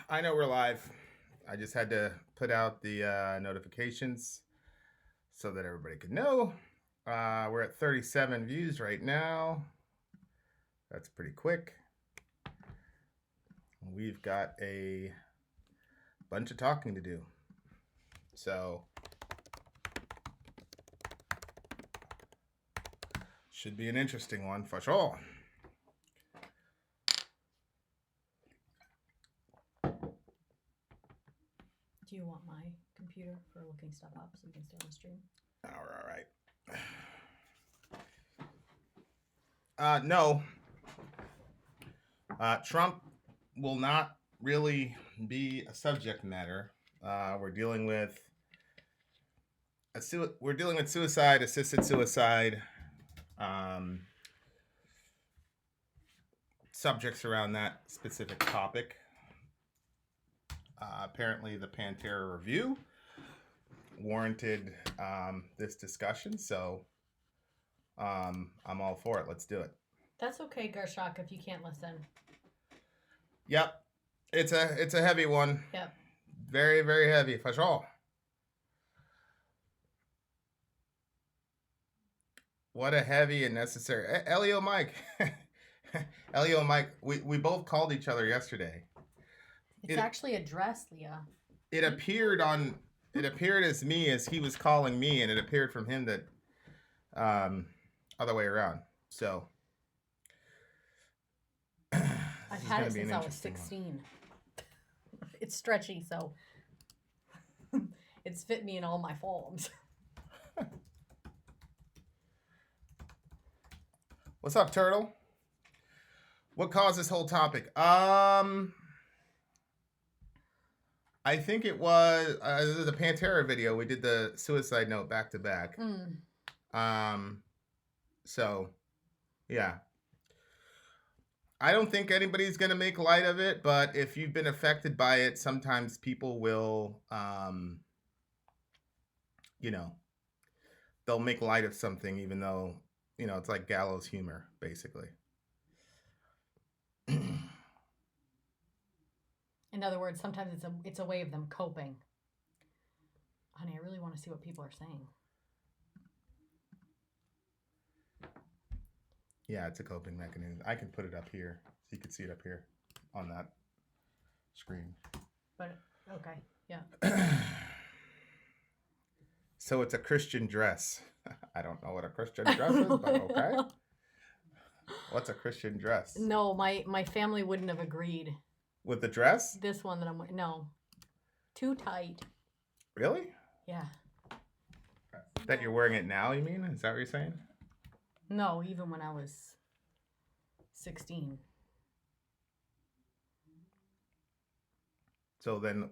I know we're live. I just had to put out the notifications so that everybody could know. We're at 37 views right now. That's pretty quick. We've got a bunch of talking to do. So, should be an interesting one for sure. Do you want my computer for looking stuff up so we can stay on the stream? All right. No. Trump will not really be a subject matter. We're dealing with suicide, assisted suicide, subjects around that specific topic. Apparently, the Pantera review warranted this discussion, so I'm all for it. Let's do it. That's okay, Gershak, if you can't listen. Yep, it's a heavy one. Yep. Very, very heavy for sure. What a heavy and necessary. Elio Mike. Elio Mike, we both called each other yesterday. It's actually a dress, Leah. It appeared as me as he was calling me, and it appeared from him that other way around. So I've had it since I was 16. It's stretchy, so it's fit me in all my forms. What's up, Turtle? What caused this whole topic? I think it was the Pantera video. We did the suicide note back to back. So, yeah. I don't think anybody's going to make light of it, but if you've been affected by it, sometimes people will, they'll make light of something, even though, it's like gallows humor, basically. In other words, sometimes it's a way of them coping. Honey, I really want to see what people are saying. Yeah, it's a coping mechanism. I can put it up here so you can see it up here on that screen. But okay, yeah. So it's a Christian dress. I don't know what a Christian dress is, but okay. What's a Christian dress? No, my family wouldn't have agreed. With the dress? This one that I'm wearing. No. Too tight. Really? Yeah. That you're wearing it now, you mean? Is that what you're saying? No, even when I was 16. So then,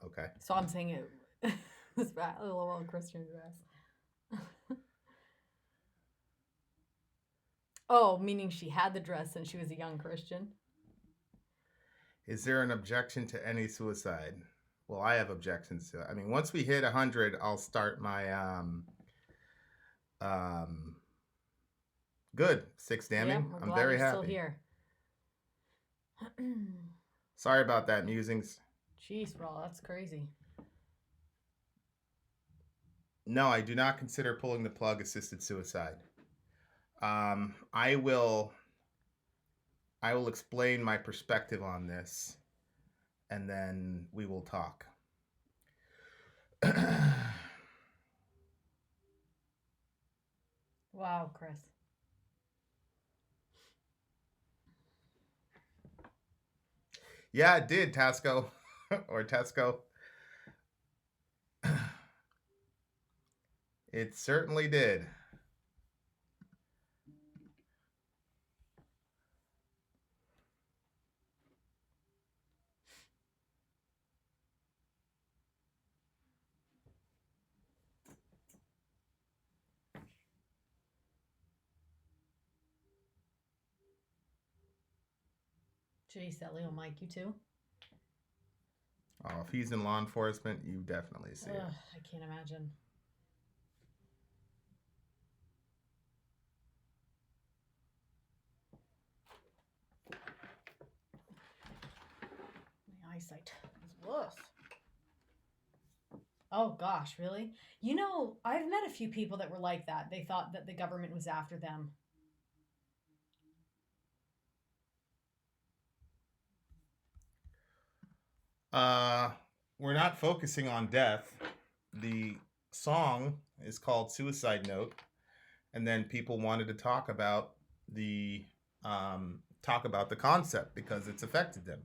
okay. So I'm saying it was a little Christian dress. Oh, meaning she had the dress and she was a young Christian? Is there an objection to any suicide? Well, I have objections to it. I mean, once we hit 100, I'll start my good 6 damning. Yeah, I'm very happy. Still here. Sorry about that, musings. Jeez, bro, that's crazy. No, I do not consider pulling the plug assisted suicide. I will explain my perspective on this, and then we will talk. Wow, Chris. Yeah, it did, Tasco. Or Tesco. It certainly did. Jeez, that Leo Mike, you too? Oh, if he's in law enforcement, you definitely see it. I can't imagine. eyesight is worse. Oh gosh, really? You know, I've met a few people that were like that. They thought that the government was after them. Uh, we're not focusing on death. The song is called Suicide Note, and then people wanted to the talk about the concept because it's affected them.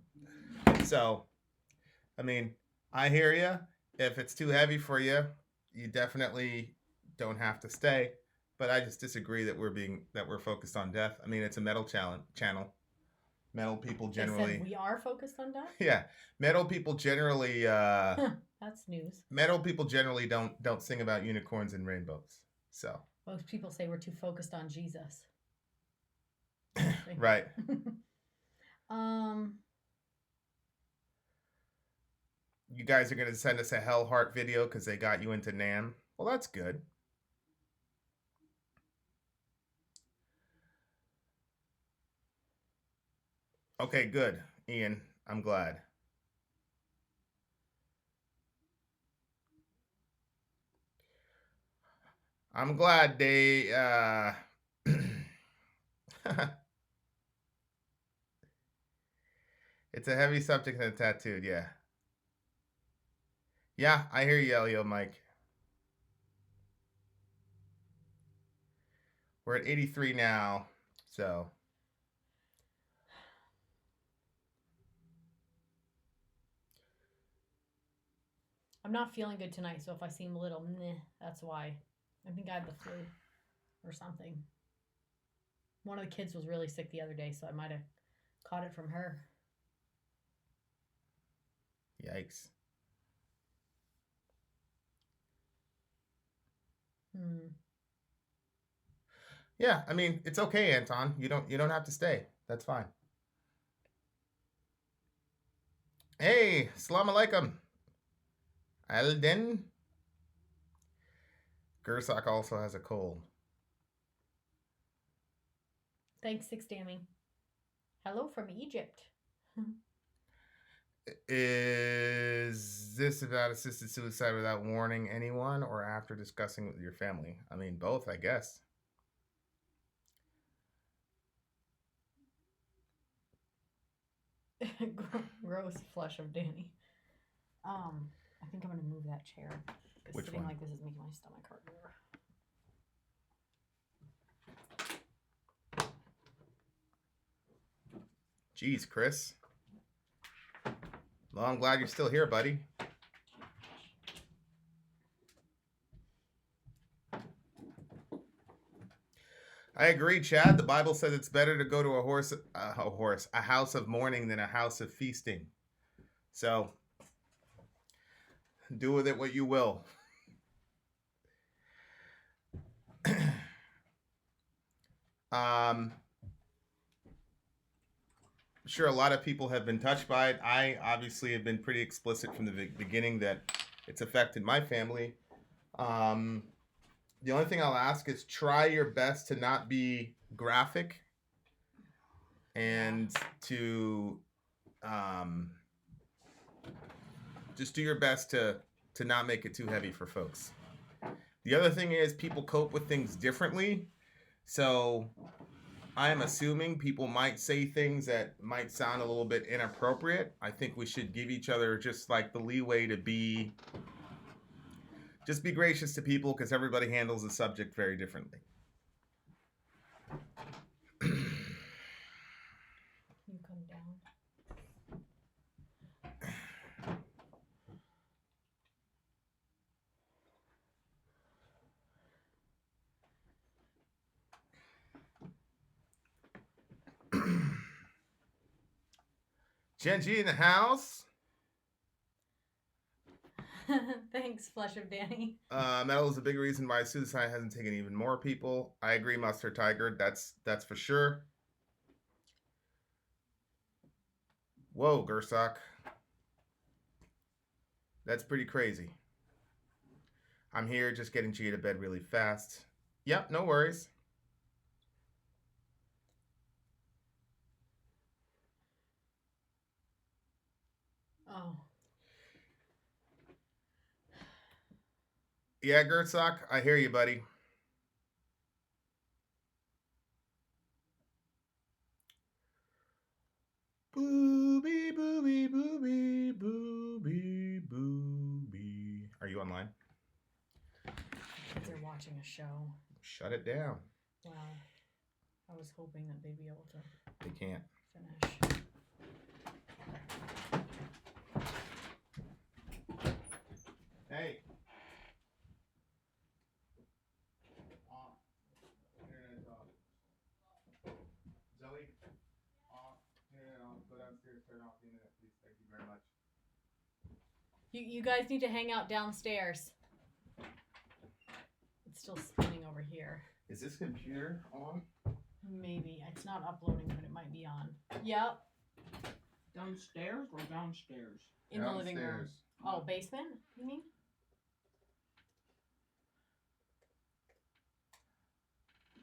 So, I mean, I hear you. If it's too heavy for you, you definitely don't have to stay. But I just disagree that we're focused on death. I mean, it's a metal channel. Metal people They generally, said we are focused on death? yeah, metal people generally, That's news. metal people generally don't sing about unicorns and rainbows. So Most people say we're too focused on Jesus. right. Um, You guys are gonna send us a Hell Heart video because they got you into Nam. Well, that's good. Okay, good, Ian. I'm glad. I'm glad they. It's a heavy subject and tattooed. Yeah. Yeah, I hear you, Elio, Mike. We're at 83 now, so. I'm not feeling good tonight, so if I seem a little meh, that's why. I think I had the flu or something. One of the kids was really sick the other day, so I might have caught it from her. Yikes. Yeah, I mean, it's okay, Anton. You don't have to stay. That's fine. Hey, salam alaikum. Alden. Gersak also has a cold. Thanks, Six Dammy. Hello from Egypt. Is this about assisted suicide without warning anyone or after discussing with your family? I mean, both, I guess. Gross flesh of Danny. I think I'm gonna move that chair because Which sitting one? like this is making my stomach hurt more. Jeez, Chris. Well, I'm glad you're still here, buddy. I agree, Chad. The Bible says it's better to go to a house of mourning than a house of feasting. So, do with it what you will. I'm sure a lot of people have been touched by it. I obviously have been pretty explicit from the beginning that it's affected my family. The only thing I'll ask is try your best to not be graphic and to just do your best to not make it too heavy for folks. The other thing is people cope with things differently. So I'm assuming people might say things that might sound a little bit inappropriate. I think we should give each other just like the leeway to be gracious to people because everybody handles the subject very differently. You come down. Genji in the house. Thanks, flesh of Danny. Metal is a big reason why suicide hasn't taken even more people. I agree, Mustard Tiger. That's for sure. Whoa, Gersak. That's pretty crazy. I'm here just getting G to bed really fast. Yep, no worries. Yeah, Gertzok, I hear you, buddy. Booby, booby, booby, booby, booby. Are you online? Kids are watching a show. Shut it down. Wow. I was hoping that they'd be able to They can't. finish. Hey. Off. Internet off. Zoe, off. Internet off. Go downstairs, turn off the internet, please. Thank you very much. You guys need to hang out downstairs. It's still spinning over here. Is this computer on? Maybe. It's not uploading, but it might be on. Yep. Downstairs or downstairs? In the living room. Oh, basement, you mean?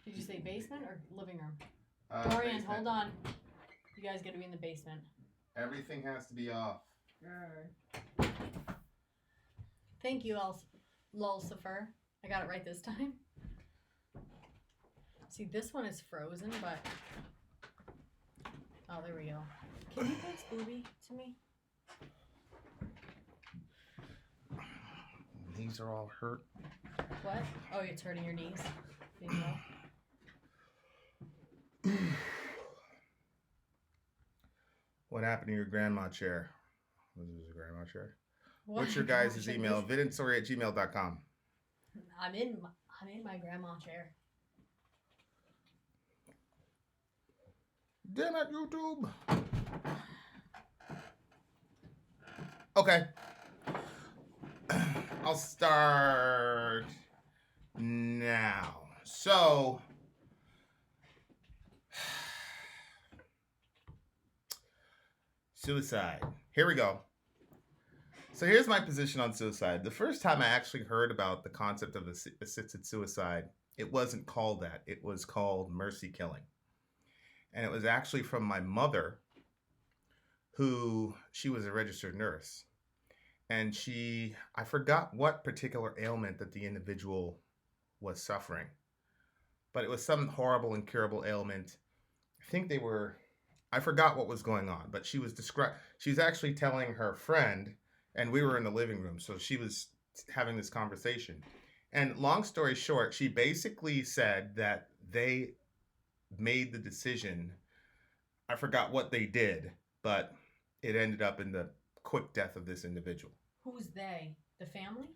Did you say basement or living room? Dorian, Basement. hold on. You guys gotta be in the basement. Everything has to be off. Thank you, Lulcifer. I got it right this time. See, this one is frozen, but... Oh, there we go. Can you fix Booby to me? Knees are all hurt. What? Oh, it's hurting your knees? Being low? What happened to your grandma chair? Was this a grandma chair? What? What's your guys' email? vidinsori@gmail.com. I'm in my grandma chair. Damn it, YouTube. Okay. I'll start now. So, suicide. Here we go. So here's my position on suicide. The first time I actually heard about the concept of assisted suicide, it wasn't called that. It was called mercy killing. And it was actually from my mother, she was a registered nurse. And I forgot what particular ailment that the individual was suffering, but it was some horrible, incurable ailment. I forgot what was going on, but she's actually telling her friend, and we were in the living room, so she was having this conversation. And long story short, she basically said that they made the decision. I forgot what they did, but it ended up in the quick death of this individual. Who's they? The family?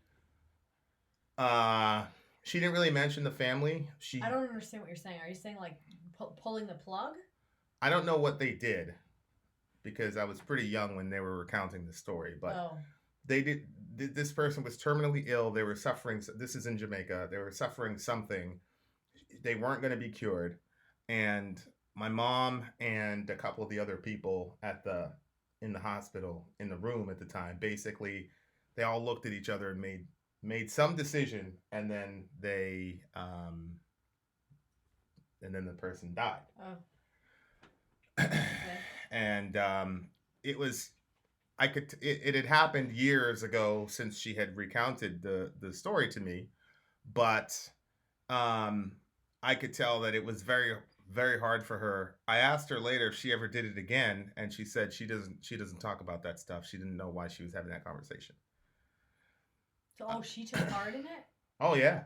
She didn't really mention the family. I don't understand what you're saying. Are you saying like pulling the plug? I don't know what they did because I was pretty young when they were recounting the story, but they did. This person was terminally ill. They were suffering. This is in Jamaica. They were suffering something. They weren't going to be cured. And my mom and a couple of the other people in the hospital, in the room at the time, basically, they all looked at each other and made some decision, and then the person died. Oh. Okay. And it was, it had happened years ago since she had recounted the story to me, but I could tell that it was very, very hard for her. I asked her later if she ever did it again, and she said she doesn't talk about that stuff. She didn't know why she was having that conversation. So, she took part in it? Oh yeah.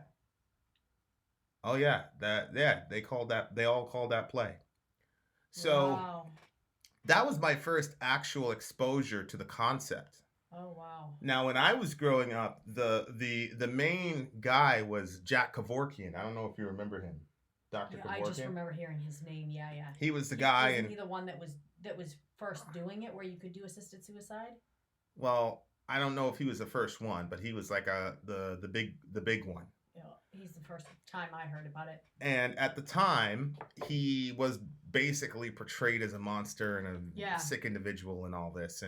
Oh yeah. They all called that play. So wow. That was my first actual exposure to the concept. Oh wow. Now, when I was growing up, the main guy was Jack Kevorkian. I don't know if you remember him. Dr. Kevorkian. I just remember hearing his name. Yeah. He was the guy, Isn't he the one that was first doing it, where you could do assisted suicide? Well, I don't know if he was the first one, but he was like the big one. Yeah, he's the first time I heard about it. And at the time, he was basically portrayed as a monster and a sick individual and all this,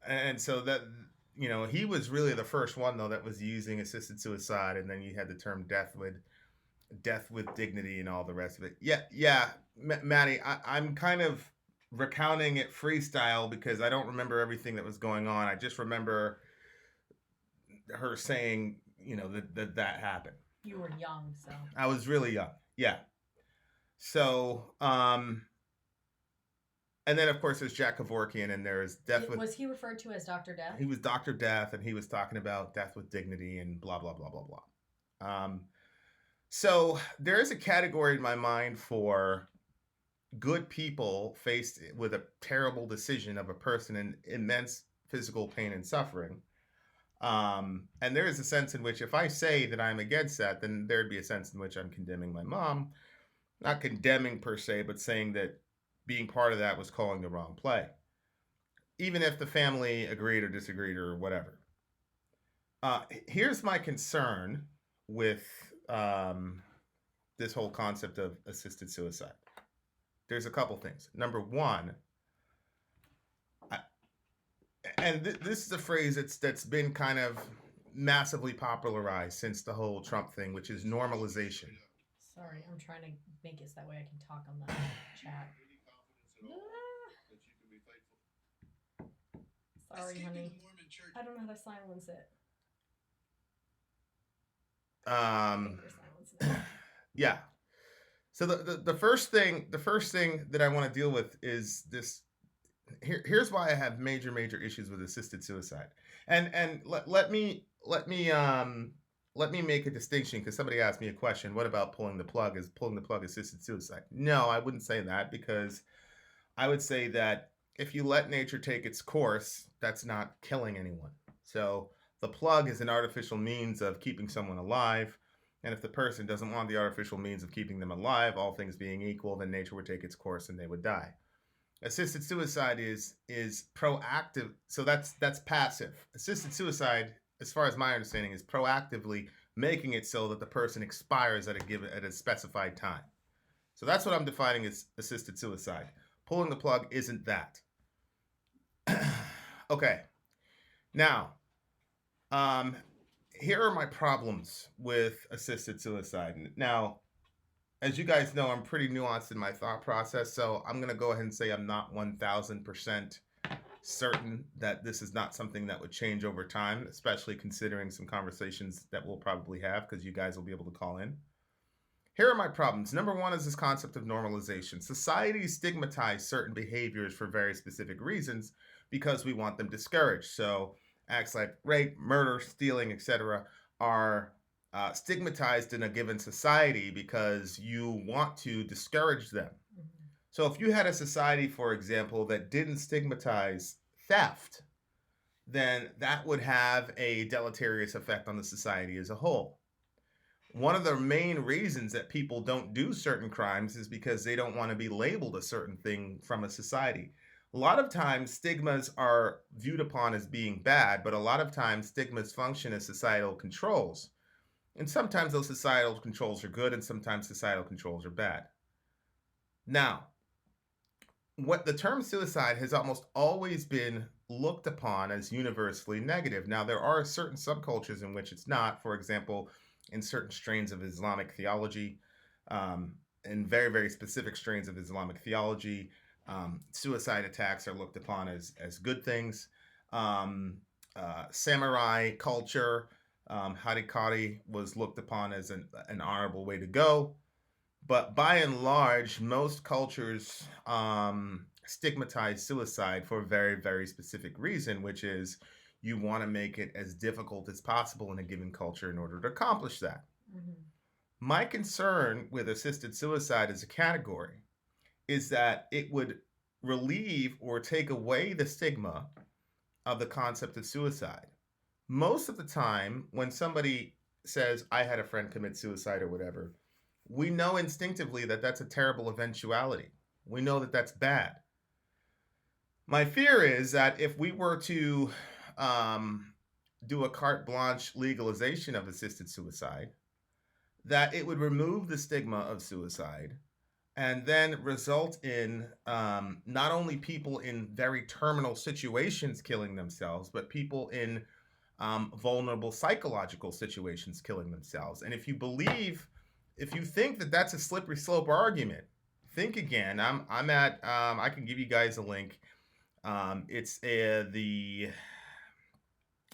and so that, you know, he was really the first one though that was using assisted suicide, and then you had the term death with dignity and all the rest of it. Yeah, Maddie, I'm kind of recounting it freestyle because I don't remember everything that was going on. I just remember her saying, that happened. You were young, so. I was really young. Yeah. So, and then of course there's Jack Kevorkian, and there's Death with. Was he referred to as Dr. Death? He was Dr. Death, and he was talking about death with dignity and blah blah blah blah blah. So there is a category in my mind for good people faced with a terrible decision of a person in immense physical pain and suffering. And there is a sense in which if I say that I'm against that, then there'd be a sense in which I'm condemning my mom. Not condemning per se, but saying that being part of that was calling the wrong play. Even if the family agreed or disagreed or whatever. Here's my concern with this whole concept of assisted suicide. There's a couple things. Number one, this is a phrase that's been kind of massively popularized since the whole Trump thing, which is normalization. Sorry, I'm trying to make it so that way I can talk on the chat. Sorry, honey. I don't know how to silence it. Yeah. So the first thing that I want to deal with is this. Here's why I have major issues with assisted suicide, and let me make a distinction, because somebody asked me a question. What about pulling the plug? Is pulling the plug assisted suicide? No, I wouldn't say that, because I would say that if you let nature take its course, that's not killing anyone. So the plug is an artificial means of keeping someone alive. And if the person doesn't want the artificial means of keeping them alive, all things being equal, then nature would take its course and they would die. Assisted suicide is proactive, so that's passive. Assisted suicide, as far as my understanding, is proactively making it so that the person expires at a specified time. So that's what I'm defining as assisted suicide. Pulling the plug isn't that. Okay. Now, here are my problems with assisted suicide. Now, as you guys know, I'm pretty nuanced in my thought process, so I'm going to go ahead and say I'm not 1,000% certain that this is not something that would change over time, especially considering some conversations that we'll probably have, because you guys will be able to call in. Here are my problems. Number one is this concept of normalization. Society stigmatizes certain behaviors for very specific reasons because we want them discouraged. So acts like rape, murder, stealing, etc. are stigmatized in a given society because you want to discourage them. Mm-hmm. So if you had a society, for example, that didn't stigmatize theft, then that would have a deleterious effect on the society as a whole. One of the main reasons that people don't do certain crimes is because they don't want to be labeled a certain thing from a society. A lot of times stigmas are viewed upon as being bad, but a lot of times stigmas function as societal controls. And sometimes those societal controls are good, and sometimes societal controls are bad. Now, what the term suicide has almost always been looked upon as universally negative. Now, there are certain subcultures in which it's not. For example, in certain strains of Islamic theology, in very, very specific strains of Islamic theology, suicide attacks are looked upon as good things. Samurai culture, harikari was looked upon as an honorable way to go. But by and large, most cultures stigmatize suicide for a very, very specific reason, which is you want to make it as difficult as possible in a given culture in order to accomplish that. Mm-hmm. My concern with assisted suicide as a category is that it would relieve or take away the stigma of the concept of suicide. Most of the time, when somebody says, I had a friend commit suicide or whatever, we know instinctively that that's a terrible eventuality. We know that that's bad. My fear is that if we were to do a carte blanche legalization of assisted suicide, that it would remove the stigma of suicide and then result in not only people in very terminal situations killing themselves, but people in vulnerable psychological situations killing themselves. And if you think that that's a slippery slope argument, think again. I can give you guys a link. It's the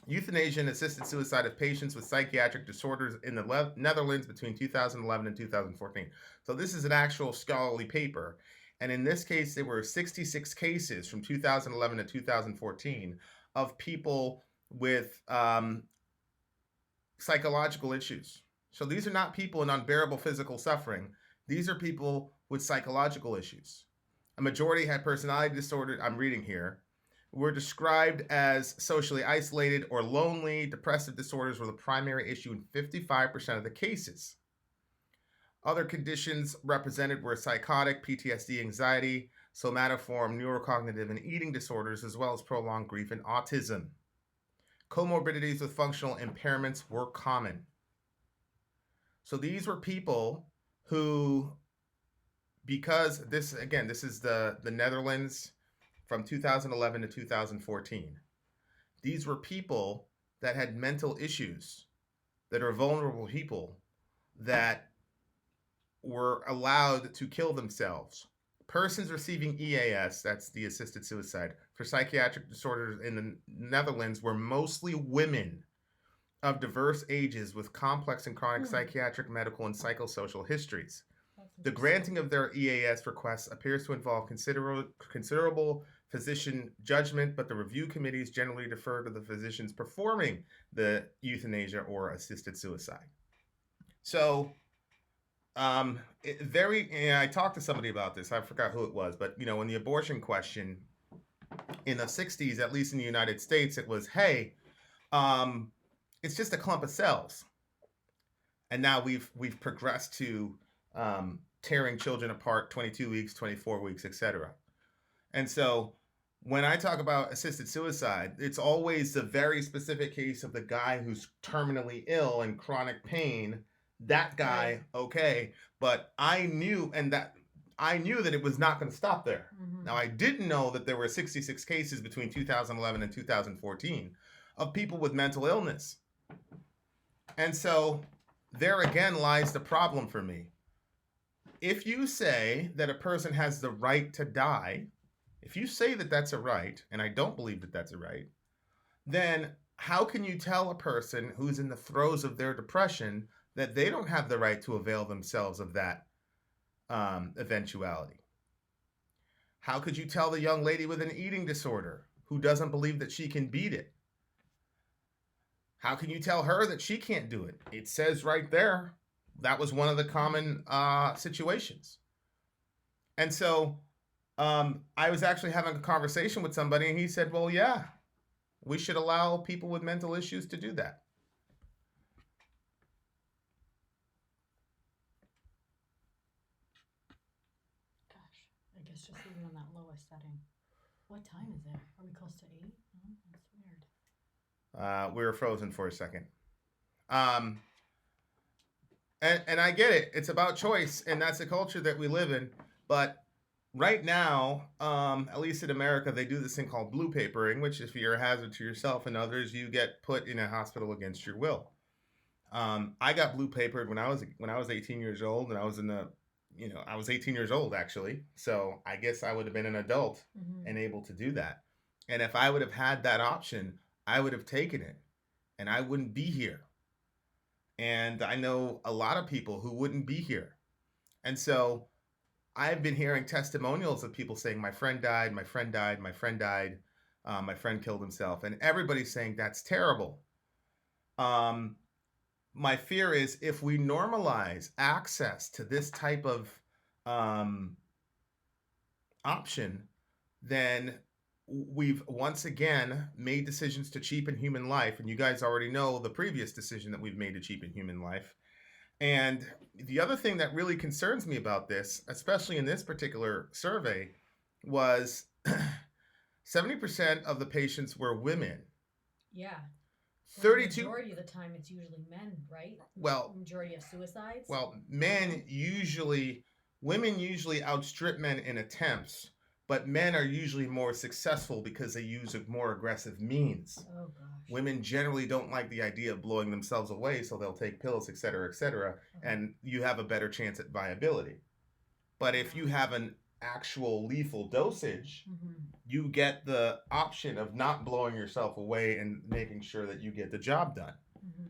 euthanasia and assisted suicide of patients with psychiatric disorders in the Netherlands between 2011 and 2014. So this is an actual scholarly paper. And in this case, there were 66 cases from 2011 to 2014 of people with psychological issues. So these are not people in unbearable physical suffering. These are people with psychological issues. A majority had personality disorder, I'm reading here, were described as socially isolated or lonely. Depressive disorders were the primary issue in 55% of the cases. Other conditions represented were psychotic, PTSD, anxiety, somatoform, neurocognitive, and eating disorders, as well as prolonged grief and autism. Comorbidities with functional impairments were common. So these were people who, because this is the Netherlands from 2011 to 2014. These were people that had mental issues, that are vulnerable people, that were allowed to kill themselves. Persons receiving EAS, that's the assisted suicide, for psychiatric disorders in the Netherlands were mostly women of diverse ages with complex and chronic psychiatric, medical, and psychosocial histories. The granting of their EAS requests appears to involve considerable physician judgment, but the review committees generally defer to the physicians performing the euthanasia or assisted suicide. So, I talked to somebody about this. I forgot who it was, but in the abortion question in the 60s, at least in the United States, it was, hey, it's just a clump of cells. And now we've progressed to tearing children apart 22 weeks, 24 weeks, etc. And so when I talk about assisted suicide, it's always the very specific case of the guy who's terminally ill and chronic pain. That guy, okay, but I knew that it was not going to stop there. Mm-hmm. Now, I didn't know that there were 66 cases between 2011 and 2014 of people with mental illness. And so there again lies the problem for me. If you say that a person has the right to die, if you say that that's a right, and I don't believe that that's a right, then how can you tell a person who's in the throes of their depression that they don't have the right to avail themselves of that eventuality? How could you tell the young lady with an eating disorder who doesn't believe that she can beat it? How can you tell her that she can't do it? It says right there. That was one of the common situations. And so I was actually having a conversation with somebody, and he said, well, yeah, we should allow people with mental issues to do that. Gosh, I guess just even on that lowest setting. What time is it? Are we close to 8? Oh, that's weird. We were frozen for a second. And I get it. It's about choice, and that's the culture that we live in. But right now, at least in America, they do this thing called blue papering, which if you're a hazard to yourself and others, you get put in a hospital against your will. I got blue papered when I was 18 years old, and I was I was 18 years old actually. So I guess I would have been an adult and able to do that. And if I would have had that option, I would have taken it, and I wouldn't be here. And I know a lot of people who wouldn't be here. And so I've been hearing testimonials of people saying, my friend died, my friend died, my friend died, my friend killed himself. And everybody's saying that's terrible. My fear is if we normalize access to this type of option, then we've once again made decisions to cheapen human life. And you guys already know the previous decision that we've made to cheapen human life. And the other thing that really concerns me about this, especially in this particular survey, was 70% of the patients were women. Yeah. 32. Majority of the time, it's usually men, right? Well, majority of suicides. Well, women usually outstrip men in attempts, but men are usually more successful because they use more aggressive means. Oh gosh. Women generally don't like the idea of blowing themselves away, so they'll take pills, etc., etc., and you have a better chance at viability. But if you have actual lethal dosage, Mm-hmm. you get the option of not blowing yourself away and making sure that you get the job done. Mm-hmm.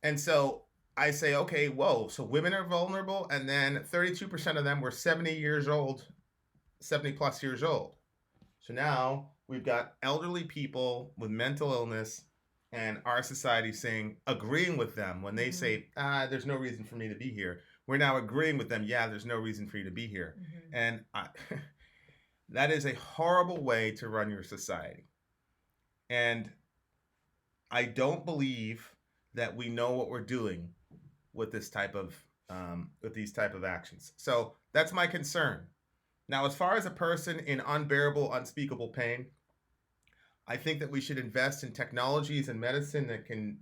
And so I say, okay, whoa, so women are vulnerable, and then 32% of them were 70 years old, 70 plus years old. So now we've got elderly people with mental illness, and our society saying, agreeing with them when they say, there's no reason for me to be here. We're now agreeing with them, yeah, there's no reason for you to be here. Mm-hmm. And that is a horrible way to run your society. And I don't believe that we know what we're doing with this type of with these type of actions. So that's my concern. Now, as far as a person in unbearable, unspeakable pain, I think that we should invest in technologies and medicine that can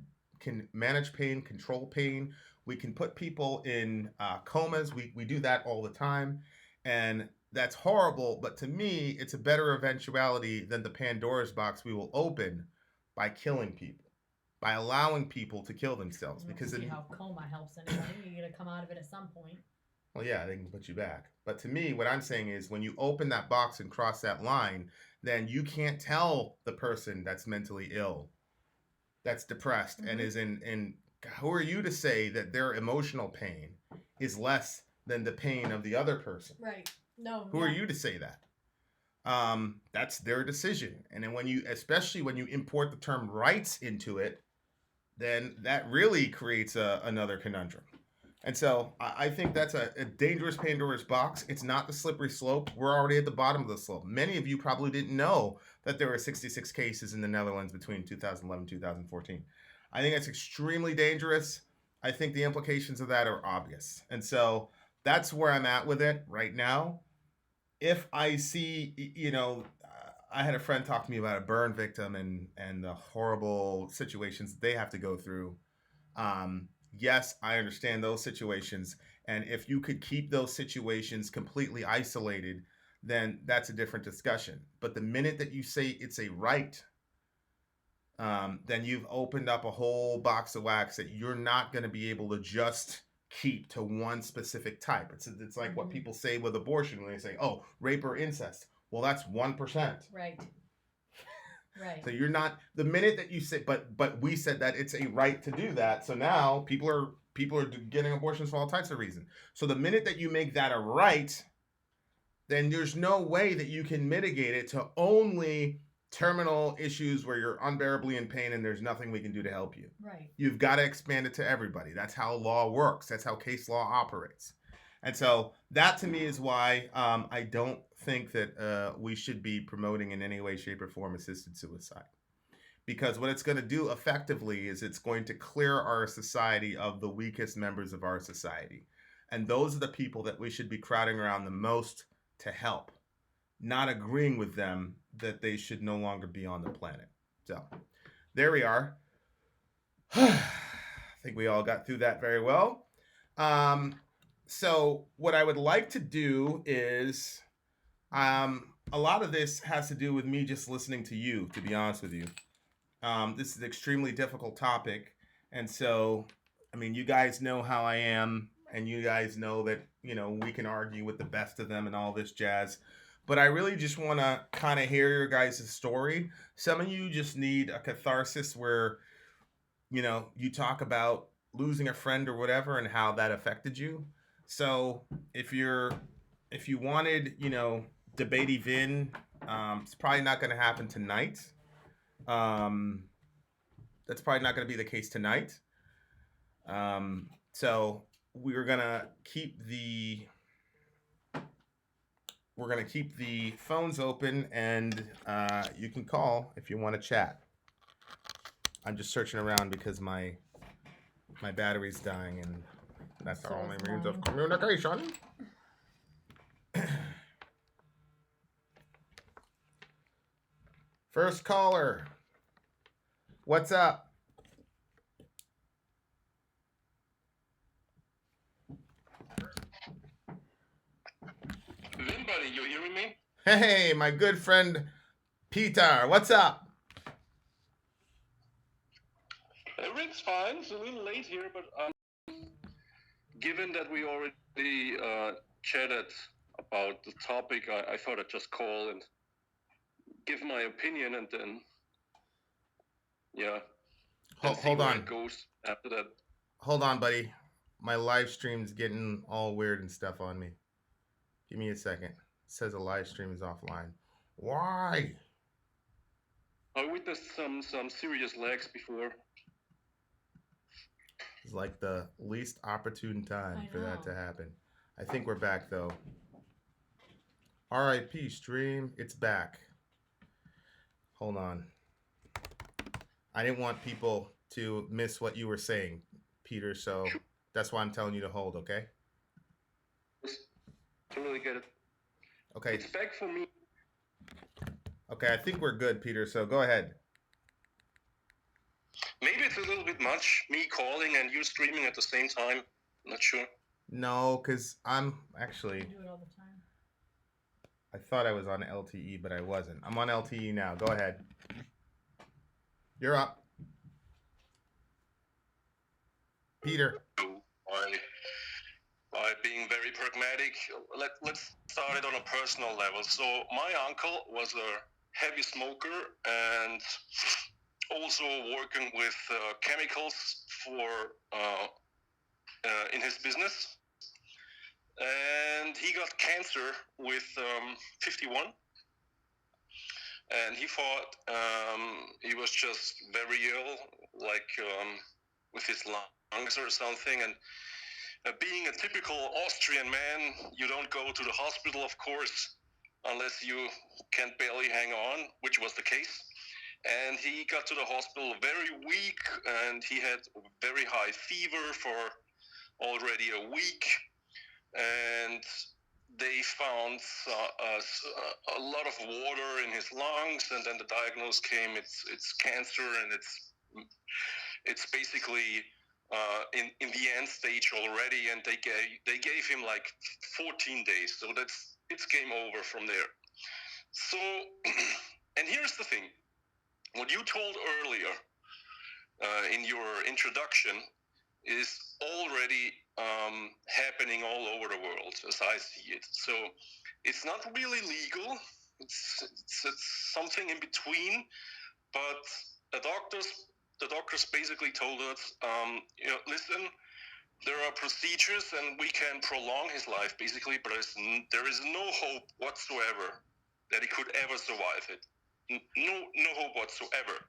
manage pain, control pain. We can put people in comas. We do that all the time, and that's horrible. But to me, it's a better eventuality than the Pandora's box we will open by killing people, by allowing people to kill themselves. I don't Because see how coma helps anybody. You're gonna come out of it at some point. well, yeah, they can put you back. But to me, what I'm saying is when you open that box and cross that line, then you can't tell the person that's mentally ill, that's depressed, and is in who are you to say that their emotional pain is less than the pain of the other person? Right. No. Who are you to say that? That's their decision. And then when you, especially when you import the term rights into it, then that really creates another conundrum. And so I think that's a dangerous Pandora's box. It's not the slippery slope. We're already at the bottom of the slope. Many of you probably didn't know that there were 66 cases in the Netherlands between 2011 and 2014. I think that's extremely dangerous. I think the implications of that are obvious. And so that's where I'm at with it right now. If I see, I had a friend talk to me about a burn victim and the horrible situations they have to go through. Yes, I understand those situations. And if you could keep those situations completely isolated, then that's a different discussion. But the minute that you say it's a right, then you've opened up a whole box of wax that you're not going to be able to just keep to one specific type. It's like what people say with abortion when they say, oh, rape or incest. Well, that's 1%. Right. Right. So you're not, the minute that you say, but we said that it's a right to do that. So now people are getting abortions for all types of reasons. So the minute that you make that a right, then there's no way that you can mitigate it to only terminal issues where you're unbearably in pain and there's nothing we can do to help you. Right. You've got to expand it to everybody. That's how law works. That's how case law operates. And so that to me is why I don't think that we should be promoting in any way, shape, or form assisted suicide. Because what it's going to do effectively is it's going to clear our society of the weakest members of our society. And those are the people that we should be crowding around the most to help, not agreeing with them that they should no longer be on the planet. So there we are. I think we all got through that very well. So what I would like to do is, a lot of this has to do with me just listening to you, to be honest with you. This is an extremely difficult topic. And so, I mean, you guys know how I am, and you guys know that, we can argue with the best of them and all this jazz. But I really just want to kind of hear your guys' story. Some of you just need a catharsis where, you talk about losing a friend or whatever and how that affected you. So if you wanted, debatey Vin, it's probably not going to happen tonight. That's probably not going to be the case tonight. So we're gonna keep the phones open, and you can call if you want to chat. I'm just searching around because my battery's dying, and that's So our only it's means of mine. communication. First caller, what's up? Vin buddy, you hearing me? Hey, my good friend Peter, what's up? Everything's fine. It's a little late here, but given that we already chatted about the topic, I thought I'd just call and give my opinion, and then Hold where on. it goes after that. Hold on, buddy. My live stream's getting all weird and stuff on me. Give me a second. It says a live stream is offline. Why? I witnessed some serious lags before. It's like the least opportune time for that to happen. I think we're back though. RIP stream, it's back. Hold on. I didn't want people to miss what you were saying, Peter, so that's why I'm telling you to hold, okay? Totally get it. Okay. It's back for me. Okay, I think we're good, Peter, so go ahead. Maybe it's a little bit much, me calling and you streaming at the same time. I'm not sure. No, because I'm actually... I do it all the time. I thought I was on LTE, but I wasn't. I'm on LTE now. Go ahead. You're up. Peter. By being very pragmatic, let's start it on a personal level. So my uncle was a heavy smoker and also working with chemicals for in his business. And he got cancer with 51. And he thought he was just very ill, like with his lungs or something. And being a typical Austrian man, you don't go to the hospital, of course, unless you can barely hang on, which was the case. And he got to the hospital very weak, and he had very high fever for already a week. And they found a lot of water in his lungs, and then the diagnosis came: it's cancer, and it's basically in the end stage already. And they gave him like 14 days, so it's game over from there. So, and here's the thing: what you told earlier in your introduction is already happening all over the world, as I see it. So it's not really legal. It's something in between. But the doctors basically told us, listen, there are procedures and we can prolong his life, basically, but there is no hope whatsoever that he could ever survive it. No hope whatsoever.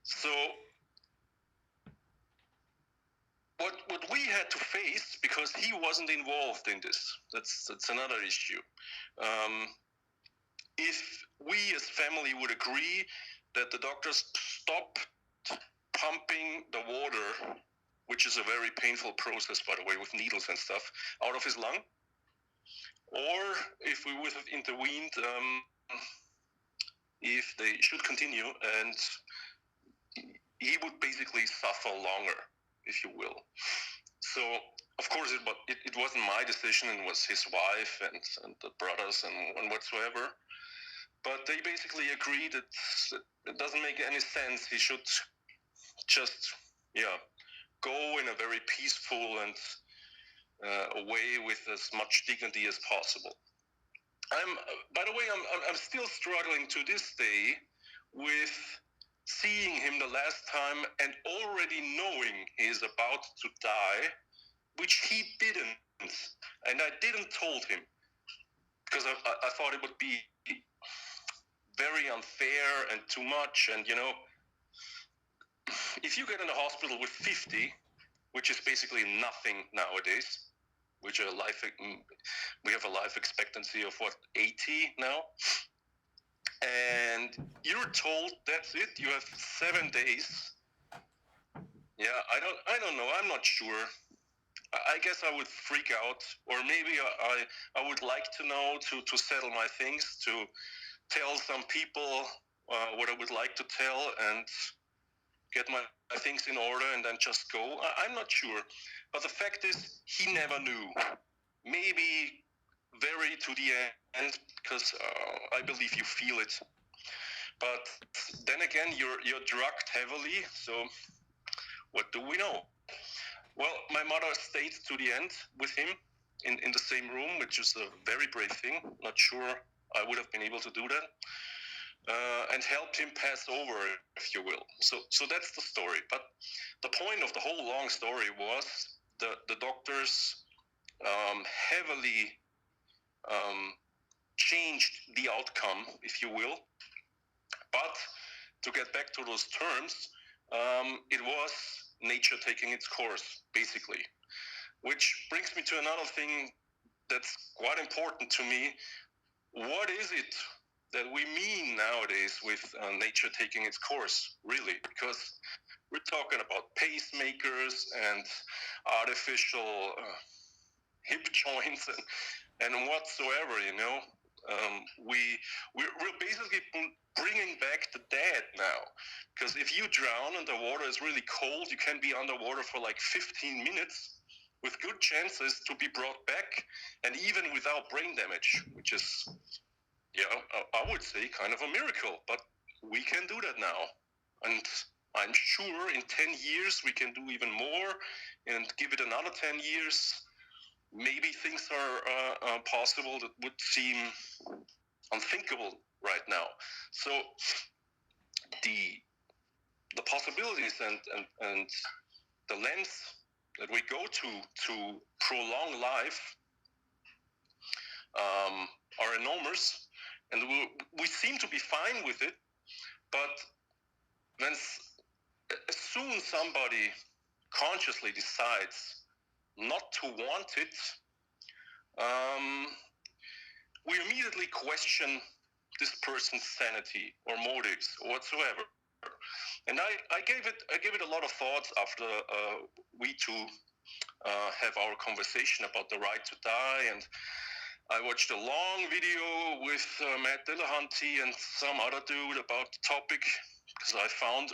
So what we had to face, because he wasn't involved in this, that's another issue. If we as family would agree that the doctors stop pumping the water, which is a very painful process, by the way, with needles and stuff, out of his lung, or if we would have intervened, if they should continue, and he would basically suffer longer, if you will. So, of course, it wasn't my decision, it was his wife and the brothers and whatsoever. But they basically agreed that it doesn't make any sense. He should just, go in a very peaceful and way with as much dignity as possible. By the way, I'm still struggling to this day with seeing him the last time and already knowing he's about to die, which he didn't. And I didn't told him, because I thought it would be very unfair and too much. And, if you get in the hospital with 50, which is basically nothing nowadays, we have a life expectancy of 80 now, and you're told that's it, you have 7 days. I don't know, I'm not sure. I guess I would freak out, or maybe I would like to know to settle my things, to tell some people what I would like to tell, and get my things in order and then just go. I'm not sure. But the fact is, he never knew. Maybe very to the end, because I believe you feel it. But then again, you're drugged heavily, so what do we know? Well, my mother stayed to the end with him, in the same room, which is a very brave thing. Not sure I would have been able to do that. And helped him pass over, if you will. So that's the story. But the point of the whole long story was the doctors heavily changed the outcome, if you will. But to get back to those terms, it was nature taking its course, basically. Which brings me to another thing that's quite important to me. What is it that we mean nowadays with nature taking its course, really? Because we're talking about pacemakers and artificial hip joints and whatsoever, you know. We're basically bringing back the dead now, because if you drown and the water is really cold, you can be underwater for like 15 minutes with good chances to be brought back, and even without brain damage, which is, I would say kind of a miracle. But we can do that now, and I'm sure in 10 years we can do even more, and give it another 10 years, maybe things are possible that would seem unthinkable right now. So the possibilities and the lengths that we go to prolong life are enormous, and we seem to be fine with it. But when as soon somebody consciously decides not to want it, we immediately question this person's sanity or motives or whatsoever. And I gave it a lot of thoughts after we two have our conversation about the right to die, and I watched a long video with Matt Dillahunty and some other dude about the topic, because I found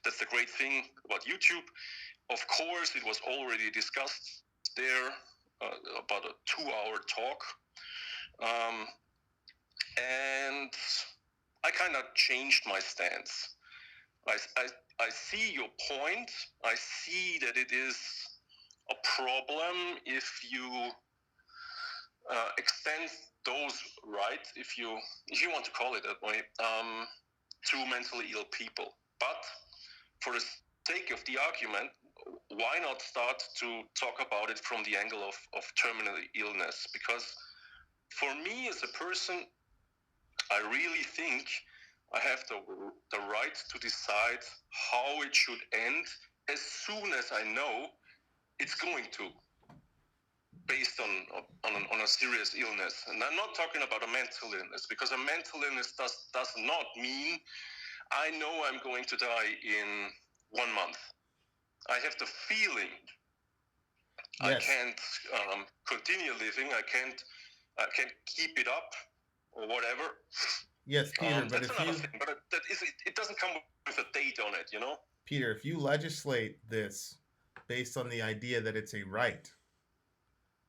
that's the great thing about YouTube. Of course, it was already discussed there, about a 2-hour talk. And I kind of changed my stance. I see your point. I see that it is a problem if you extend those rights, if you want to call it that way, to mentally ill people. But for the sake of the argument, why not start to talk about it from the angle of terminal illness? Because for me as a person, I really think I have the right to decide how it should end as soon as I know it's going to, based on a serious illness. And I'm not talking about a mental illness, because a mental illness does not mean I know I'm going to die in 1 month. I have the feeling I can't continue living. I can't keep it up or whatever. Yes, Peter, but that's another thing. But it doesn't come with a date on it, you know? Peter, if you legislate this based on the idea that it's a right,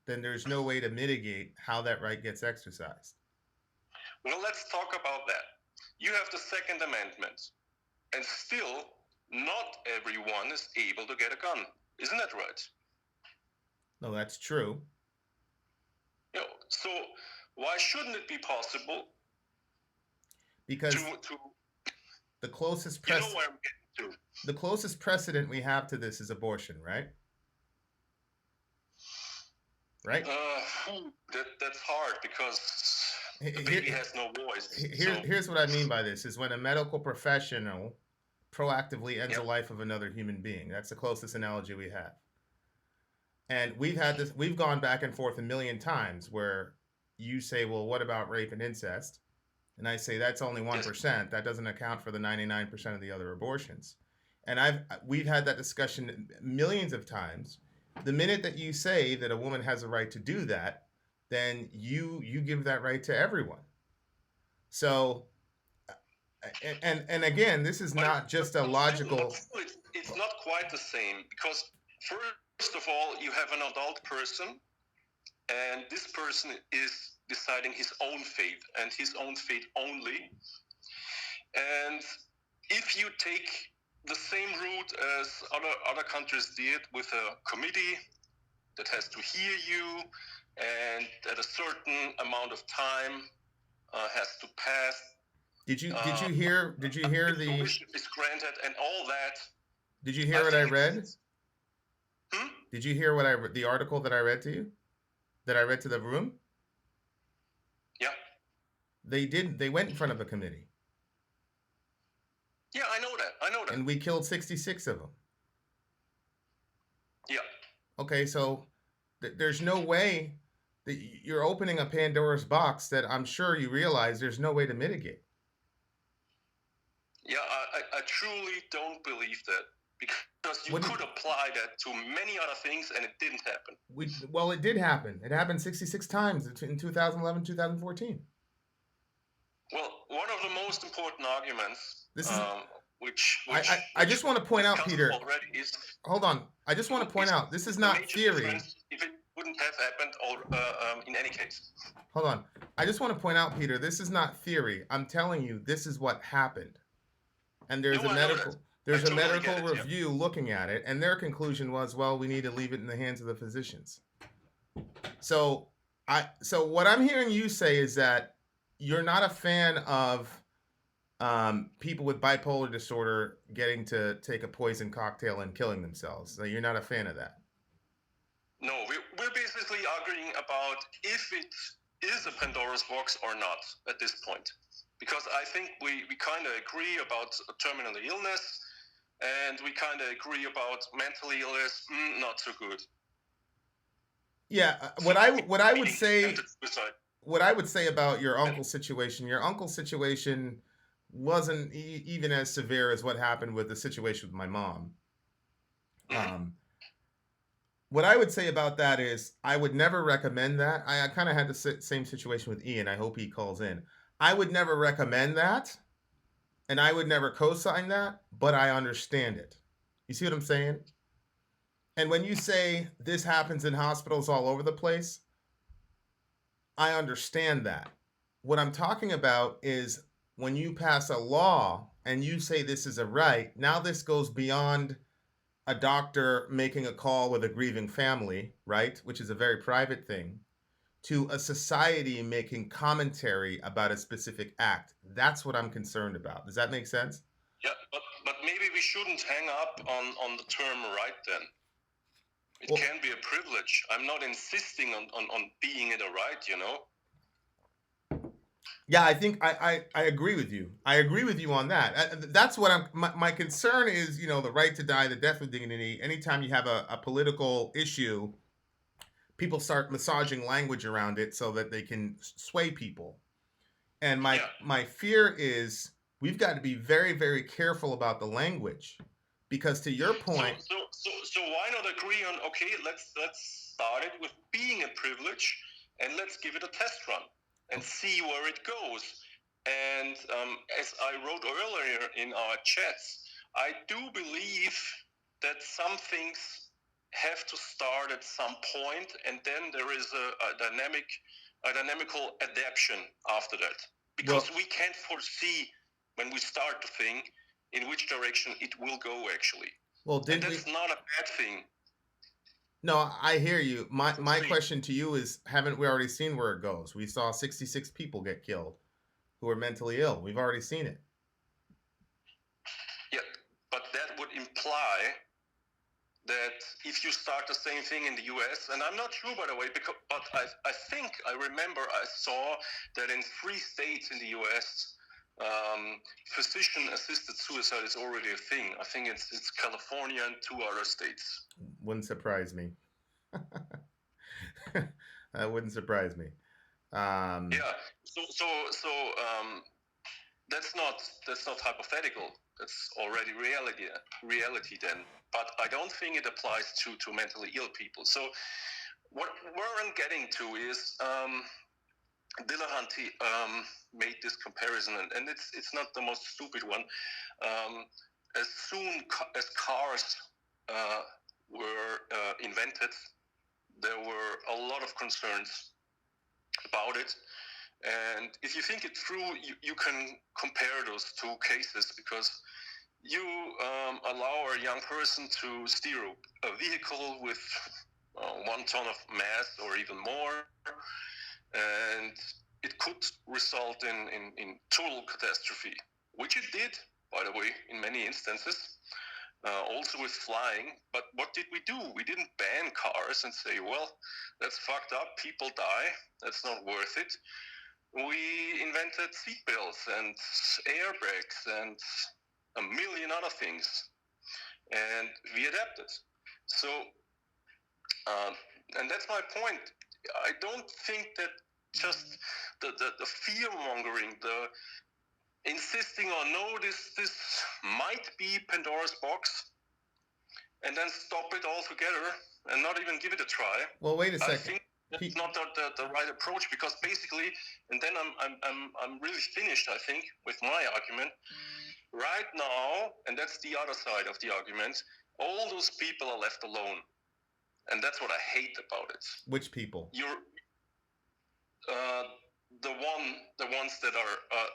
then there's no way to mitigate how that right gets exercised. Well, let's talk about that. You have the Second Amendment, and still not everyone is able to get a gun. Isn't that right? No, that's true. So why shouldn't it be possible? Because the closest the closest precedent we have to this is abortion, right? Right? That's hard, because the baby has no voice. Here's what I mean by this: is when a medical professional proactively ends the life of another human being. That's the closest analogy we have. And we've gone back and forth a million times where you say, well, what about rape and incest? And I say, that's only 1%. That doesn't account for the 99% of the other abortions. And we've had that discussion millions of times. The minute that you say that a woman has a right to do that, then you give that right to everyone. So, and again, this is not just a logical. It's not quite the same, because first of all, you have an adult person, and this person is deciding his own fate and his own fate only. And if you take the same route as other countries did, with a committee that has to hear you, and that a certain amount of time has to pass. Did you hear If the the wish is granted and all that. Did you hear what I read? Hmm? Did you hear the article that I read to you? That I read to the room? Yeah. They went in front of a committee. Yeah, I know that. And we killed 66 of them. Yeah. Okay, so there's no way that you're opening a Pandora's box that I'm sure you realize there's no way to mitigate. Yeah, I truly don't believe that, because you could apply that to many other things and it didn't happen. Well, it did happen. It happened 66 times in 2011, 2014. Well, one of the most important arguments, which I just want to point out, Peter. Already is, hold on. I just want to point out, this is not theory. If it wouldn't have happened, or in any case. Hold on. I just want to point out, Peter, this is not theory. I'm telling you, this is what happened. And there's a medical review looking at it, and their conclusion was, well, we need to leave it in the hands of the physicians. So what I'm hearing you say is that you're not a fan of people with bipolar disorder getting to take a poison cocktail and killing themselves. So you're not a fan of that. No, we're basically arguing about if it is a Pandora's box or not at this point. Because I think we kind of agree about terminal illness, and we kind of agree about mental illness, not so good. Yeah, what I would say about your uncle's situation wasn't even as severe as what happened with the situation with my mom. Mm-hmm. What I would say about that is I would never recommend that. I kind of had the same situation with Ian. I hope he calls in. I would never recommend that, and I would never co-sign that, but I understand it. You see what I'm saying? And when you say this happens in hospitals all over the place, I understand that. What I'm talking about is when you pass a law and you say this is a right, now this goes beyond a doctor making a call with a grieving family, right? Which is a very private thing, to a society making commentary about a specific act. That's what I'm concerned about. Does that make sense? Yeah, but maybe we shouldn't hang up on the term right then. It can be a privilege. I'm not insisting on being in a right, you know? Yeah, I think I agree with you. I agree with you on that. That's what my concern is, you know, the right to die, the death with dignity. Anytime you have a political issue, people start massaging language around it so that they can sway people. And my fear is we've got to be very, very careful about the language, because to your point. So why not agree on, okay, let's start it with being a privilege, and let's give it a test run and see where it goes. And as I wrote earlier in our chats, I do believe that some things have to start at some point, and then there is a dynamical adaptation after that, because we can't foresee when we start the thing in which direction it will go actually. Well, and that's not a bad thing. No, I hear you. My question to you is, haven't we already seen where it goes? We saw 66 people get killed who are mentally ill. We've already seen it. Yeah, but that would imply that if you start the same thing in the US, and I'm not sure, by the way, but I think I remember I saw that in 3 states in the US, physician-assisted suicide is already a thing. I think it's California and 2 other states. Wouldn't surprise me. That wouldn't surprise me. Yeah. So that's not hypothetical. That's already reality then. But I don't think it applies to mentally ill people. So where I'm getting to is. Dillahunty made this comparison, and it's not the most stupid one. As soon as cars were invented, there were a lot of concerns about it. And if you think it through, you can compare those 2 cases, because you allow a young person to steer a vehicle with 1 ton of mass or even more, and it could result in total catastrophe, which it did, by the way, in many instances. Also with flying. But what did we do? We didn't ban cars and say, well, that's fucked up, people die, that's not worth it. We invented seatbelts and airbags and a million other things, and we adapted. So, and that's my point. I don't think that just the fear mongering, the insisting on no, this might be Pandora's box, and then stop it altogether and not even give it a try. Well, wait a I second. think that's not the right approach, because basically, and then I'm really finished, I think, with my argument. Right now, and that's the other side of the argument, all those people are left alone. And that's what I hate about it. Which people? You're the ones that are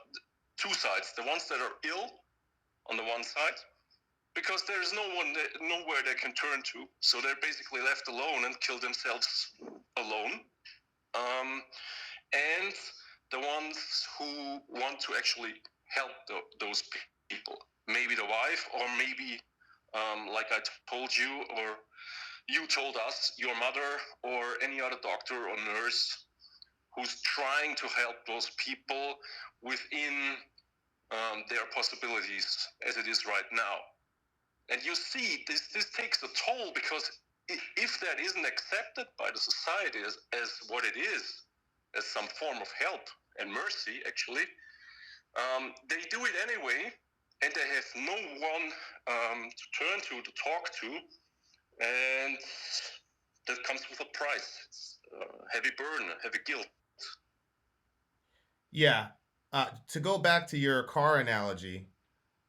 two sides. The ones that are ill on the one side, because there's nowhere they can turn to, so they're basically left alone and kill themselves alone. And the ones who want to actually help those people, maybe the wife, or maybe like I told you, or you told us, your mother, or any other doctor or nurse who's trying to help those people within their possibilities as it is right now. And you see, this takes a toll, because if that isn't accepted by the society as what it is, as some form of help and mercy, actually, they do it anyway, and they have no one to turn to talk to, and that comes with a price. It's a heavy burden, a heavy guilt. Yeah. To go back to your car analogy,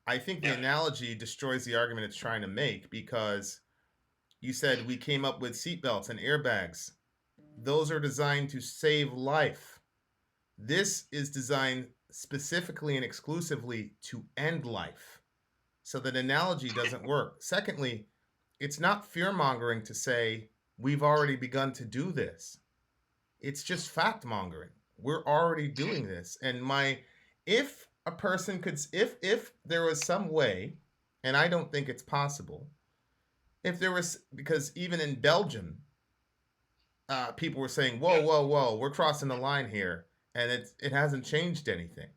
I think the Yeah. analogy destroys the argument it's trying to make, because you said we came up with seatbelts and airbags. Those are designed to save life. This is designed specifically and exclusively to end life. So that analogy doesn't work. Secondly, it's not fear mongering to say we've already begun to do this. It's just fact mongering. We're already doing this. And if a person could, if there was some way, and I don't think it's possible, if there was, because even in Belgium, people were saying, whoa, whoa, whoa, we're crossing the line here, and it hasn't changed anything.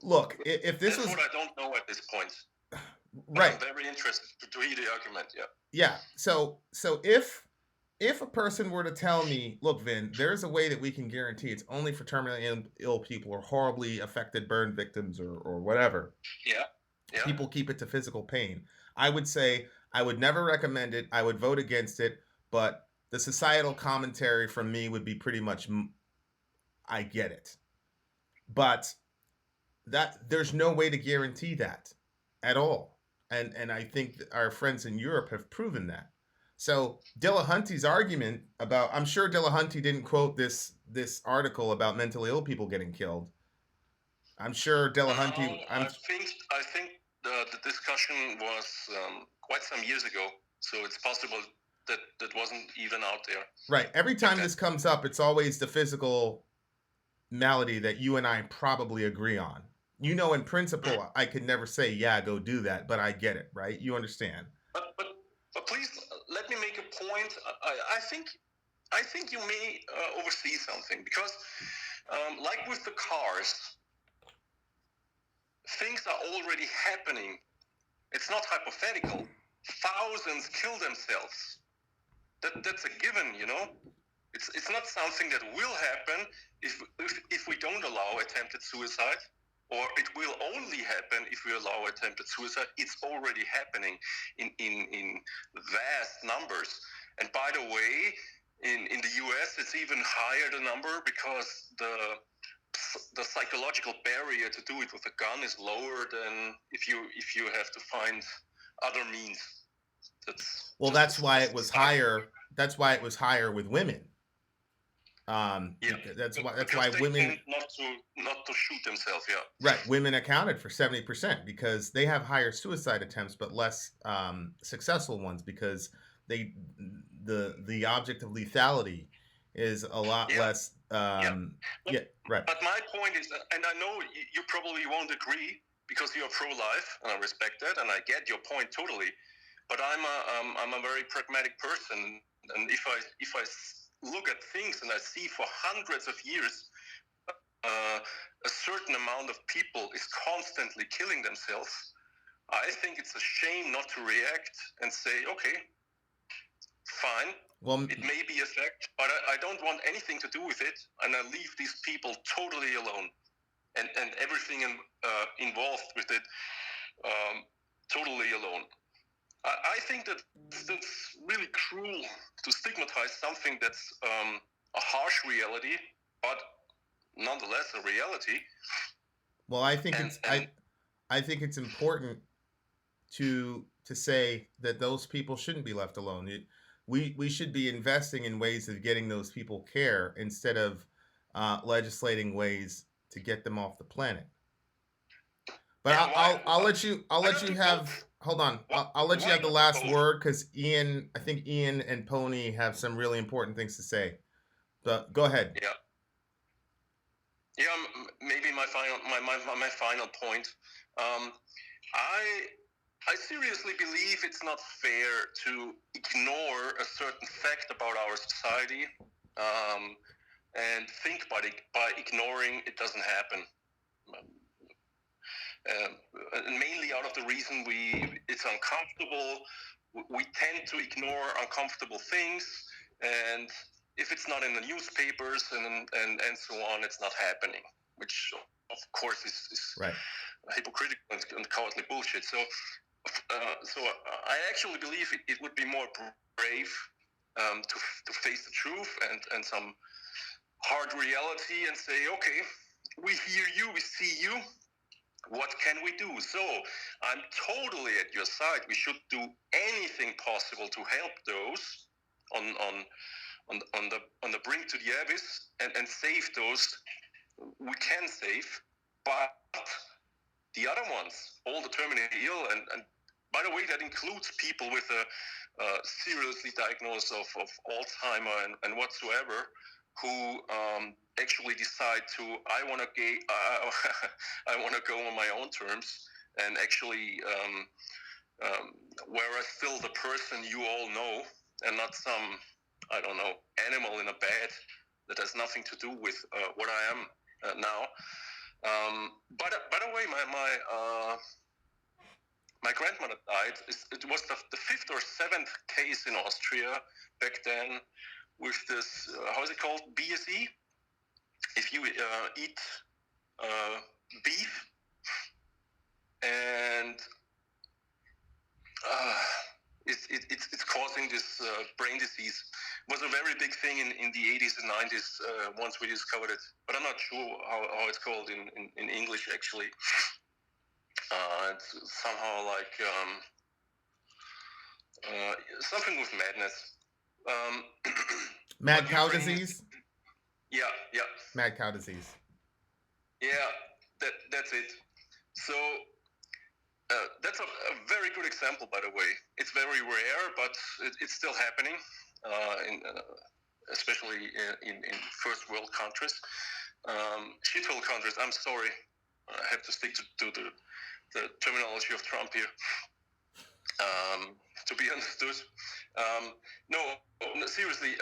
Look, if this That's was, what I don't know at this point. right, I'm very interested to hear the argument. Yeah. Yeah. So if a person were to tell me, look, Vin, there's a way that we can guarantee it's only for terminally ill people or horribly affected burn victims or whatever. Yeah. Yeah. People keep it to physical pain. I would say I would never recommend it. I would vote against it. But the societal commentary from me would be pretty much, I get it. But that there's no way to guarantee that at all. And I think that our friends in Europe have proven that. So Dillahunty's argument about, I'm sure Dillahunty didn't quote this article about mentally ill people getting killed. I'm sure Dillahunty. I think the discussion was quite some years ago, so it's possible that wasn't even out there. Right. Every time this comes up, it's always the physical malady that you and I probably agree on. You know, in principle, I could never say, yeah, go do that, but I get it, right? You understand. But please let me make a point. I think you may oversee something, because like with the cars, things are already happening. It's not hypothetical. Thousands kill themselves. That's a given, you know. It's not something that will happen if we don't allow attempted suicide, or it will only happen if we allow attempted suicide. It's already happening in vast numbers. And by the way, in the US, it's even higher the number, because the psychological barrier to do it with a gun is lower than if you have to find other means. That's why it was higher. That's why it was higher with women. That's why women not to shoot themselves. Yeah. Right. Women accounted for 70% because they have higher suicide attempts, but less successful ones, because the object of lethality is a lot Yeah. less. Yeah. Yeah, right. But my point is, and I know you probably won't agree because you're pro-life, and I respect that, and I get your point totally. But I'm a very pragmatic person, and if I look at things and I see for hundreds of years a certain amount of people is constantly killing themselves, I think it's a shame not to react and say, okay, fine. Well, it may be a fact, but I don't want anything to do with it, and I leave these people totally alone, and everything involved with it totally alone. I think that's really cruel to stigmatize something that's a harsh reality, but nonetheless a reality. well, I think I think it's important to say that those people shouldn't be left alone. We should be investing in ways of getting those people care instead of legislating ways to get them off the planet. But Yeah, I'll let you have. Hold on, I'll let you have the last word because I think Ian and Pony have some really important things to say. But go ahead. Yeah. Yeah, maybe my final point. I seriously believe it's not fair to ignore a certain fact about our society, and think by ignoring it doesn't happen. And mainly out of the reason it's uncomfortable. We tend to ignore uncomfortable things, and if it's not in the newspapers and so on, it's not happening, which of course is right. Hypocritical and cowardly bullshit. So I actually believe it would be more brave to face the truth and some hard reality and say, okay, we hear you, we see you. What can we do? So I'm totally at your side. We should do anything possible to help those on the brink to the abyss and save those we can save. But the other ones, all the terminally ill, and by the way, that includes people with a seriously diagnosed of Alzheimer and whatsoever, who actually decide to I want to go on my own terms and actually where I still the person you all know and not some animal in a bed that has nothing to do with what I am now. But by the way, my grandmother died. It was the fifth or seventh case in Austria back then with this, how is it called? BSE? If you eat beef and it's causing this brain disease. It was a very big thing in the 80s and 90s once we discovered it. But I'm not sure how it's called in English, actually. It's somehow like something with madness. Mad cow disease? Yeah. Mad cow disease. Yeah, that's it. So that's a very good example, by the way. It's very rare, but it's still happening, especially in first world countries. Shithole countries, I'm sorry. I have to stick to the terminology of Trump here. To be understood. No, seriously,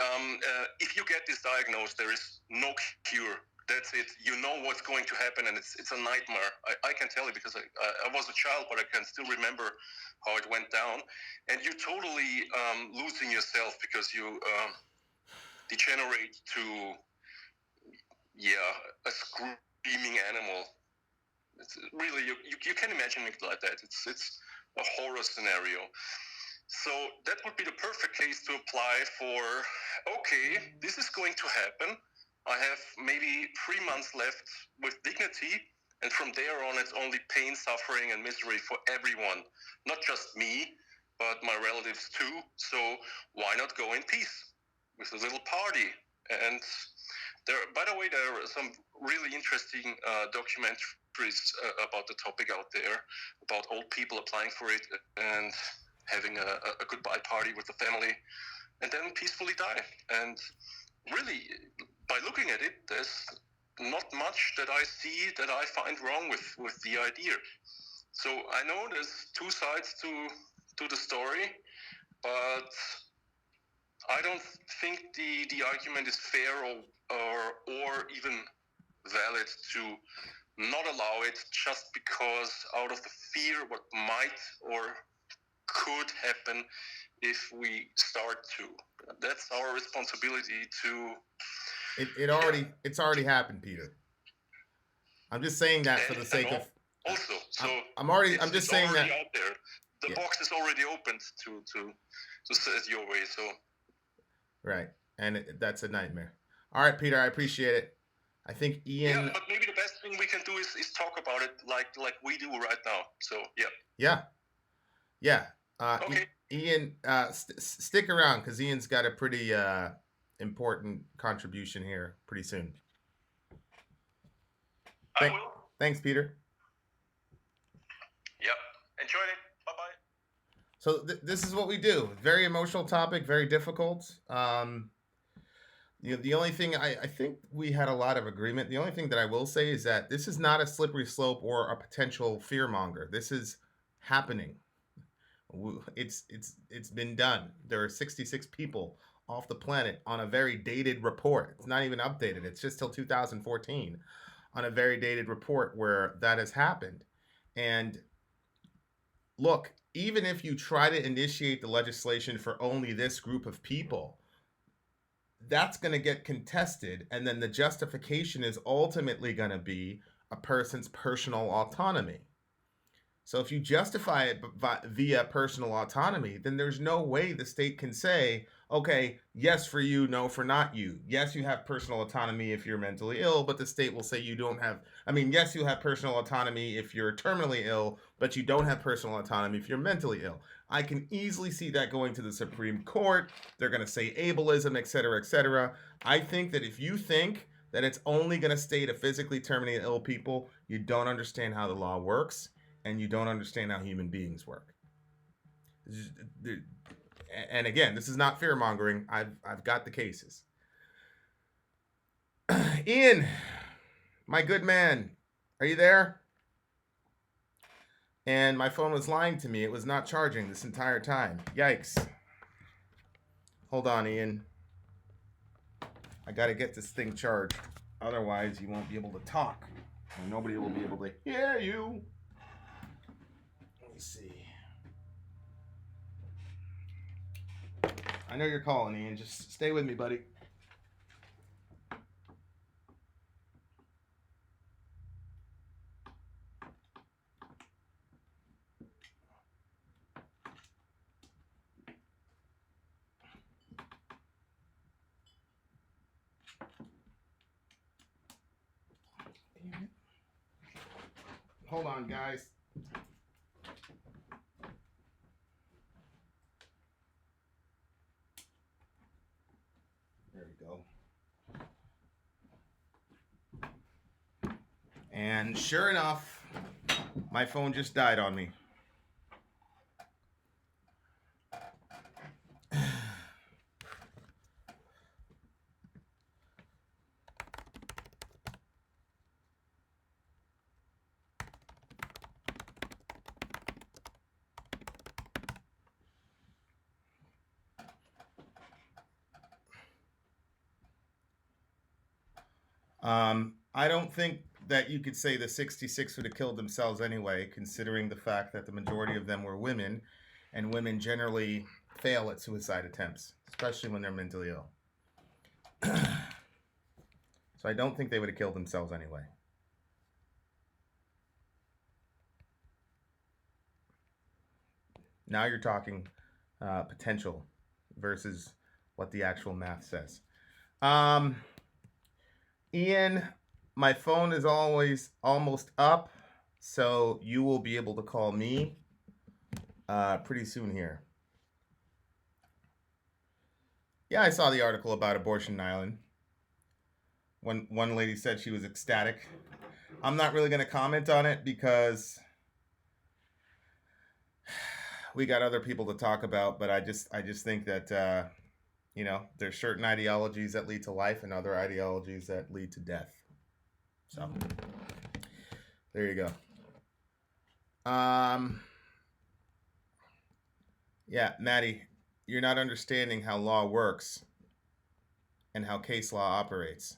if you get this diagnosed, there is no cure. That's it. You know what's going to happen, and it's a nightmare. I can tell you because I was a child, but I can still remember how it went down. And you're totally losing yourself because you degenerate to, a screaming animal. It's really, you can imagine it like that. It's a horror scenario. So that would be the perfect case to apply for, okay, this is going to happen. I have maybe 3 months left with dignity, and from there on, it's only pain, suffering, and misery for everyone. Not just me, but my relatives too. So why not go in peace with a little party? And by the way, there are some really interesting documentaries about the topic out there, about old people applying for it and having a goodbye party with the family, and then peacefully die. And really, by looking at it, there's not much that I see that I find wrong with the idea. So I know there's two sides to the story, but I don't think the argument is fair or even valid to not allow it just because out of the fear what might or could happen if we start to. That's our responsibility to. It's already happened, Peter. I'm just saying that for the sake of. Also, so I'm just saying that. Out there. The box is already opened to set it your way. So. Right, and that's a nightmare. All right, Peter, I appreciate it. I think Ian. Yeah, but maybe the best thing we can do is talk about it like we do right now. So yeah. Okay. Ian, stick around because Ian's got a pretty important contribution here pretty soon. I will. Thanks, Peter. Yep. Enjoyed it. Bye-bye. So this is what we do. Very emotional topic, very difficult. The only thing I think we had a lot of agreement. The only thing that I will say is that this is not a slippery slope or a potential fearmonger. This is happening. It's been done. There are 66 people off the planet on a very dated report. It's not even updated. It's just till 2014 on a very dated report where that has happened. And look, even if you try to initiate the legislation for only this group of people, that's going to get contested. And then the justification is ultimately going to be a person's personal autonomy. So if you justify it via personal autonomy, then there's no way the state can say, okay, yes for you, no for not you. Yes, you have personal autonomy if you're mentally ill, but the state will say you don't have, yes, you have personal autonomy if you're terminally ill, but you don't have personal autonomy if you're mentally ill. I can easily see that going to the Supreme Court. They're going to say ableism, et cetera, et cetera. I think that if you think that it's only going to stay to physically terminally ill people, you don't understand how the law works. And you don't understand how human beings work. And again, this is not fear mongering. I've got the cases. Ian, my good man, are you there? And my phone was lying to me. It was not charging this entire time. Yikes. Hold on, Ian. I got to get this thing charged. Otherwise, you won't be able to talk. Or nobody will be able to hear you. See. I know you're calling, Ian. Just stay with me, buddy. Hold on, guys. There we go. And sure enough, my phone just died on me. I don't think that you could say the 66 would have killed themselves anyway, considering the fact that the majority of them were women, and women generally fail at suicide attempts, especially when they're mentally ill. So I don't think they would have killed themselves anyway. Now you're talking potential versus what the actual math says. Ian, my phone is always almost up, so you will be able to call me pretty soon here. Yeah, I saw the article about abortion in Ireland. One lady said she was ecstatic. I'm not really going to comment on it because we got other people to talk about, but I just think that there's certain ideologies that lead to life and other ideologies that lead to death. So there you go. Yeah, Maddie, you're not understanding how law works and how case law operates.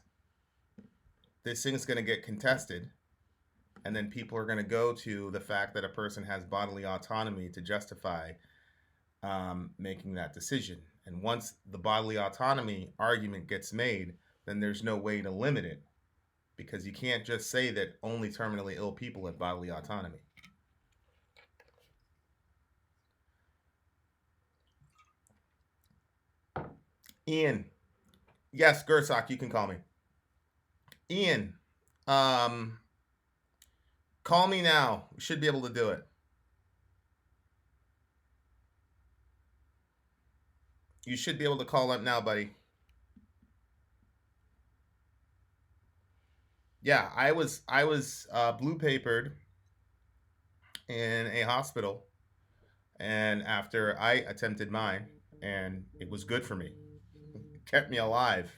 This thing's going to get contested, and then people are going to go to the fact that a person has bodily autonomy to justify making that decision. And once the bodily autonomy argument gets made, then there's no way to limit it, because you can't just say that only terminally ill people have bodily autonomy. Ian, yes, Gersock, you can call me. Ian, call me now. We should be able to do it. You should be able to call up now, buddy. Yeah, I was blue papered in a hospital, and after I attempted mine, and it was good for me. It kept me alive.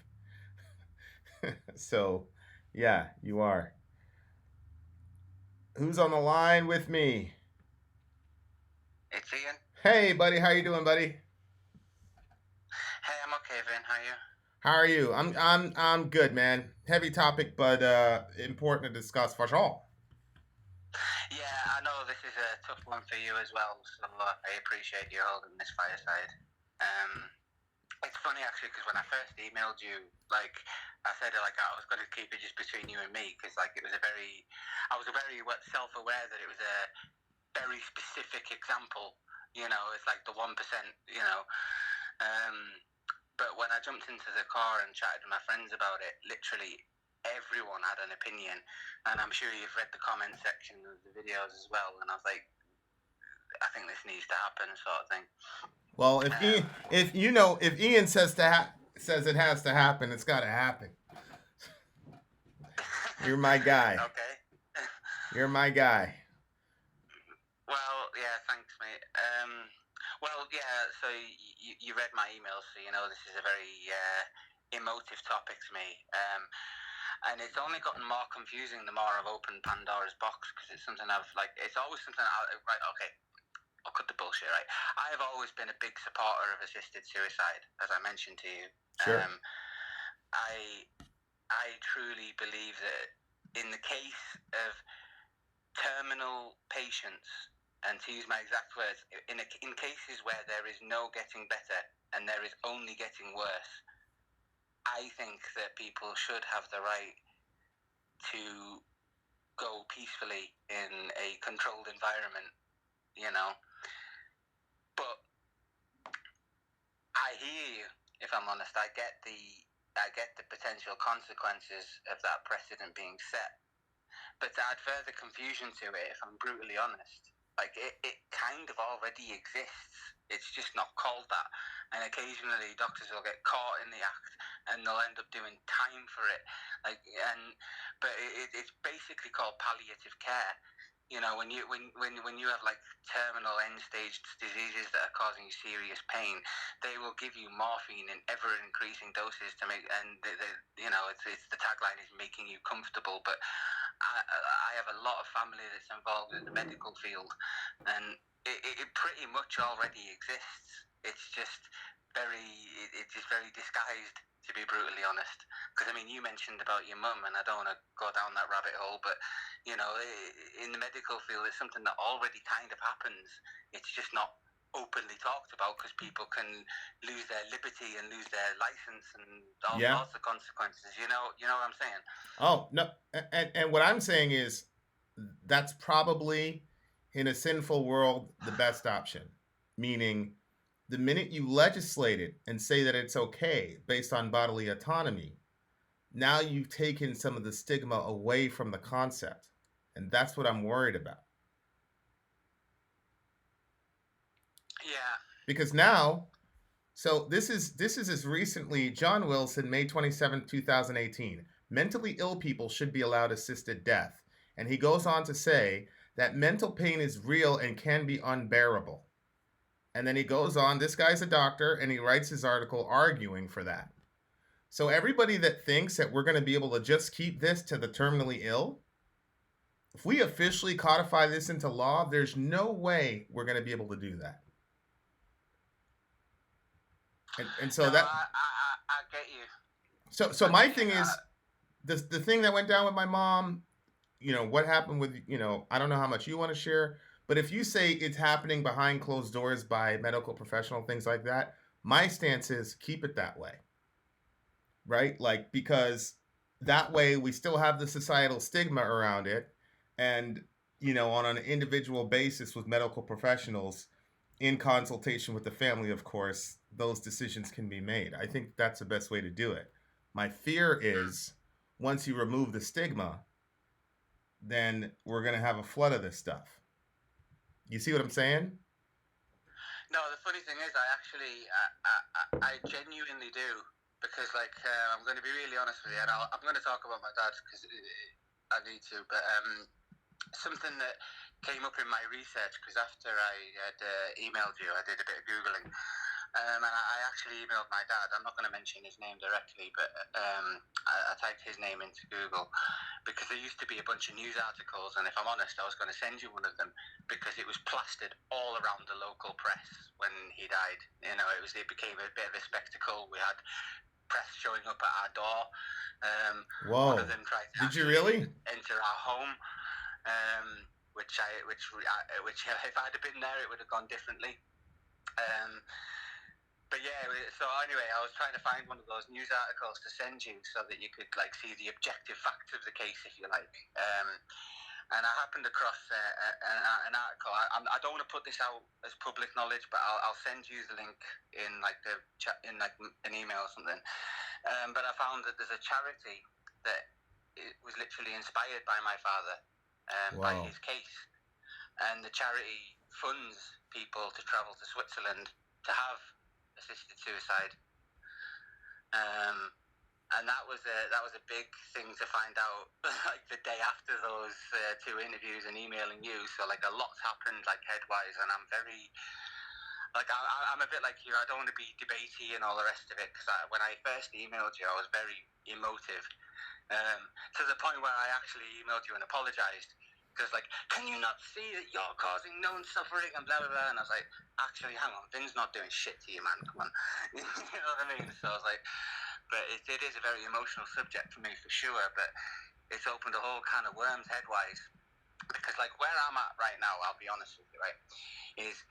So, yeah, you are. Who's on the line with me? It's Ian. Hey, buddy, how you doing, buddy? Hey, I'm okay, Vin. How are you? How are you? I'm good, man. Heavy topic, but important to discuss for sure. Yeah, I know this is a tough one for you as well, so I appreciate you holding this fireside. It's funny actually, because when I first emailed you, like I said, like I was going to keep it just between you and me, because like I was very self-aware that it was a very specific example. You know, it's like the 1%. You know, but when I jumped into the car and chatted with my friends about it, literally everyone had an opinion, and I'm sure you've read the comment section of the videos as well. And I was like, I think this needs to happen, sort of thing. Well, if Ian says it has to happen, it's got to happen. You're my guy. Okay. You're my guy. Well, yeah, thanks, mate. Well, yeah. So you read my email, so you know this is a very emotive topic to me. And it's only gotten more confusing the more I've opened Pandora's box, because it's something it's always something right, okay, I'll cut the bullshit, right? I've always been a big supporter of assisted suicide, as I mentioned to you. Sure. I truly believe that in the case of terminal patients, and to use my exact words, in cases where there is no getting better and there is only getting worse, I think that people should have the right to go peacefully in a controlled environment, you know. But I hear you, if I'm honest. I get the potential consequences of that precedent being set. But to add further confusion to it, if I'm brutally honest, like it kind of already exists. It's just not called that. And occasionally doctors will get caught in the act and they'll end up doing time for it. But it's basically called palliative care. You know, when you have like terminal end stage diseases that are causing you serious pain, they will give you morphine in ever increasing doses to make, and it's the tagline is making you comfortable. But I have a lot of family that's involved in the medical field, and it pretty much already exists. It's just very disguised, to be brutally honest. Because I mean, you mentioned about your mum, and I don't want to go down that rabbit hole, but you know, in the medical field, it's something that already kind of happens. It's just not openly talked about, because people can lose their liberty and lose their license and all sorts of consequences. You know what I'm saying? Oh no, and what I'm saying is that's probably, in a sinful world, the best option. Meaning, the minute you legislate it and say that it's okay based on bodily autonomy, now you've taken some of the stigma away from the concept. And that's what I'm worried about. Yeah. Because now, so this is as recently, John Wilson, May 27, 2018. Mentally ill people should be allowed assisted death. And he goes on to say that mental pain is real and can be unbearable. And then he goes on, this guy's a doctor, and he writes his article arguing for that. So everybody that thinks that we're going to be able to just keep this to the terminally ill, if we officially codify this into law, there's no way we're going to be able to do that. And so No, that I get you. so my thing is the thing that went down with my mom, what happened with, I don't know how much you want to share, but if you say it's happening behind closed doors by medical professional, things like that, my stance is keep it that way. Right? Like, because that way we still have the societal stigma around it. And, on an individual basis with medical professionals, in consultation with the family, of course, those decisions can be made. I think that's the best way to do it. My fear is once you remove the stigma, then we're going to have a flood of this stuff. You see what I'm saying? No, the funny thing is, I genuinely do, because I'm going to be really honest with you, and I'm going to talk about my dad because I need to, but something that came up in my research, because after I had emailed you, I did a bit of Googling, and I actually emailed my dad. I'm not going to mention his name directly, but I typed his name into Google because there used to be a bunch of news articles, and if I'm honest, I was going to send you one of them because it was plastered all around the local press when he died. It became a bit of a spectacle. We had press showing up at our door. Whoa! One of them tried to Did you really enter our home? Which if I'd have been there, it would have gone differently. But yeah, so anyway, I was trying to find one of those news articles to send you so that you could see the objective facts of the case, if you like. And I happened across an article. I don't want to put this out as public knowledge, but I'll send you the link in the chat, in an email or something. But I found that there's a charity that was literally inspired by my father, by his case, and the charity funds people to travel to Switzerland to have assisted suicide, and that was a big thing to find out the day after those 2 interviews and emailing you. So a lot's happened headwise, and I'm very I'm a bit like you. I don't want to be debatey and all the rest of it, because when I first emailed you, I was very emotive, to the point where I actually emailed you and apologised. Because can you not see that you're causing known suffering and blah blah blah? And I was like, actually, hang on, Vin's not doing shit to you, man. Come on, you know what I mean? So I was like, but it is a very emotional subject for me for sure. But it's opened a whole can of worms headwise, because where I'm at right now, I'll be honest with you, right, is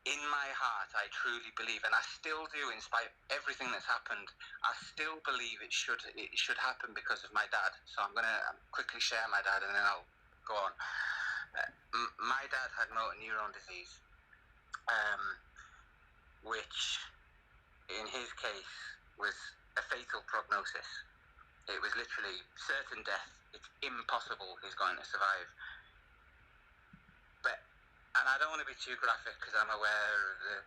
in my heart, I truly believe, and I still do, in spite of everything that's happened, I still believe it should happen because of my dad. So I'm going to quickly share my dad, and then I'll go on. My dad had motor neuron disease, which, in his case, was a fatal prognosis. It was literally certain death. It's impossible he's going to survive. And I don't want to be too graphic because I'm aware of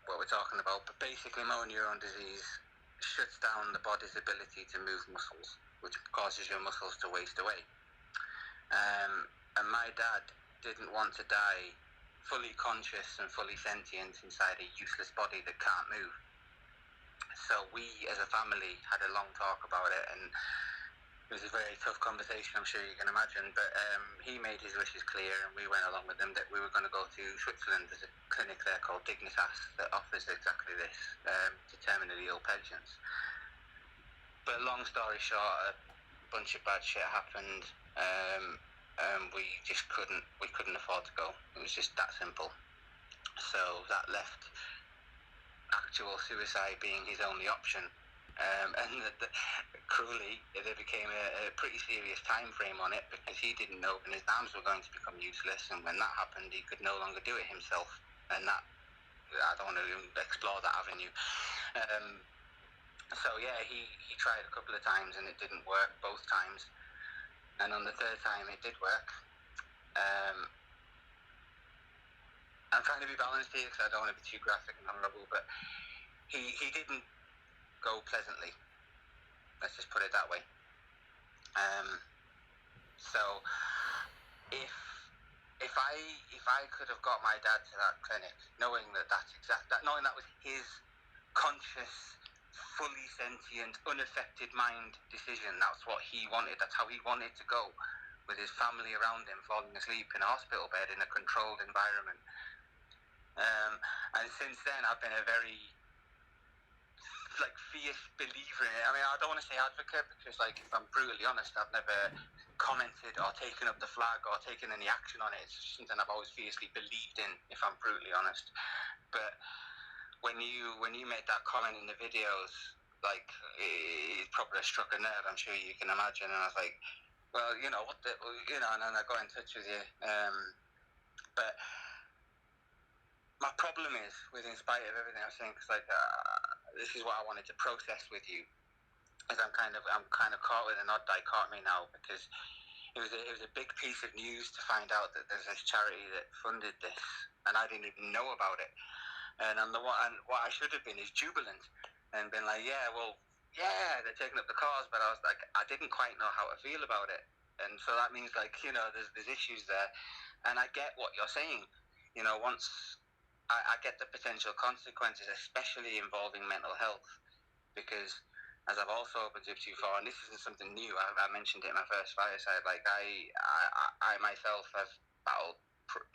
what we're talking about, but basically motor neuron disease shuts down the body's ability to move muscles, which causes your muscles to waste away. And my dad didn't want to die fully conscious and fully sentient inside a useless body that can't move. So we as a family had a long talk about it, and it was a very tough conversation, I'm sure you can imagine, but he made his wishes clear, and we went along with him that we were going to go to Switzerland. There's a clinic there called Dignitas that offers exactly this to terminally ill patients. But long story short, a bunch of bad shit happened, and we couldn't afford to go. It was just that simple. So that left actual suicide being his only option. And cruelly, there became a pretty serious time frame on it, because he didn't know when his arms were going to become useless, and when that happened, he could no longer do it himself. And that, I don't want to explore that avenue. So yeah, he tried a couple of times and it didn't work both times. And on the third time, it did work. I'm trying to be balanced here because I don't want to be too graphic and honourable, but he didn't go pleasantly. Let's just put it that way. So if if I could have got my dad to that clinic, knowing knowing that was his conscious, fully sentient, unaffected mind decision. That's what he wanted. That's how he wanted to go, with his family around him, falling asleep in a hospital bed in a controlled environment. And since then, I've been a very fierce believer in it. I mean, I don't want to say advocate because, if I'm brutally honest, I've never commented or taken up the flag or taken any action on it. It's just something I've always fiercely believed in, if I'm brutally honest. But when you made that comment in the videos, it probably struck a nerve. I'm sure you can imagine. And I was like, well, and then I got in touch with you. But my problem is, in spite of everything I'm saying, because this is what I wanted to process with you, is I'm kind of caught with an odd dichotomy now, because it was a big piece of news to find out that there's this charity that funded this, and I didn't even know about it. And what I should have been is jubilant and been like, yeah, they're taking up the cause, but I was like, I didn't quite know how to feel about it, and so that means there's issues there, and I get what you're saying. Once I get the potential consequences, especially involving mental health, because as I've also opened up to you for, and this isn't something new, I mentioned it in my first fireside, I myself have battled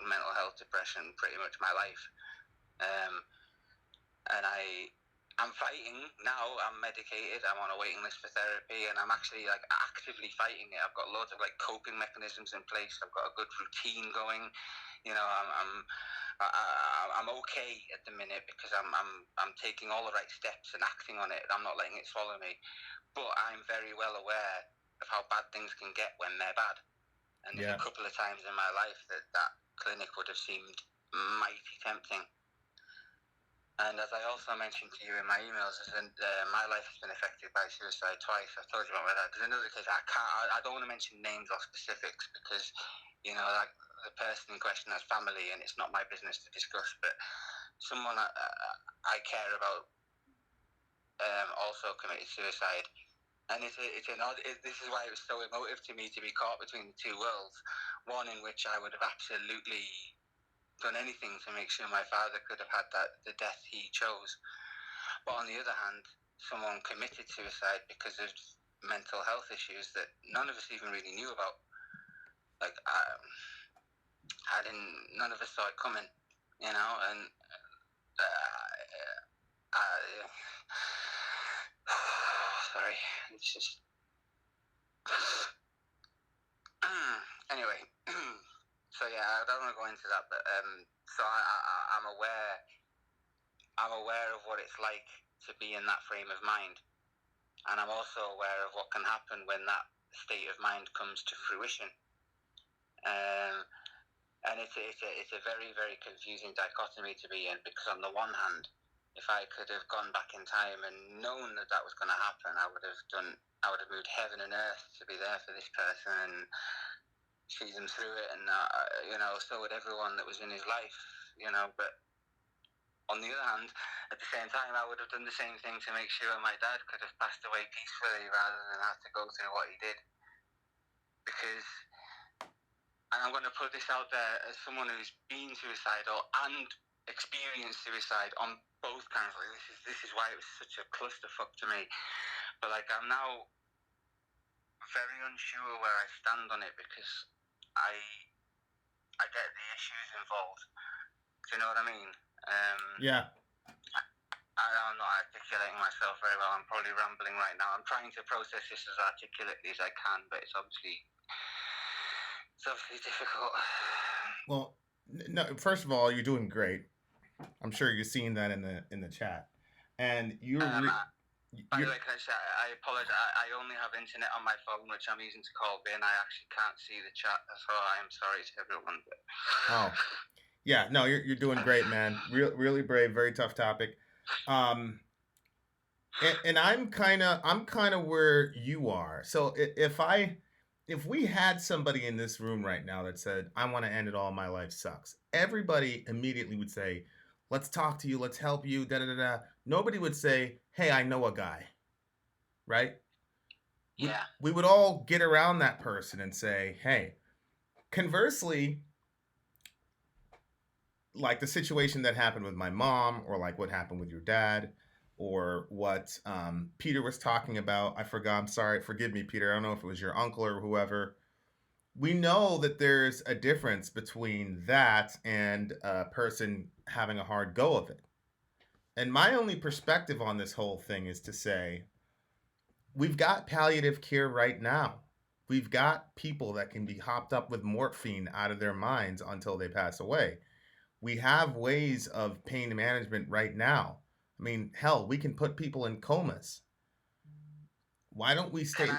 mental health, depression pretty much my life, and I'm fighting now. I'm medicated. I'm on a waiting list for therapy, and I'm actually actively fighting it. I've got loads of coping mechanisms in place. I've got a good routine going. I'm okay at the minute because I'm taking all the right steps and acting on it. I'm not letting it swallow me, but I'm very well aware of how bad things can get when they're bad. And there's a couple of times in my life that clinic would have seemed mighty tempting. And as I also mentioned to you in my emails, my life has been affected by suicide twice. I've told you about that. There's another case I don't want to mention names or specifics because, the person in question has family and it's not my business to discuss. But someone I care about also committed suicide. And this is why it was so emotive to me to be caught between the two worlds. One in which I would have absolutely done anything to make sure my father could have had the death he chose. But on the other hand, someone committed suicide because of mental health issues that none of us even really knew about. None of us saw it coming, and sorry, it's just anyway. So yeah, I don't want to go into that, but so I'm aware of what it's like to be in that frame of mind, and I'm also aware of what can happen when that state of mind comes to fruition. And it's a very, very confusing dichotomy to be in, because on the one hand, if I could have gone back in time and known that was going to happen, I would have moved heaven and earth to be there for this person and see them through it, and so would everyone that was in his life, but on the other hand, at the same time, I would have done the same thing to make sure my dad could have passed away peacefully rather than have to go through what he did. Because, and I'm going to put this out there as someone who's been suicidal and experienced suicide on both counts. This is why it was such a clusterfuck to me. But I'm now very unsure where I stand on it, because I get the issues involved. Do you know what I mean? Yeah. I'm not articulating myself very well. I'm probably rambling right now. I'm trying to process this as articulately as I can, but it's obviously difficult. Well, no. First of all, you're doing great. I'm sure you're seeing that in the chat, and you're. By the way, can I say, I apologize. I only have internet on my phone, which I'm using to call Ben. I actually can't see the chat, so I am sorry to everyone. But... Oh, yeah. No, you're doing great, man. Really brave. Very tough topic. And I'm kind of where you are. So if we had somebody in this room right now that said, I want to end it all, my life sucks, everybody immediately would say, let's talk to you, let's help you, da da da da. Nobody would say, hey, I know a guy, right? Yeah. We would all get around that person and say, hey. Conversely, like the situation that happened with my mom, or like what happened with your dad, or what Peter was talking about. I forgot. I'm sorry. Forgive me, Peter. I don't know if it was your uncle or whoever. We know that there's a difference between that and a person having a hard go of it. And my only perspective on this whole thing is to say we've got palliative care right now. We've got people that can be hopped up with morphine out of their minds until they pass away. We have ways of pain management right now. I mean, hell, we can put people in comas. Why don't we stay?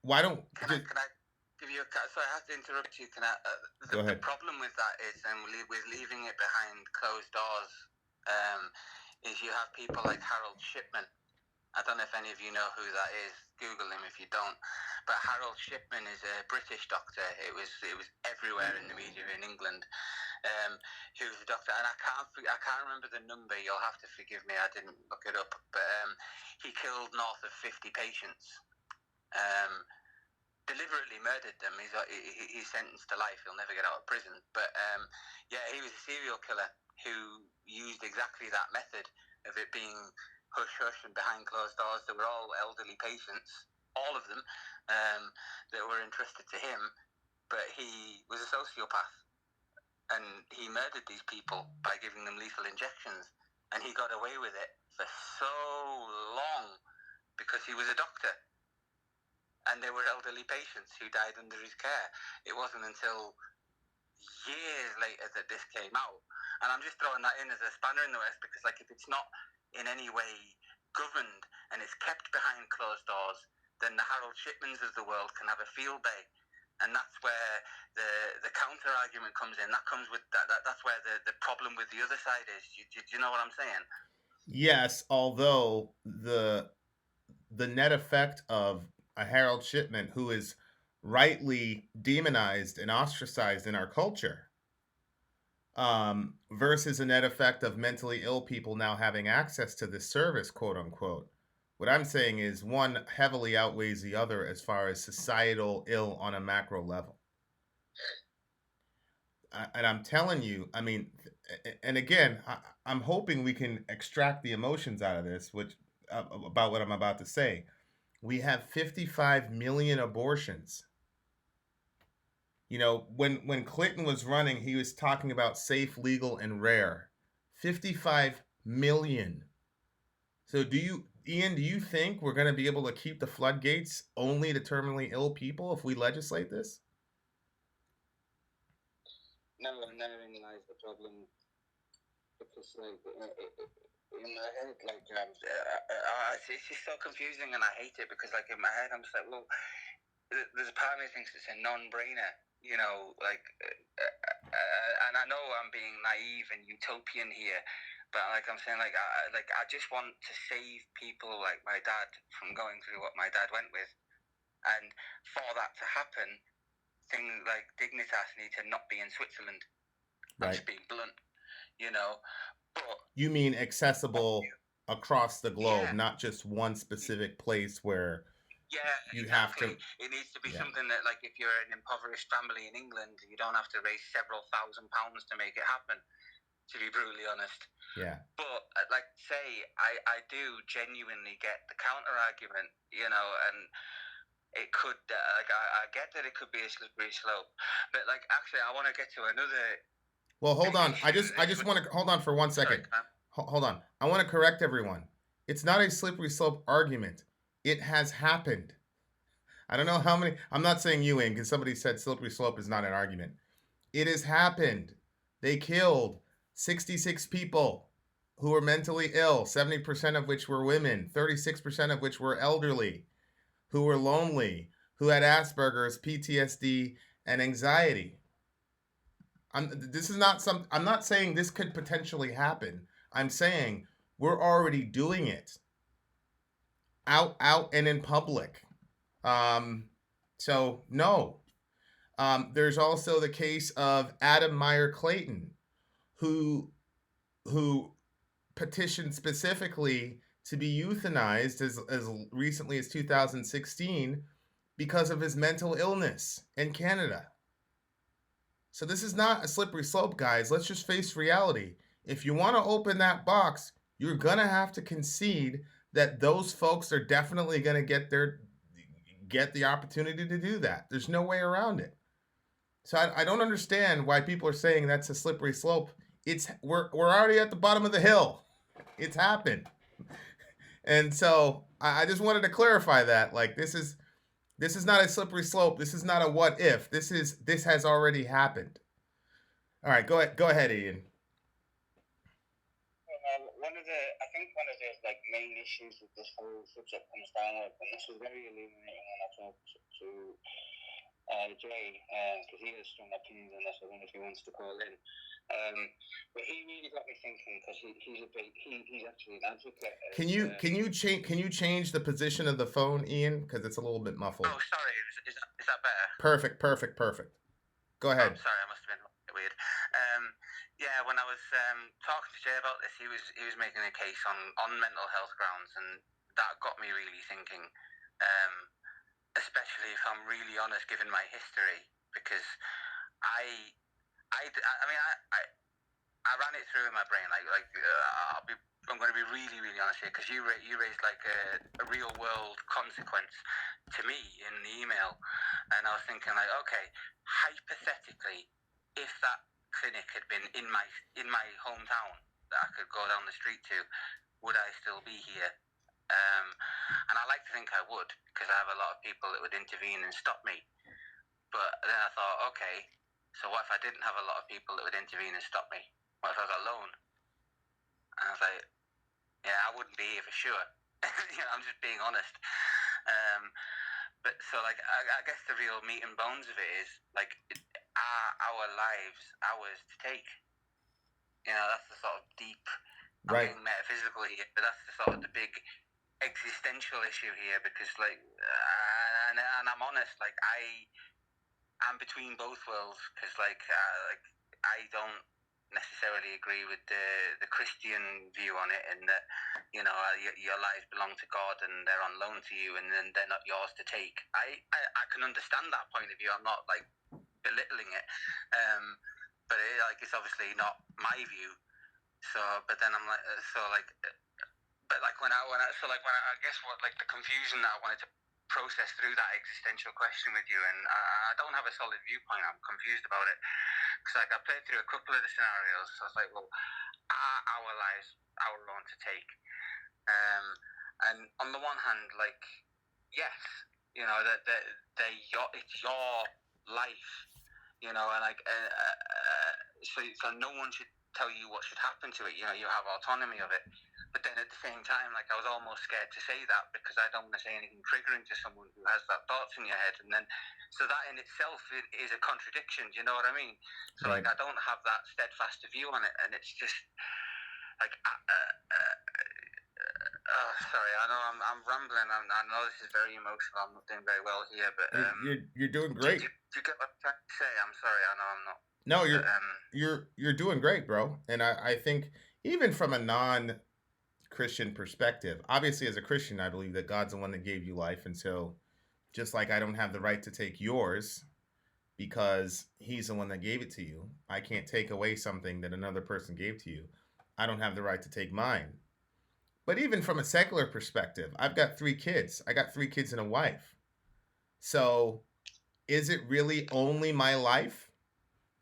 Why don't just Can I give you a? Sorry, I have to interrupt you. Can I? go The ahead? problem with that is, with leaving it behind closed doors, is you have people like Harold Shipman. I don't know if any of you know who that is. Google him if you don't. But Harold Shipman is a British doctor. It was everywhere in the media in England. Who's a doctor, and I can't remember the number. You'll have to forgive me. I didn't look it up, but he killed north of 50 patients. Deliberately murdered them. He's sentenced to life. He'll never get out of prison. But yeah, he was a serial killer who used exactly that method of it being hush hush and behind closed doors. They were all elderly patients, all of them, that were entrusted to him. But he was a sociopath, and he murdered these people by giving them lethal injections. And he got away with it for so long because he was a doctor. And they were elderly patients who died under his care. It wasn't until years later that this came out. And I'm just throwing that in as a spanner in the works because, like, if it's not in any way governed and it's kept behind closed doors, then the Harold Shipmans of the world can have a field day. And that's where the counter argument comes in. That comes with that's where the problem with the other side is. Do you know what I'm saying? Yes, although the net effect of a Harold Shipman who is rightly demonized and ostracized in our culture, versus a net effect of mentally ill people now having access to this service, quote unquote. What I'm saying is one heavily outweighs the other as far as societal ill on a macro level. And I'm telling you, I mean, and again, I'm hoping we can extract the emotions out of this, which about what I'm about to say. We have 55 million abortions. You know, when Clinton was running, he was talking about safe, legal, and rare. 55 million. So Ian, do you think we're going to be able to keep the floodgates only to terminally ill people if we legislate this? No, therein lies the problem. Because, like, in my head, like, it's just so confusing, and I hate it because, like, in my head, I'm just like, well, there's a part of me that thinks it's a non-brainer, you know, like, and I know I'm being naive and utopian here, but like I'm saying, like, I just want to save people like my dad from going through what my dad went with, and for that to happen, things like Dignitas need to not be in Switzerland. I'm just being blunt, you know. But you mean accessible across the globe, yeah, not just one specific place where you exactly. have to. It needs to be something that, like, if you're an impoverished family in England, you don't have to raise several £1,000s to make it happen. To be brutally honest. Yeah. But like say, I do genuinely get the counter argument, you know, and it could like I get that it could be a slippery slope, but like actually I want to get to another. Well, hold on. I just want to hold on for 1 second. Hold on. I want to correct everyone. It's not a slippery slope argument. It has happened. I don't know how many. I'm not saying you, Ian, because somebody said slippery slope is not an argument. It has happened. They killed 66 people who were mentally ill, 70% of which were women, 36% of which were elderly, who were lonely, who had Asperger's, PTSD, and anxiety. I'm not saying this could potentially happen. I'm saying we're already doing it out and in public. So no. There's also the case of Adam Meyer Clayton, who petitioned specifically to be euthanized as recently as 2016 because of his mental illness in Canada. So this is not a slippery slope, guys. Let's just face reality. If you want to open that box, you're gonna have to concede that those folks are definitely gonna get the opportunity to do that. There's no way around it. So I don't understand why people are saying that's a slippery slope. We're already at the bottom of the hill. It's happened. And so I just wanted to clarify that. Like this is not a slippery slope. This is not a what if. This has already happened. All right, go ahead, Ian. I think one of the like main issues with this whole subject comes down, and this was very illuminating when I talked to Jay, because he has strong opinions on this. I don't know if he wants to call in. But he really got me thinking, because he's actually an advocate. Can you change the position of the phone, Ian? Because it's a little bit muffled. Oh, sorry. Is that better? Perfect. Go ahead. Oh, sorry, I must have been a bit weird. Yeah, when I was talking to Jay about this, he was making a case on mental health grounds, and that got me really thinking. Especially if I'm really honest, given my history, because I ran it through in my brain. I'm going to be really, really honest here, because you raised like a real world consequence to me in the email, and I was thinking like, okay, hypothetically, if that clinic had been in my hometown that I could go down the street to, would I still be here? And I like to think I would, because I have a lot of people that would intervene and stop me. But then I thought, okay, so what if I didn't have a lot of people that would intervene and stop me? What if I was alone? And I was like, yeah, I wouldn't be here for sure. I'm just being honest. But so like, I guess the real meat and bones of it is like, are our lives ours to take? That's the sort of deep, I'm getting metaphysical here, but that's the sort of the big existential issue here, because like, and I'm honest, like I'm between both worlds, because like I don't necessarily agree with the Christian view on it, and that your lives belong to God and they're on loan to you, and then they're not yours to take. I can understand that point of view. I'm not like belittling it, but it's obviously not my view. So, but then I'm like, but like when I guess what, like the confusion that I wanted to process through that existential question with you, and I don't have a solid viewpoint. I'm confused about it, because like I played through a couple of the scenarios. So I was like, well, are our lives our own to take? And on the one hand, like, yes, that it's your life, and like, so no one should tell you what should happen to it. You have autonomy of it. But then at the same time, like, I was almost scared to say that, because I don't want to say anything triggering to someone who has that thoughts in your head. And then, so that in itself is a contradiction. Do you know what I mean? So Right. like, I don't have that steadfast view on it, and it's just like, sorry, I know I'm rambling. I know this is very emotional. I'm not doing very well here, but you're doing great. Do you get what I'm trying to say? I'm sorry. I know I'm not. No, you're doing great, bro. And I think even from a non-Christian perspective, obviously as a Christian, I believe that God's the one that gave you life, and so just like I don't have the right to take yours because he's the one that gave it to you, I can't take away something that another person gave to you. I don't have the right to take mine. But even from a secular perspective, I've got 3 kids. I got 3 kids and a wife. So is it really only my life?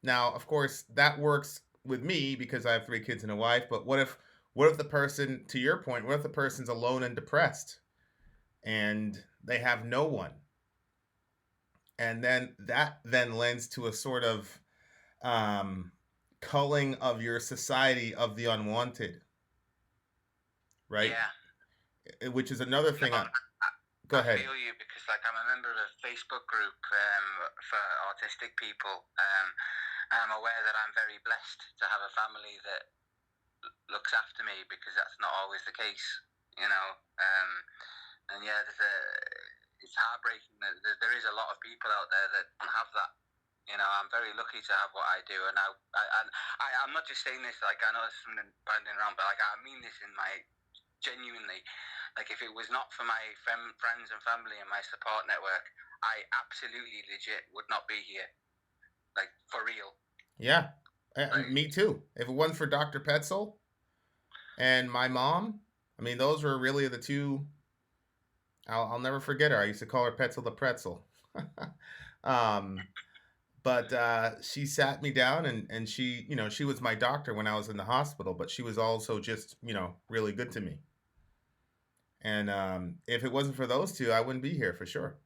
Now, of course, that works with me because I have 3 kids and a wife, but what if the person, to your point, what if the person's alone and depressed and they have no one? And then that lends to a sort of culling of your society of the unwanted, right? Yeah. Which is another thing. Go ahead. I feel you, because like I'm a member of a Facebook group for autistic people, and I'm aware that I'm very blessed to have a family that looks after me, because that's not always the case, and yeah, it's heartbreaking that there is a lot of people out there that don't have that. I'm very lucky to have what I do, and I'm not just saying this like I know there's something banding around, but like I mean this in my genuinely. Like, if it was not for my friends and family and my support network, I absolutely legit would not be here. like for real. Yeah, Like, me too. If it wasn't for Dr. Petzel and my mom, I mean, those were really the two. I'll never forget her. I used to call her Petzel the Pretzel. um, but she sat me down and she, she was my doctor when I was in the hospital, but she was also just, really good to me. And if it wasn't for those two, I wouldn't be here for sure.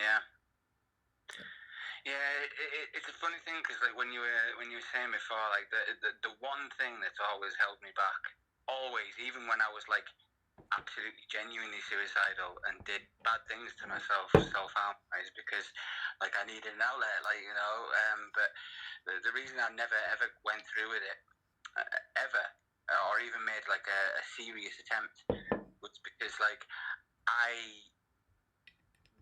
yeah. Yeah, it's a funny thing because like when you were saying before, like the one thing that's always held me back, always, even when I was like absolutely genuinely suicidal and did bad things to myself, self-harm, is because like I needed an outlet, like but the reason I never ever went through with it, ever, or even made like a serious attempt, was because like I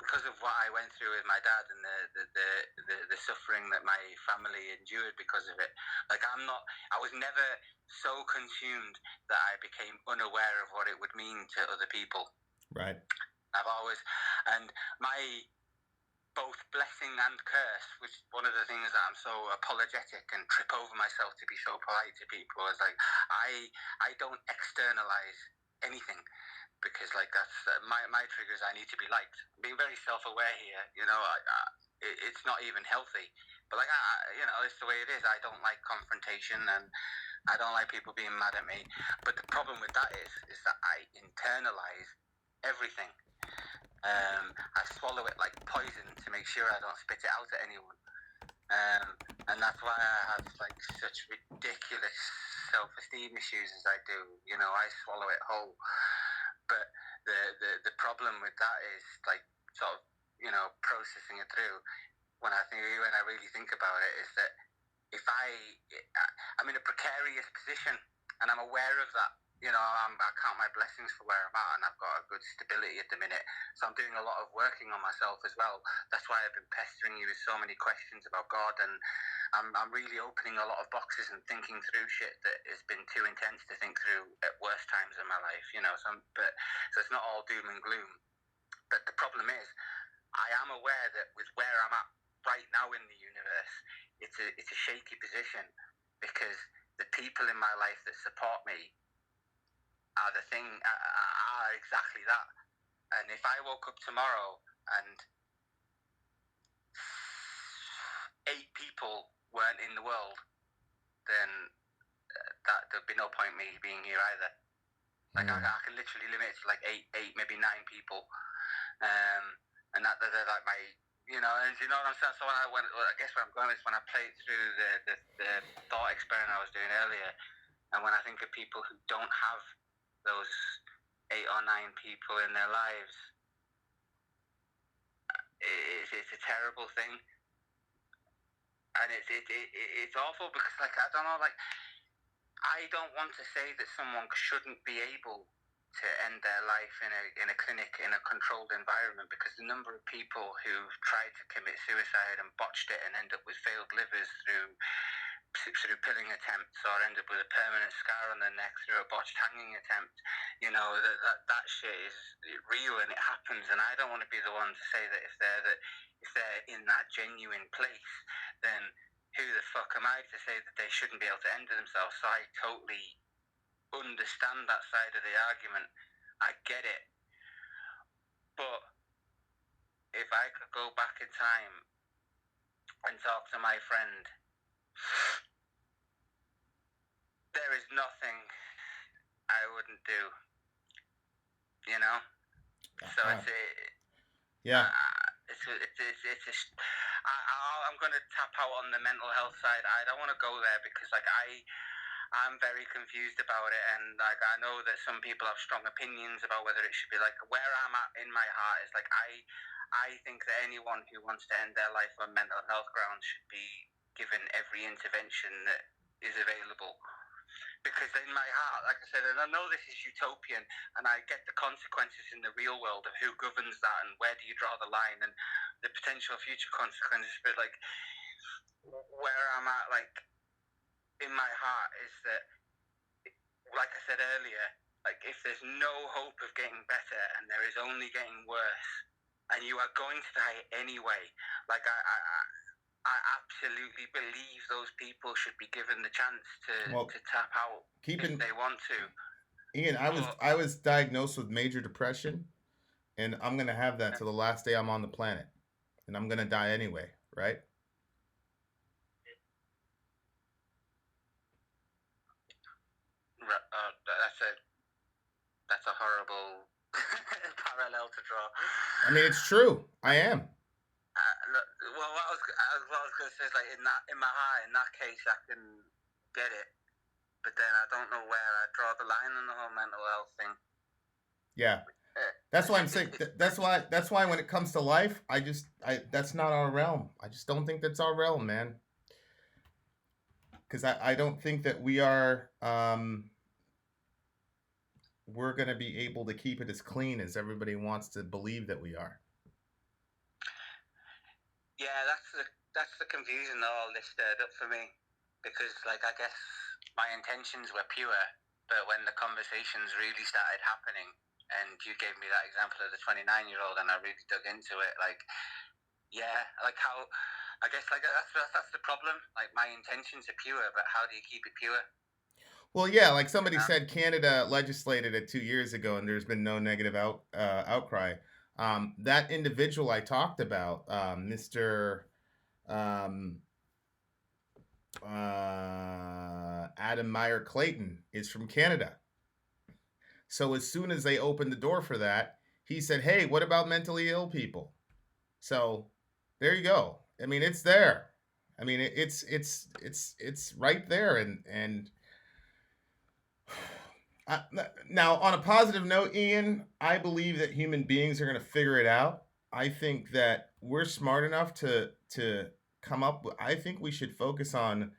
because of what I went through with my dad and the suffering that my family endured because of it. Like I was never so consumed that I became unaware of what it would mean to other people. Right. I've always, and my both blessing and curse, which is one of the things that I'm so apologetic and trip over myself to be so polite to people, is like I don't externalize anything. Because like that's my triggers. I need to be liked. I'm being very self-aware here. It's not even healthy. But like it's the way it is. I don't like confrontation, and I don't like people being mad at me. But the problem with that is that I internalize everything. I swallow it like poison to make sure I don't spit it out at anyone. And that's why I have like such ridiculous self-esteem issues as I do. I swallow it whole. But the problem with that is like sort of processing it through when I really think about it is that if I'm in a precarious position and I'm aware of that. I count my blessings for where I'm at, and I've got a good stability at the minute. So I'm doing a lot of working on myself as well. That's why I've been pestering you with so many questions about God, and I'm really opening a lot of boxes and thinking through shit that has been too intense to think through at worst times in my life. So it's not all doom and gloom. But the problem is, I am aware that with where I'm at right now in the universe, it's a shaky position because the people in my life that support me are exactly that. And if I woke up tomorrow and 8 people weren't in the world, then there'd be no point me being here either. Like I can literally limit it to like 8, maybe 9 people, and that they're like my, and you know what I'm saying. So I guess where I'm going is when I played through the thought experiment I was doing earlier, and when I think of people who don't have those 8 or 9 people in their lives, it's a terrible thing, and it's awful because like I don't know, like I don't want to say that someone shouldn't be able to end their life in a clinic in a controlled environment, because the number of people who've tried to commit suicide and botched it and end up with failed livers through pilling attempts, or end up with a permanent scar on their neck through a botched hanging attempt, that shit is real and it happens. And I don't want to be the one to say that if they're in that genuine place, then who the fuck am I to say that they shouldn't be able to end themselves? So I totally understand that side of the argument. I get it. But if I could go back in time and talk to my friend, there is nothing I wouldn't do. So I'm going to tap out on the mental health side. I don't want to go there because like I'm very confused about it, and like I know that some people have strong opinions about whether it should be like where I'm at in my heart is like I think that anyone who wants to end their life on mental health grounds should be given every intervention that is available. Because in my heart, like I said, and I know this is utopian, and I get the consequences in the real world of who governs that and where do you draw the line and the potential future consequences. But like where I'm at, like in my heart, is that, like I said earlier, like if there's no hope of getting better and there is only getting worse, and you are going to die anyway. Like I absolutely believe those people should be given the chance to tap out if they want to. Ian, I was diagnosed with major depression, and I'm gonna have that till the last day I'm on the planet, and I'm gonna die anyway, right? That's a horrible parallel to draw. I mean, it's true. I am. Well, what I was going to say is, like, in my heart, in that case, I can get it, but then I don't know where I draw the line on the whole mental health thing. Yeah, that's why I'm saying. That's why when it comes to life, that's not our realm. I just don't think that's our realm, man. Because I don't think that we're gonna be able to keep it as clean as everybody wants to believe that we are. Yeah, that's the confusion that all this stirred up for me, because, like, I guess my intentions were pure, but when the conversations really started happening, and you gave me that example of the 29-year-old, and I really dug into it, like, yeah, like how, I guess, like, that's the problem. Like, my intentions are pure, but how do you keep it pure? Well, yeah, like somebody said, Canada legislated it 2 years ago, and there's been no negative outcry. That individual I talked about, Mr. Adam Meyer Clayton, is from Canada. So as soon as they opened the door for that, he said, "Hey, what about mentally ill people?" So there you go. I mean, it's there. I mean, it's right there, and now on a positive note, Ian, I believe that human beings are going to figure it out. I think that we're smart enough to come up with. I think we should focus on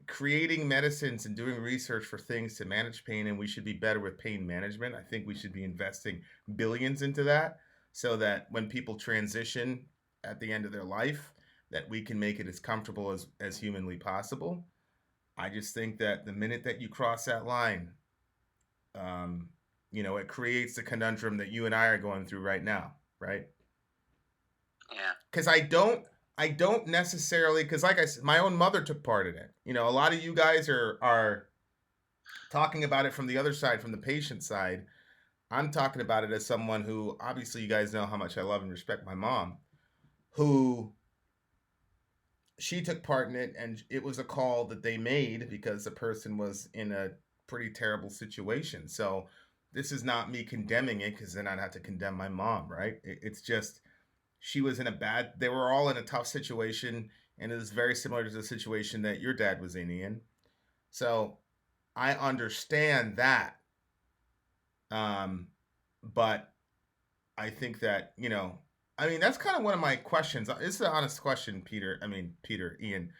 creating medicines and doing research for things to manage pain, and we should be better with pain management. I think we should be investing billions into that, so that when people transition at the end of their life, that we can make it as comfortable as humanly possible. I just think that the minute that you cross that line, it creates the conundrum that you and I are going through right now, right? Yeah. Because I don't necessarily, because like I said, my own mother took part in it. A lot of you guys are talking about it from the other side, from the patient side. I'm talking about it as someone who, obviously, you guys know how much I love and respect my mom, who she took part in it, and it was a call that they made because the person was in a pretty terrible situation. So this is not me condemning it, because then I'd have to condemn my mom, right? It's just she was they were all in a tough situation, and it was very similar to the situation that your dad was in, Ian. So I understand that. But I think that, that's kind of one of my questions. It's an honest question, Peter, Ian.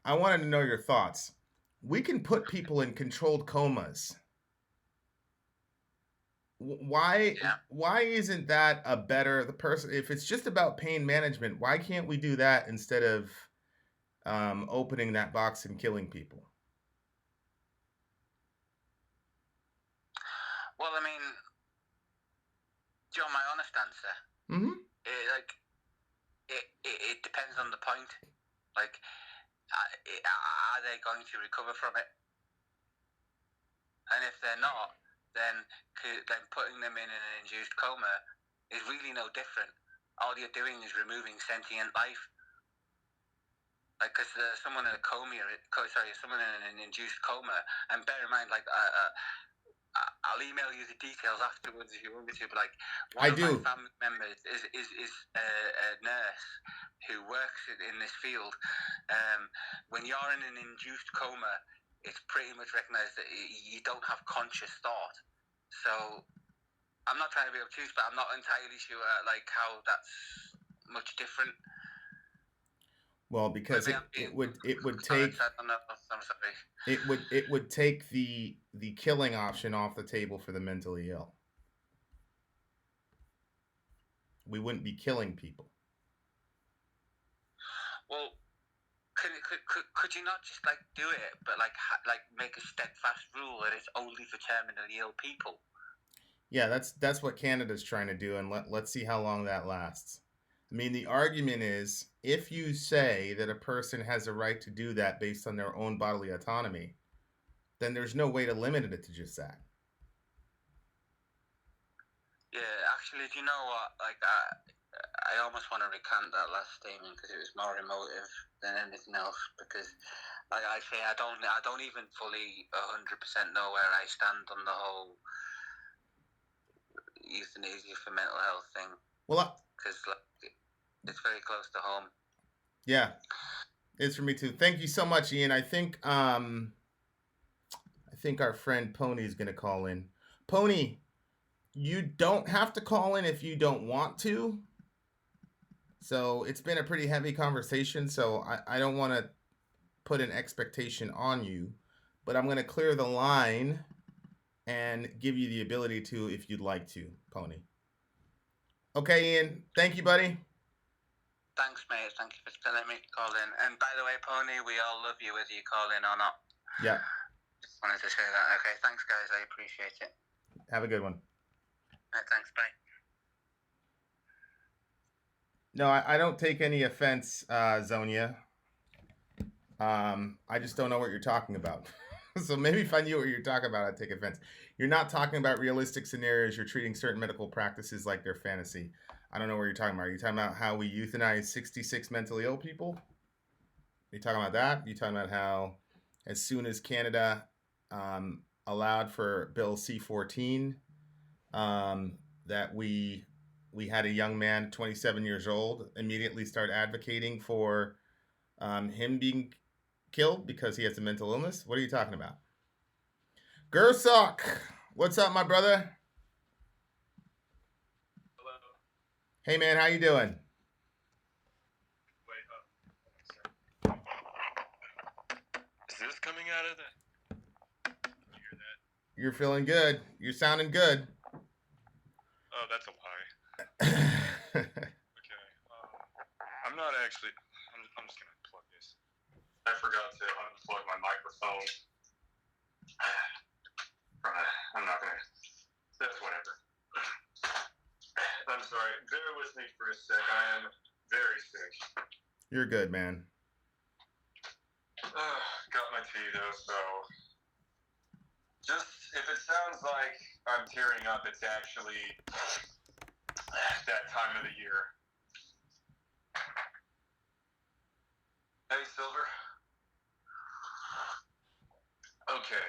I wanted to know your thoughts. We can put people in controlled comas. Why isn't that the person, if it's just about pain management, why can't we do that instead of opening that box and killing people? Well, I mean, do you want my honest answer? Mm-hmm. It depends on the point. Like, are they going to recover from it? And if they're not, then putting them in an induced coma is really no different. All you're doing is removing sentient life. Like, because someone in a someone in an induced coma, and bear in mind, like, I'll email you the details afterwards if you want me to. But, like, one of my family members is a nurse who works in this field. When you're in an induced coma, it's pretty much recognized that you don't have conscious thought. So I'm not trying to be obtuse, but I'm not entirely sure like how that's much different. Well, because it would take it would take the killing option off the table for the mentally ill. We wouldn't be killing people. Well, could you not just like do it, but like make a steadfast rule that it's only for terminally ill people? Yeah, that's what Canada's trying to do, and let's see how long that lasts. I mean, the argument is if you say that a person has a right to do that based on their own bodily autonomy, then there's no way to limit it to just that. Yeah, actually, do you know what? Like, I almost want to recant that last statement because it was more emotive than anything else. Because, like I say, I don't even fully 100% know where I stand on the whole euthanasia for mental health thing. Well, because like, it's very close to home. Yeah, it's for me too. Thank you so much, Ian. I think our friend Pony is going to call in. Pony, you don't have to call in if you don't want to. So it's been a pretty heavy conversation, so I don't want to put an expectation on you, but I'm going to clear the line and give you the ability to if you'd like to, Pony. Okay, Ian. Thank you, buddy. Thanks, mate. Thank you for letting me call in. And by the way, Pony, we all love you whether you call in or not. Yeah. Just wanted to say that. Okay, thanks, guys. I appreciate it. Have a good one. Thanks, bye. No, I don't take any offense, Zonia. I just don't know what you're talking about. So maybe if I knew what you're talking about, I'd take offense. You're not talking about realistic scenarios. You're treating certain medical practices like they're fantasy. I don't know what you're talking about. Are you talking about how we euthanize 66 mentally ill people? Are you talking about that? Are you talking about how as soon as Canada allowed for Bill C-14, that we had a young man, 27 years old, immediately start advocating for him being killed because he has a mental illness? What are you talking about? Gersok, what's up, my brother? Hello. Hey, man, how you doing? Wait up. Is this coming out of the... Can you hear that? You're feeling good. You're sounding good. Oh, that's a lie. Okay. I'm not actually... I'm just going to unplug this. I forgot to unplug my microphone. I'm not going to... That's whatever. I'm sorry. Bear with me for a sec. I am very sick. You're good, man. Got my tea, though, so... Just, if it sounds like I'm tearing up, it's actually that time of the year. Hey, Silver. Okay,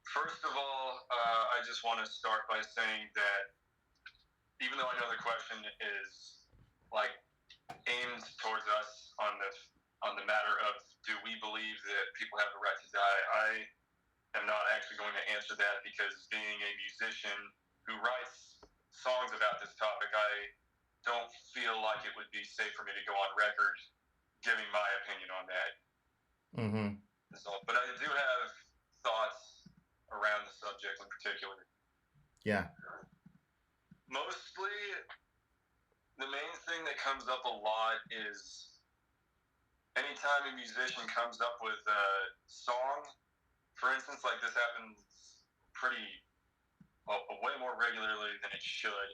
first of all, I just want to start by saying that even though I know the question is, like, aimed towards us on the matter of do we believe that people have the right to die, I am not actually going to answer that because being a musician who writes songs about this topic, I don't feel like it would be safe for me to go on record giving my opinion on that. Mm-hmm. So, but I do have thoughts around the subject in particular. Yeah. Mostly, the main thing that comes up a lot is anytime a musician comes up with a song, for instance, like this happens way more regularly than it should,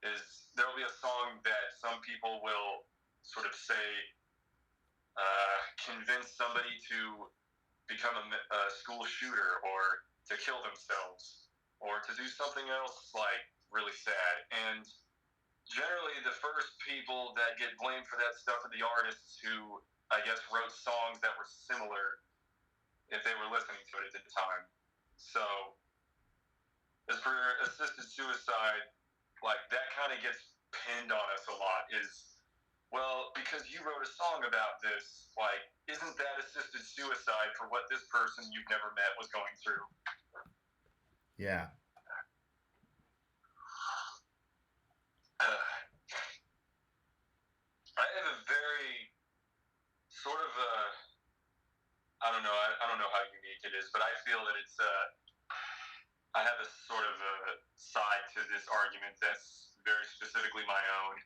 is there will be a song that some people will sort of say, convince somebody to become a school shooter or to kill themselves or to do something else like really sad. And generally the first people that get blamed for that stuff are the artists who, I guess, wrote songs that were similar if they were listening to it at the time. So as for assisted suicide, like that kind of gets pinned on us a lot is, well, because you wrote a song about this, like, isn't that assisted suicide for what this person you've never met was going through? Yeah. I have a very sort of a, I don't know how unique it is, but I feel that it's I have a sort of a side to this argument that's very specifically my own.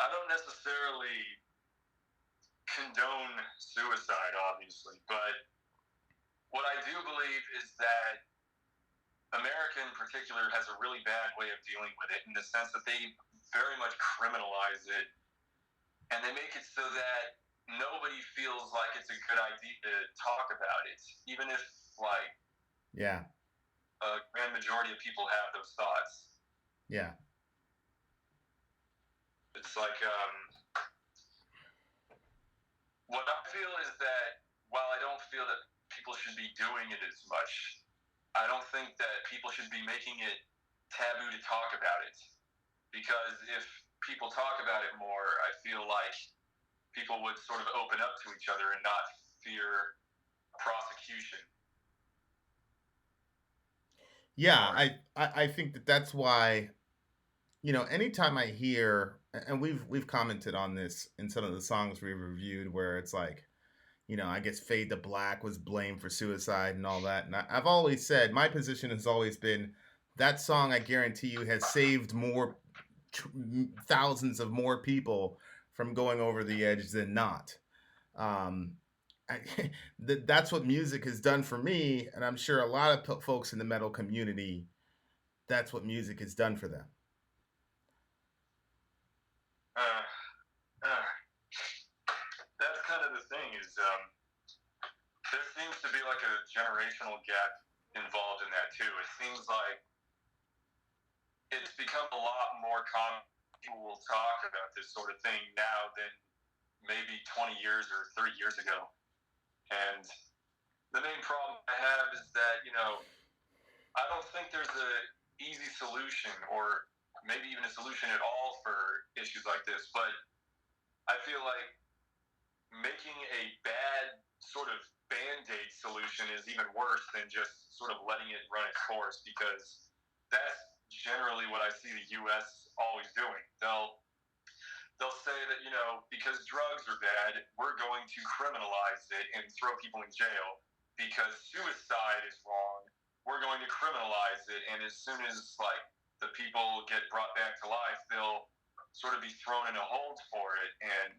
I don't necessarily condone suicide, obviously, but what I do believe is that America in particular has a really bad way of dealing with it in the sense that they very much criminalize it, and they make it so that nobody feels like it's a good idea to talk about it, even if like Yeah. a grand majority of people have those thoughts. Yeah. It's like what I feel is that while I don't feel that people should be doing it as much, I don't think that people should be making it taboo to talk about it. Because if people talk about it more, I feel like people would sort of open up to each other and not fear prosecution. Yeah, I think that that's why, anytime I hear, and we've commented on this in some of the songs we've reviewed, where it's like, I guess Fade to Black was blamed for suicide and all that. And I've always said, my position has always been that song, I guarantee you, has saved more thousands of more people from going over the edge than not. Um, I, that's what music has done for me, and I'm sure a lot of folks in the metal community, that's what music has done for them. That's kind of the thing is there seems to be like a generational gap involved in that too. It seems like it's become a lot more common. People will talk about this sort of thing now than maybe 20 years or 30 years ago. And the main problem I have is that, I don't think there's a easy solution or maybe even a solution at all for issues like this. But I feel like making a bad sort of band-aid solution is even worse than just sort of letting it run its course, because that's generally what I see the U.S. always doing. They'll say that, because drugs are bad, we're going to criminalize it and throw people in jail. Because suicide is wrong, we're going to criminalize it. And as soon as like the people get brought back to life, they'll sort of be thrown in a hold for it. And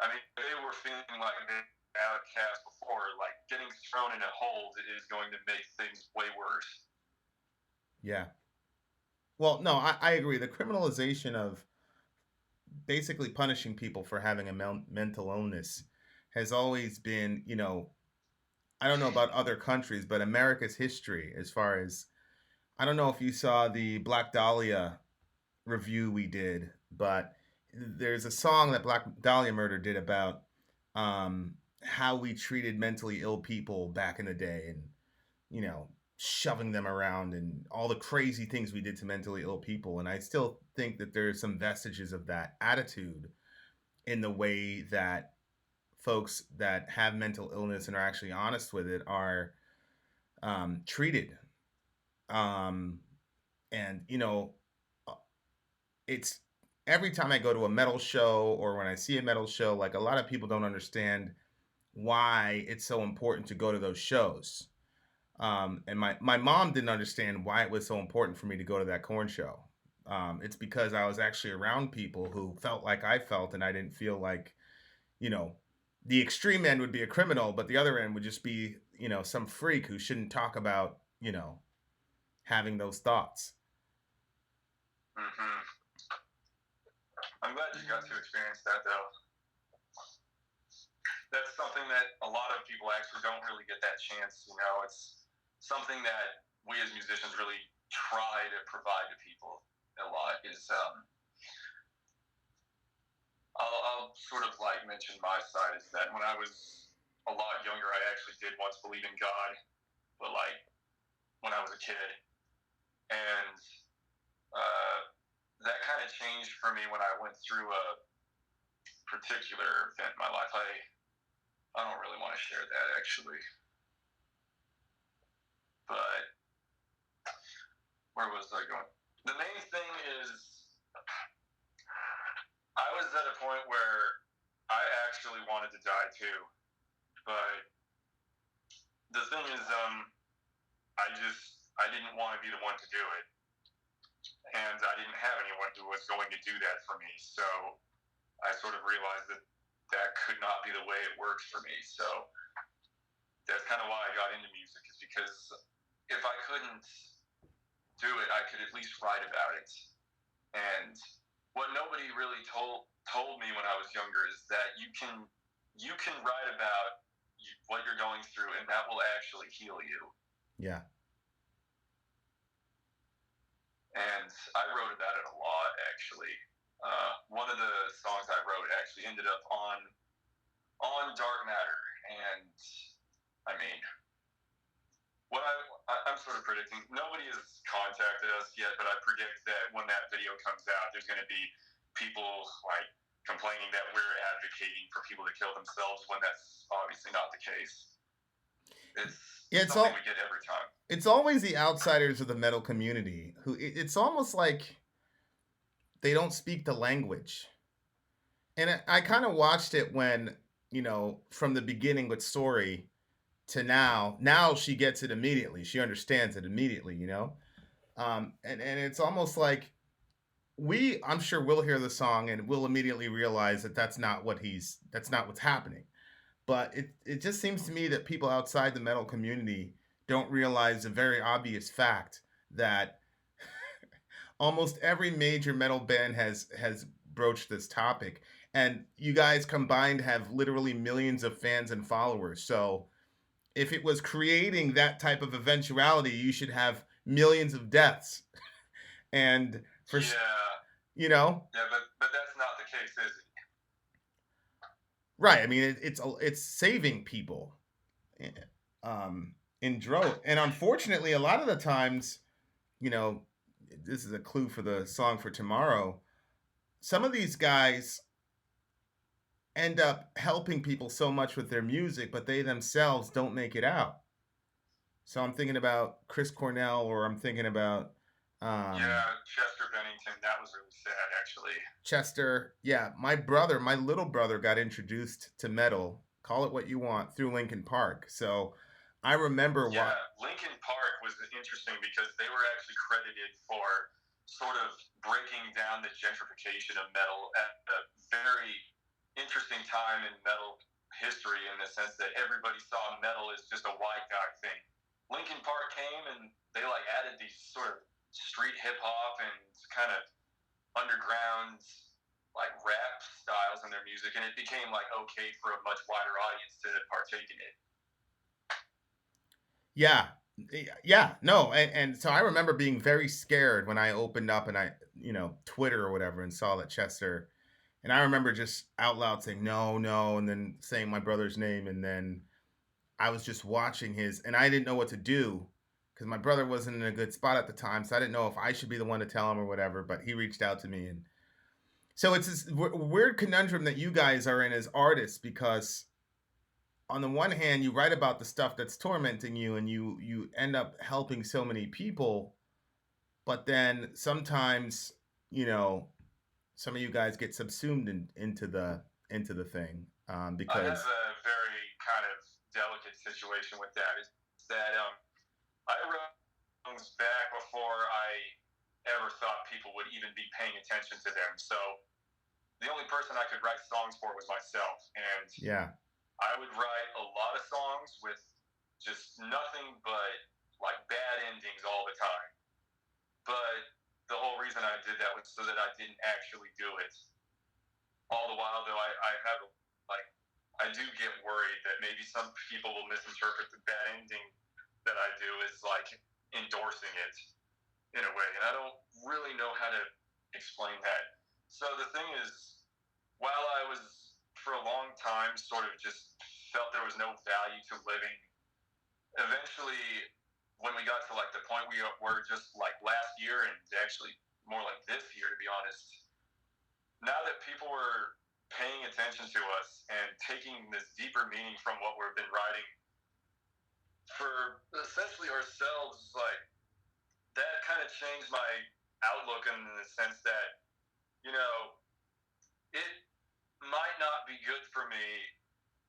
I mean, they were feeling like they outcast before. Like getting thrown in a hold is going to make things way worse. Yeah. Well, no, I agree. The criminalization of basically punishing people for having a mental illness has always been, I don't know about other countries, but America's history, as far as, I don't know if you saw the Black Dahlia review we did, but there's a song that Black Dahlia Murder did about how we treated mentally ill people back in the day, and shoving them around and all the crazy things we did to mentally ill people. And I still think that there's some vestiges of that attitude in the way that folks that have mental illness and are actually honest with it are treated. Um, and it's every time I go to a metal show or when I see a metal show, like a lot of people don't understand why it's so important to go to those shows. And my mom didn't understand why it was so important for me to go to that corn show. It's because I was actually around people who felt like I felt, and I didn't feel like, the extreme end would be a criminal, but the other end would just be, some freak who shouldn't talk about, having those thoughts. Mm-hmm. I'm glad you got to experience that, though. That's something that a lot of people actually don't really get that chance. It's something that we as musicians really try to provide to people a lot. Is I'll sort of like mention my side is that when I was a lot younger, I actually did once believe in God, but like when I was a kid, and that kind of changed for me when I went through a particular event in my life. I don't really want to share that actually, but where was I going? The main thing is I was at a point where I actually wanted to die too, but the thing is, I didn't want to be the one to do it, and I didn't have anyone who was going to do that for me. So I sort of realized that could not be the way it works for me. So that's kind of why I got into music, is because if I couldn't do it, I could at least write about it. And what nobody really told me when I was younger is that you can write about what you're going through, and that will actually heal you. Yeah. And I wrote about it a lot, actually. One of the songs I wrote actually ended up on Dark Matter, and I mean, I'm sort of predicting, nobody has contacted us yet, but I predict that when that video comes out, there's going to be people like complaining that we're advocating for people to kill themselves when that's obviously not the case. It's something we get every time. It's always the outsiders of the metal community who it's almost like they don't speak the language. And I kind of watched it when, from the beginning with Sori to now. Now she gets it immediately. She understands it immediately. And it's almost like I'm sure we'll hear the song and we'll immediately realize that that's not what's happening. But it just seems to me that people outside the metal community don't realize a very obvious fact that almost every major metal band has broached this topic, and you guys combined have literally millions of fans and followers. So if it was creating that type of eventuality, you should have millions of deaths. And for Yeah, but that's not the case, is it? Right. I mean, it's saving people, in droves. And unfortunately, a lot of the times, you know, this is a clue for the song for tomorrow. Some of these guys end up helping people so much with their music, but they themselves don't make it out. So I'm thinking about Chris Cornell, or I'm thinking about Chester Bennington. That was really sad, actually. Chester. Yeah, my little brother, got introduced to metal. Call it what you want, through Linkin Park. So I remember Linkin Park was interesting because they were actually credited for sort of breaking down the gentrification of metal at a very interesting time in metal history, in the sense that everybody saw metal as just a white guy thing. Linkin Park came and they like added these sort of street hip hop and kind of underground like rap styles in their music, and it became like okay for a much wider audience to partake in it. Yeah, no, and so I remember being very scared when I opened up and Twitter or whatever, and saw that Chester, and I remember just out loud saying no, no, and then saying my brother's name, and then I was just watching and I didn't know what to do because my brother wasn't in a good spot at the time, so I didn't know if I should be the one to tell him or whatever, but he reached out to me. And so it's this weird conundrum that you guys are in as artists, because on the one hand, you write about the stuff that's tormenting you, and you end up helping so many people, but then sometimes, some of you guys get subsumed into the thing, because I have a very kind of delicate situation with that. Is that I wrote songs back before I ever thought people would even be paying attention to them. So the only person I could write songs for was myself, and I would write a lot of songs with just nothing but like bad endings all the time. But the whole reason I did that was so that I didn't actually do it. All the while, though, I do get worried that maybe some people will misinterpret the bad ending that I do as like endorsing it in a way, and I don't really know how to explain that. So the thing is, while I was for a long time sort of just felt there was no value to living, eventually when we got to like the point we were just like last year, and actually more like this year, to be honest, now that people were paying attention to us and taking this deeper meaning from what we've been writing for essentially ourselves, like that kind of changed my outlook in the sense that, it might not be good for me.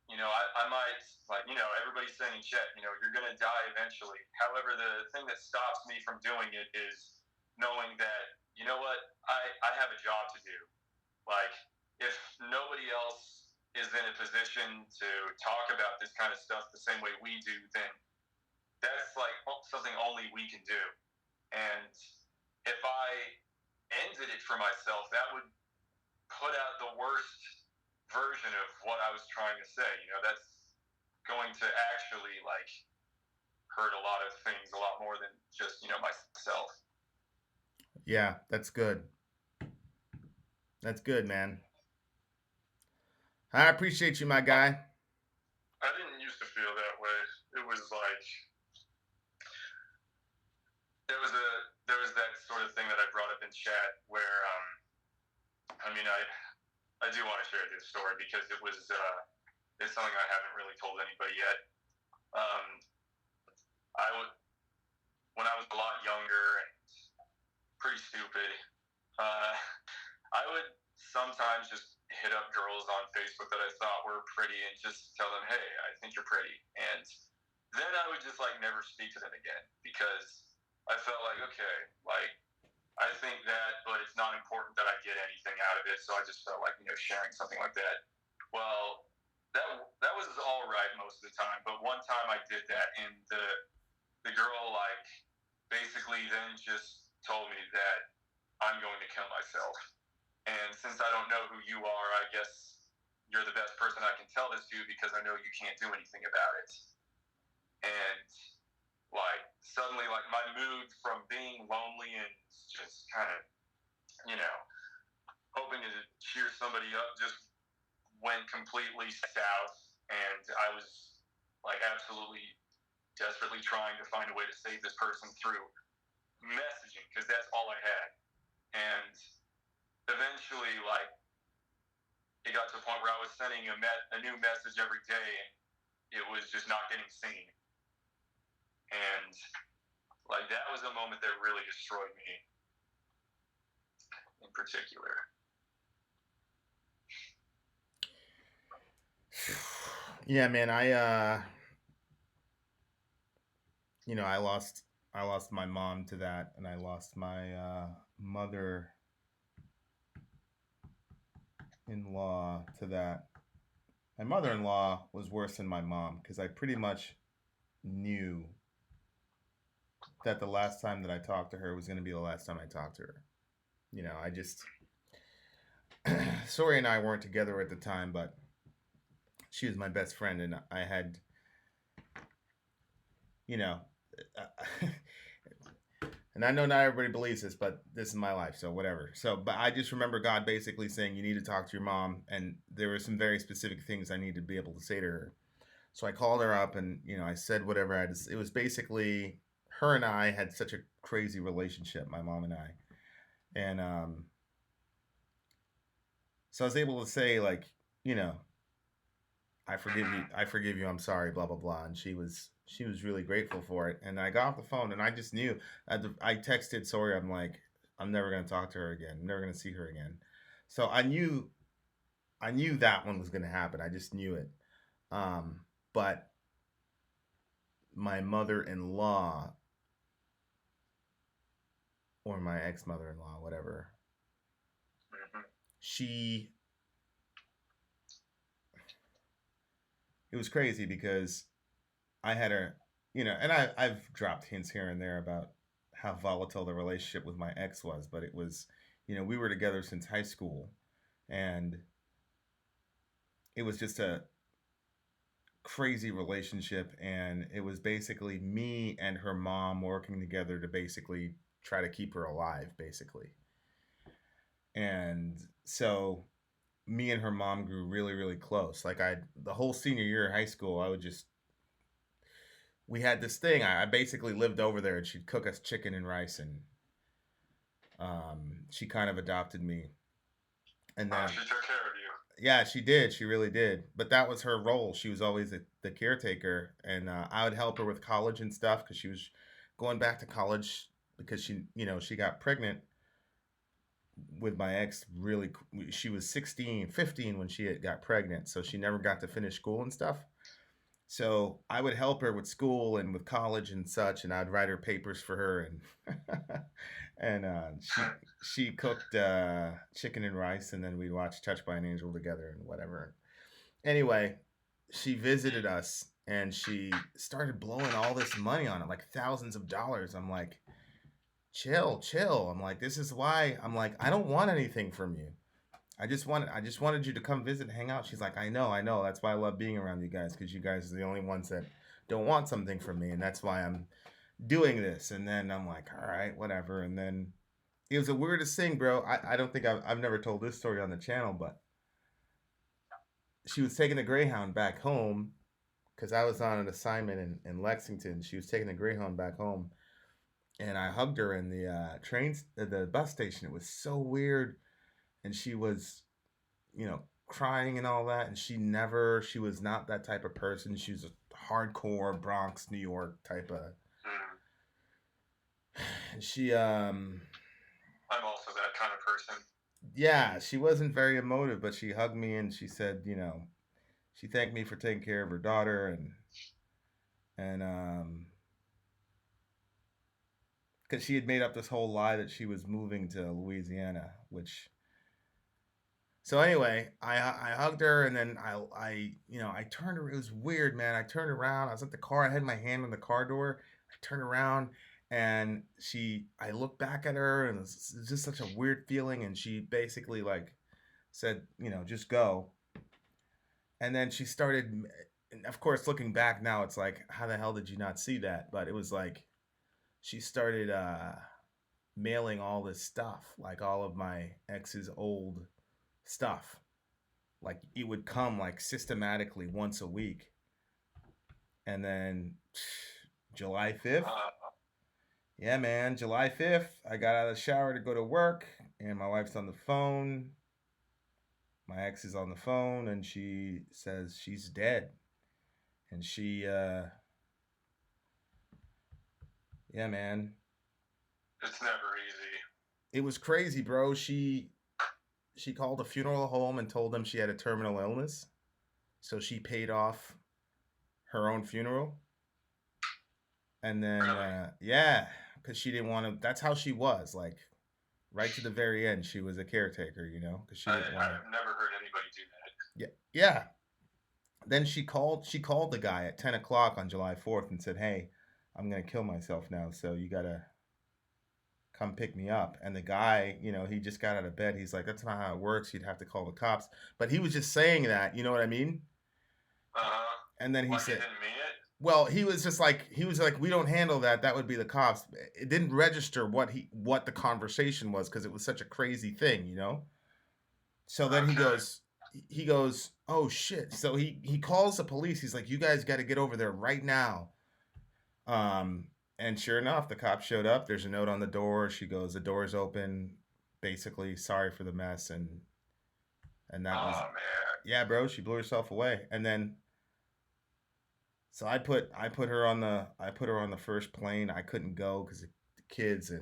I might, like, everybody's saying, Chet, you're going to die eventually. However, the thing that stops me from doing it is knowing that, you know what, I have a job to do. Like, if nobody else is in a position to talk about this kind of stuff the same way we do, then that's like something only we can do. And if I ended it for myself, that would put out the worst version of what I was trying to say. That's going to actually like hurt a lot of things a lot more than just, myself. Yeah, that's good. That's good, man. I appreciate you, my guy. I didn't used to feel that way. It was like there was that sort of thing that I brought up in chat where I mean I do want to share this story because it's something I haven't really told anybody yet. I would when I was a lot younger and pretty stupid, I would sometimes just hit up girls on Facebook that I thought were pretty and just tell them, hey, I think you're pretty. And then I would just like never speak to them again because I felt like, okay, like I think that, but it's not important that I get anything out of it. So I just felt like, sharing something like that. Well, that was all right most of the time. But one time I did that, and the girl like basically then just told me that I'm going to kill myself. And since I don't know who you are, I guess you're the best person I can tell this to because I know you can't do anything about it. And like suddenly like my mood from being lonely and just kind of, hoping to cheer somebody up just went completely south. And I was like absolutely desperately trying to find a way to save this person through messaging because that's all I had. And eventually, like, it got to a point where I was sending a new message every day, and it was just not getting seen. And like that was a moment that really destroyed me, in particular. Yeah, man. I lost my mom to that, and I lost my mother-in-law to that. My mother-in-law was worse than my mom because I pretty much knew that the last time that I talked to her was going to be the last time I talked to her. I just Sori and I weren't together at the time, but she was my best friend, and I had, you know, and I know not everybody believes this, but this is my life, so whatever. So, but I just remember God basically saying, you need to talk to your mom, and there were some very specific things I needed to be able to say to her. So I called her up, and I said whatever I had. It was basically her and I had such a crazy relationship, my mom and I, and so I was able to say like, you know, I forgive you, I'm sorry, blah blah blah, and she was really grateful for it. And I got off the phone, and I just knew. I texted Sori. I'm like, I'm never gonna talk to her again. I'm never gonna see her again. So I knew that one was gonna happen. I just knew it. But my mother-in-law or my ex-mother-in-law, whatever, she it was crazy because I had her, and I've dropped hints here and there about how volatile the relationship with my ex was, but it was, we were together since high school, and it was just a crazy relationship, and it was basically me and her mom working together to basically try to keep her alive, basically. And so me and her mom grew really, really close. Like the whole senior year of high school, we had this thing. I basically lived over there, and she'd cook us chicken and rice, and she kind of adopted me. And then She took care of you. yeah, she did. She really did. But that was her role. She was always the caretaker, and I would help her with college and stuff because she was going back to college because she got pregnant with my ex. Really, she was 16, 15 when she got pregnant, so she never got to finish school and stuff. So I would help her with school and with college and such, and I'd write her papers for her, and and she cooked chicken and rice, and then we'd watch Touched by an Angel together and whatever. Anyway, she visited us and she started blowing all this money on it, like thousands of dollars. I'm like, chill, chill. I'm like, this is why. I'm like, I don't want anything from you. I just wanted you to come visit and hang out. She's like, I know, I know. That's why I love being around you guys, because you guys are the only ones that don't want something from me, and that's why I'm doing this. And then I'm like, all right, whatever. And then it was the weirdest thing, bro. I don't think I've never told this story on the channel, but she was taking the Greyhound back home because I was on an assignment in Lexington. She was taking the Greyhound back home, and I hugged her in the the bus station. It was so weird, and she was, crying and all that. And she was not that type of person. She was a hardcore Bronx, New York type of. She I'm also that kind of person. Yeah, she wasn't very emotive, but she hugged me and she said, she thanked me for taking care of her daughter, and because she had made up this whole lie that she was moving to Louisiana, which. So anyway, I hugged her, and then I turned her. It was weird, man. I turned around. I was at the car. I had my hand on the car door. I turned around, and I looked back at her, and it was just such a weird feeling. And she basically like said, just go. And then she started, and of course, looking back now, it's like, how the hell did you not see that? But it was like she started mailing all this stuff, like all of my ex's old stuff. Like it would come like systematically once a week. And then July 5th. Yeah, man, July 5th, I got out of the shower to go to work, and my wife's on the phone. My ex is on the phone, and she says she's dead. And yeah, man. It's never easy. It was crazy, bro. She called a funeral home and told them she had a terminal illness. So she paid off her own funeral. And then, Really? yeah, because she didn't want to. That's how she was. Like, right to the very end, she was a caretaker, because she didn't want to. I've never heard anybody do that. Yeah, yeah. Then she called the guy at 10 o'clock on July 4th and said, hey, I'm going to kill myself now. So you got to come pick me up. And the guy, he just got out of bed. He's like, that's not how it works. You'd have to call the cops. But he was just saying that, you know what I mean? And then he said, he didn't mean it? well, he was like, we don't handle that. That would be the cops. It didn't register what the conversation was, because it was such a crazy thing, So then he goes, oh shit. So he calls the police. He's like, you guys got to get over there right now. And sure enough, the cops showed up. There's a note on the door. She goes, the door's open. Basically, sorry for the mess. And that was, man. yeah, bro. She blew herself away. And then, so I put her on the first plane. I couldn't go because of the kids,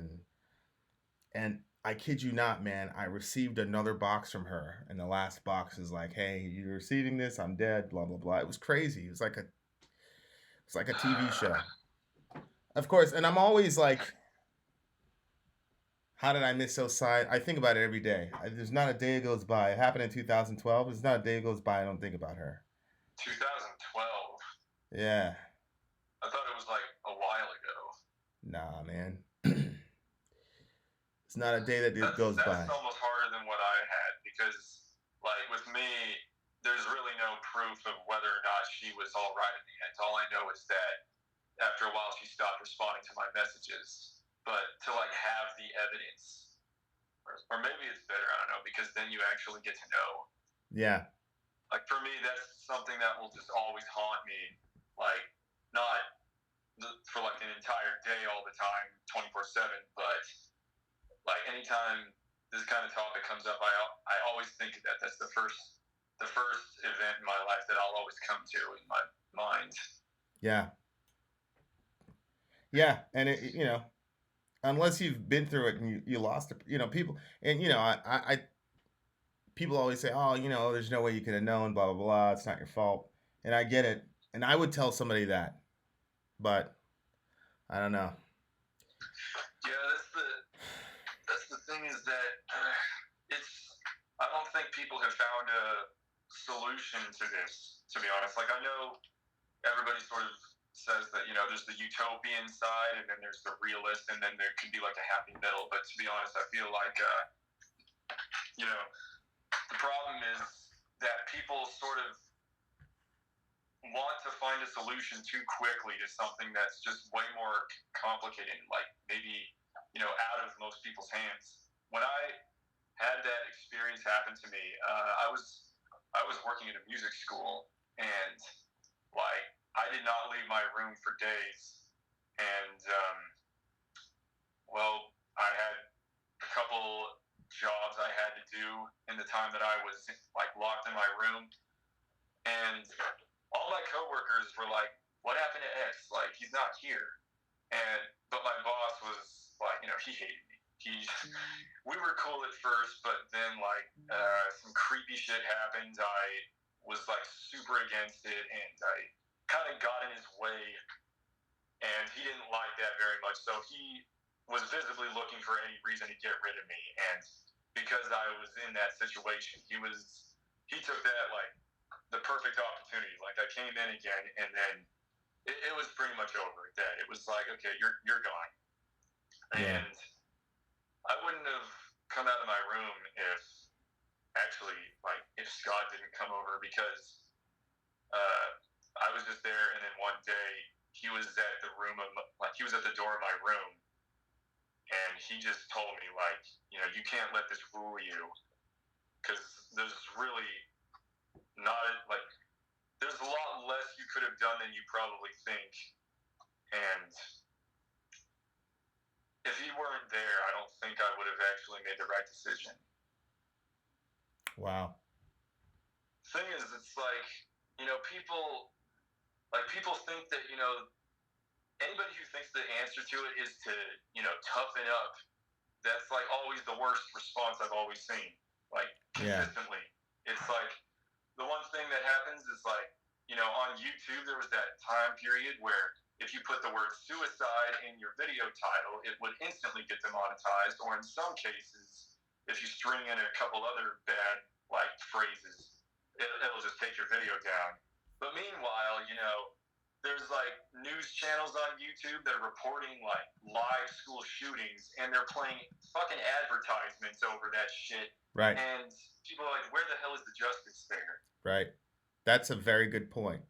and I kid you not, man, I received another box from her, and the last box is like, hey, you're receiving this. I'm dead. Blah blah blah. It was crazy. It was like a TV show. Of course, and I'm always like, how did I miss those signs? I think about it every day. There's not a day that goes by. It happened in 2012. There's not a day that goes by I don't think about her. 2012? Yeah. I thought it was like a while ago. Nah, man. It's not a day that goes by. That's almost harder than what I had, because, like, with me, there's really no proof of whether or not she was all right in the end. All I know is that after a while she stopped responding to my messages. But to like have the evidence, or maybe it's better, I don't know, because then you actually get to know. Yeah. Like for me, that's something that will just always haunt me. Like not for like an entire day all the time, 24/7, but like anytime this kind of topic comes up, I always think of that. That's the first event in my life that I'll always come to in my mind. Yeah. Yeah, and it, unless you've been through it and you lost it, people, and I people always say, oh, there's no way you could have known, blah blah blah. It's not your fault, and I get it, and I would tell somebody that, but I don't know. Yeah, that's the thing, is that I don't think people have found a solution to this, to be honest. Like, I know everybody sort of says that, you know, there's the utopian side and then there's the realist and then there could be like a happy middle. But to be honest, I feel like, you know, the problem is that people sort of want to find a solution too quickly to something that's just way more complicated, like maybe, you know, out of most people's hands. When I had that experience happen to me, I was working at a music school, and like I did not leave my room for days, and well, I had a couple jobs I had to do in the time that I was like locked in my room, and all my coworkers were like, "What happened to X? Like, he's not here." But my boss was like, you know, he hated me. We were cool at first, but then like some creepy shit happened. I was like super against it, and I kind of got in his way, and he didn't like that very much. So he was visibly looking for any reason to get rid of me, and because I was in that situation, he took that like the perfect opportunity. Like I came in again, and then it was pretty much over at that. It was like, okay, you're gone. Yeah. And I wouldn't have come out of my room if Scott didn't come over, because I was just there, and then one day he was at the door of my room, and he just told me like, you know, you can't let this rule you, because there's really not like there's a lot less you could have done than you probably think, and if he weren't there, I don't think I would have actually made the right decision. Wow. Thing is, it's like, you know, people think that, you know, anybody who thinks the answer to it is to, you know, toughen up. That's like always the worst response I've always seen. Like consistently. Yeah. It's like the one thing that happens is like, you know, on YouTube there was that time period where if you put the word suicide in your video title, it would instantly get demonetized, or in some cases, if you string in a couple other bad like phrases, it'll just take your video down. But meanwhile, you know, there's like news channels on YouTube that are reporting like live school shootings, and they're playing fucking advertisements over that shit. Right. And people are like, where the hell is the justice there? Right. That's a very good point.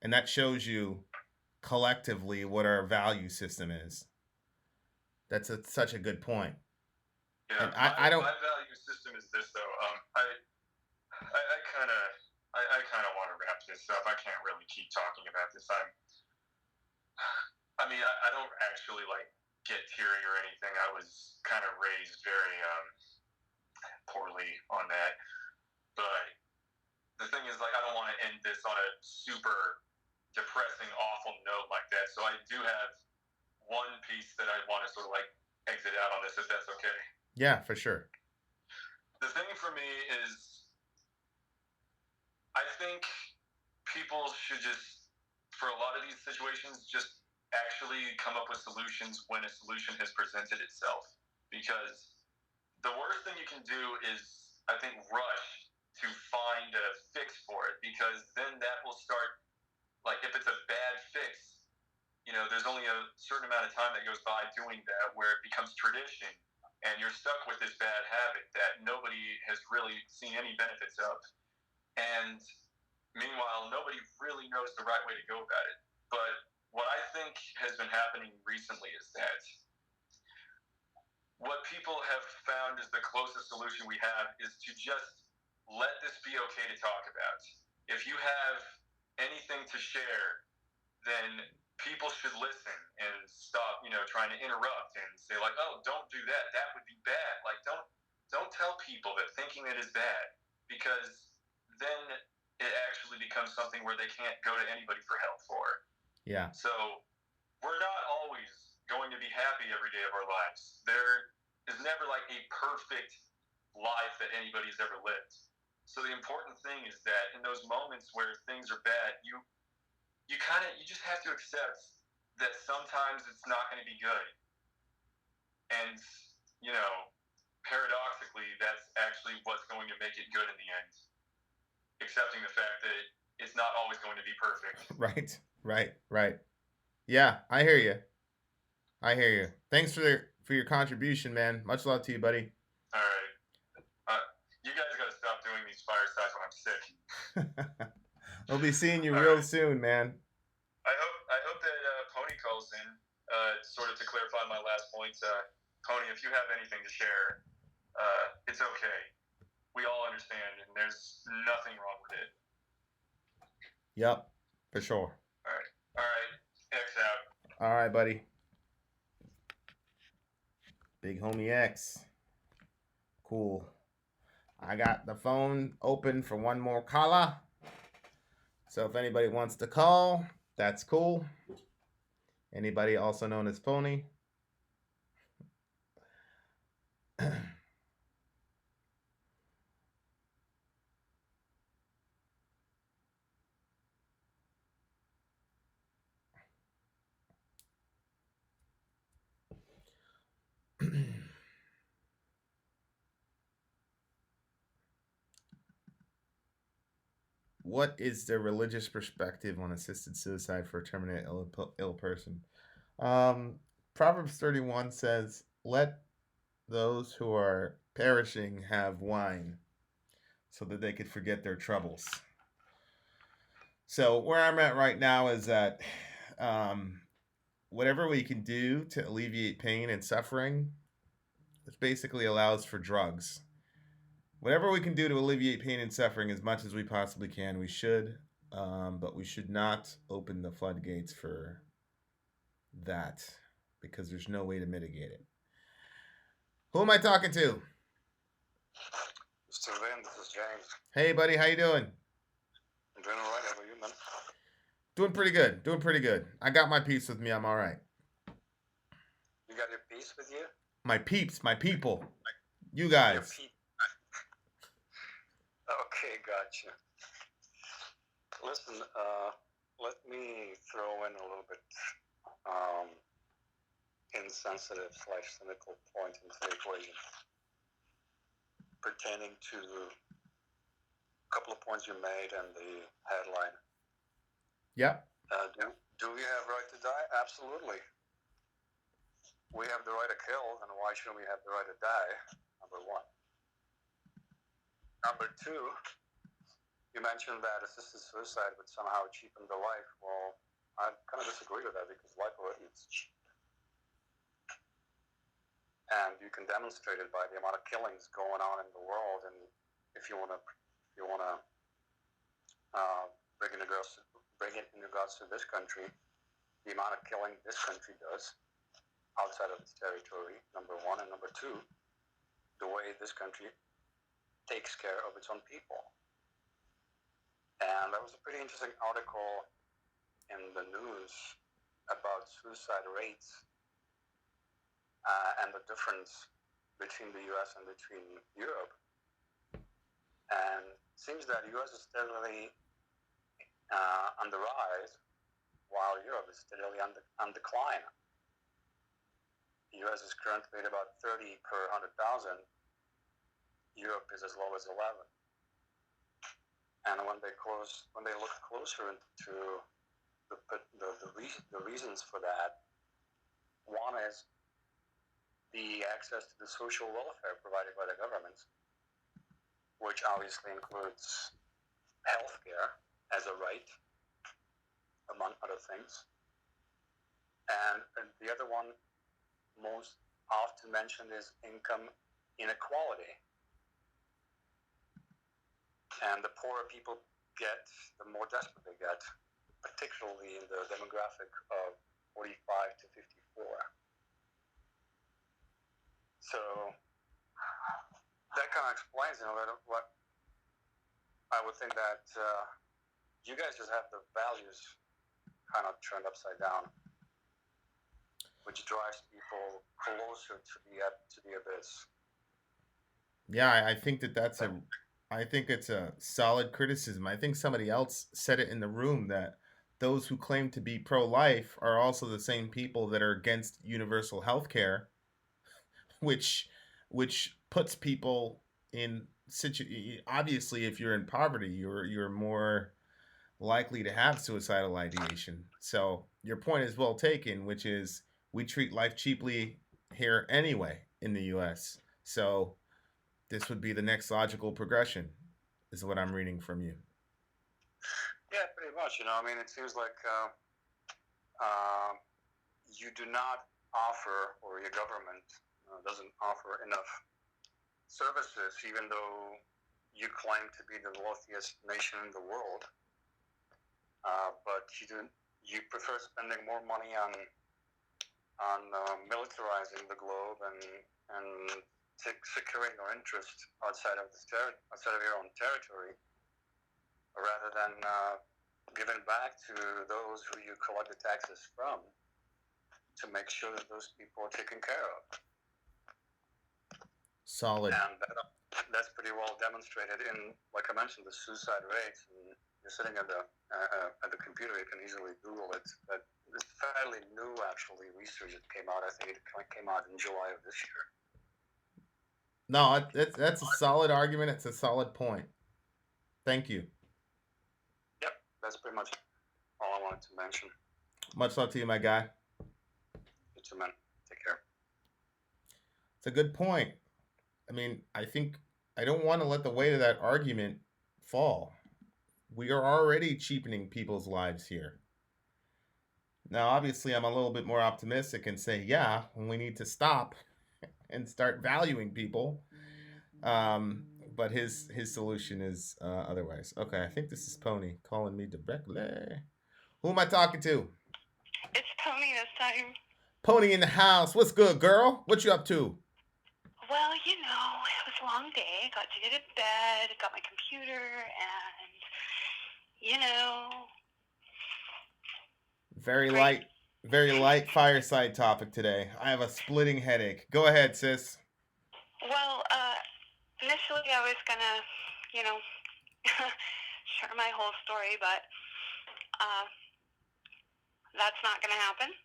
And that shows you collectively what our value system is. That's such a good point. Yeah, and I don't. My value system is this though. I kind of want to wrap this up. I can't really keep talking about this. I don't actually like get teary or anything. I was kind of raised very poorly on that. But the thing is, like, I don't want to end this on a super depressing, awful note like that. So I do have one piece that I want to sort of like exit out on this, if that's okay. Yeah, for sure. The thing for me is, I think people should just, for a lot of these situations, just actually come up with solutions when a solution has presented itself. Because the worst thing you can do is, I think, rush to find a fix for it, because then that will start, like, if it's a bad fix, you know, there's only a certain amount of time that goes by doing that where it becomes tradition, and you're stuck with this bad habit that nobody has really seen any benefits of. And meanwhile, nobody really knows the right way to go about it. But what I think has been happening recently is that what people have found is the closest solution we have is to just let this be okay to talk about. If you have anything to share, then people should listen and stop, you know, trying to interrupt and say like, oh, don't do that. That would be bad. Like, don't tell people that thinking it is bad, because then it actually becomes something where they can't go to anybody for help for. Yeah. So we're not always going to be happy every day of our lives. There is never like a perfect life that anybody's ever lived. So the important thing is that in those moments where things are bad, you just have to accept that sometimes it's not going to be good. And, you know, paradoxically, that's actually what's going to make it good in the end. accepting the fact that it's not always going to be perfect. Right. Yeah, I hear you. Thanks for your contribution, man. Much love to you, buddy. All right. You guys got to stop doing these firesides when I'm sick. We'll be seeing you All real right. soon, man. I hope that Pony calls in, sort of to clarify my last point. Pony, if you have anything to share, it's okay. We all understand, and there's nothing wrong with it. Yep, for sure. All right. X out. All right, buddy. Big homie X. Cool. I got the phone open for one more caller. So if anybody wants to call, that's cool. Anybody also known as Pony. What is the religious perspective on assisted suicide for a terminally ill person? Proverbs 31 says, "Let those who are perishing have wine so that they could forget their troubles." So, where I'm at right now is that whatever we can do to alleviate pain and suffering, it basically allows for drugs. Whatever we can do to alleviate pain and suffering as much as we possibly can, we should. But we should not open the floodgates for that because there's no way to mitigate it. Who am I talking to? Mr. Lynn, this is James. Hey, buddy, how you doing? I'm doing all right. How about you, man? Doing pretty good. I got my peeps with me. I'm all right. You got your piece with you? My peeps, my people. You guys. Your Okay, gotcha. Listen, let me throw in a little bit insensitive / cynical point into the equation pertaining to a couple of points you made and the headline. Yep. Do we have right to die? Absolutely. We have the right to kill, and why shouldn't we have the right to die? Number one. Number two, you mentioned that assisted suicide would somehow cheapen the life. Well, I kind of disagree with that because life already is cheap. And you can demonstrate it by the amount of killings going on in the world. And if you want to bring it in regards to this country, the amount of killing this country does outside of its territory, number one. And number two, the way this country takes care of its own people. And that was a pretty interesting article in the news about suicide rates and the difference between the US and between Europe. And it seems that the US is steadily on the rise, while Europe is steadily on decline. The US is currently at about 30 per 100,000. Europe is as low as 11. And when they look closer into the reasons for that, one is the access to the social welfare provided by the governments, which obviously includes healthcare as a right, among other things. And the other one most often mentioned is income inequality. And the poorer people get, the more desperate they get, particularly in the demographic of 45 to 54. So that kind of explains, what I would think that you guys just have the values kind of turned upside down, which drives people closer to the abyss. Yeah, I think I think it's a solid criticism. I think somebody else said it in the room that those who claim to be pro-life are also the same people that are against universal health care, which puts people in obviously, if you're in poverty, you're more likely to have suicidal ideation. So your point is well taken, which is we treat life cheaply here anyway in the U.S. So this would be the next logical progression, is what I'm reading from you. Yeah, pretty much. I mean, it seems like you do not offer, or your government doesn't offer enough services, even though you claim to be the wealthiest nation in the world. But you prefer spending more money on militarizing the globe and securing your interest outside of your own territory, rather than giving back to those who you collect the taxes from, to make sure that those people are taken care of. Solid. And that's pretty well demonstrated in, like I mentioned, the suicide rates. And you're sitting at the computer, you can easily Google it. But it's fairly new, actually, research that came out. I think it came out in July of this year. No, that's a solid argument. It's a solid point. Thank you. Yep, that's pretty much all I wanted to mention. Much love to you, my guy. You too, man. Take care. It's a good point. I mean, I think I don't want to let the weight of that argument fall. We are already cheapening people's lives here. Now, obviously, I'm a little bit more optimistic and say, yeah, we need to stop and start valuing people. But his solution is otherwise. Okay, I think this is Pony calling me directly. Who am I talking to? It's Pony this time. Pony in the house. What's good, girl? What you up to? Well, it was a long day. Got to get to bed, got my computer, and, Very light fireside topic today. I have a splitting headache. Go ahead, sis. Well, initially I was going to, share my whole story, but that's not going to happen.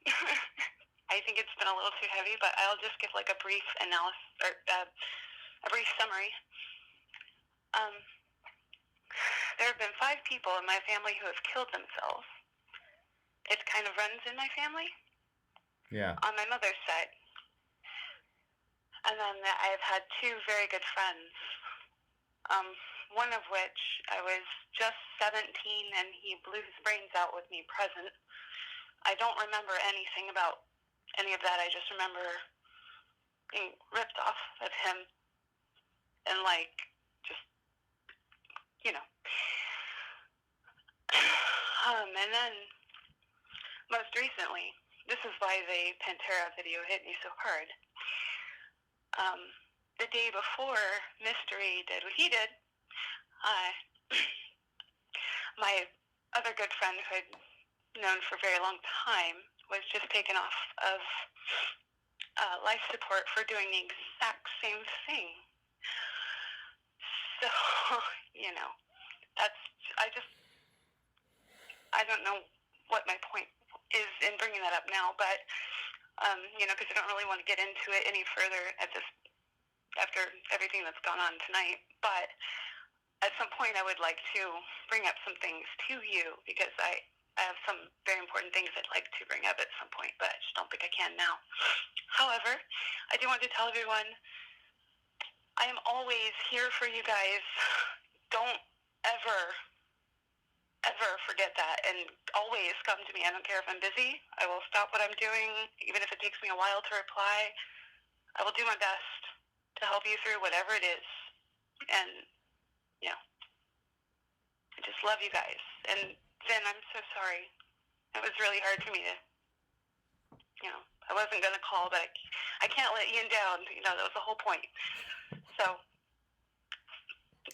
I think it's been a little too heavy, but I'll just give like a brief analysis, or a brief summary. There have been 5 people in my family who have killed themselves. It kind of runs in my family. Yeah. On my mother's side. And then I've had 2 very good friends. One of which I was just 17 and he blew his brains out with me present. I don't remember anything about any of that. I just remember being ripped off of him and and then most recently, this is why the Pantera video hit me so hard. The day before Mystery did what he did, my other good friend who I'd known for a very long time was just taken off of life support for doing the exact same thing. So, I don't know what my point is in bringing that up now, but, because I don't really want to get into it any further after everything that's gone on tonight. But at some point I would like to bring up some things to you, because I have some very important things I'd like to bring up at some point, but I just don't think I can now. However, I do want to tell everyone I am always here for you guys. Don't ever forget that, and always come to me. I don't care if I'm busy. I will stop what I'm doing, even if it takes me a while to reply. I will do my best to help you through whatever it is. And, I just love you guys. And Vin, I'm so sorry. It was really hard for me to, I wasn't going to call, but I can't let Ian down. That was the whole point. So,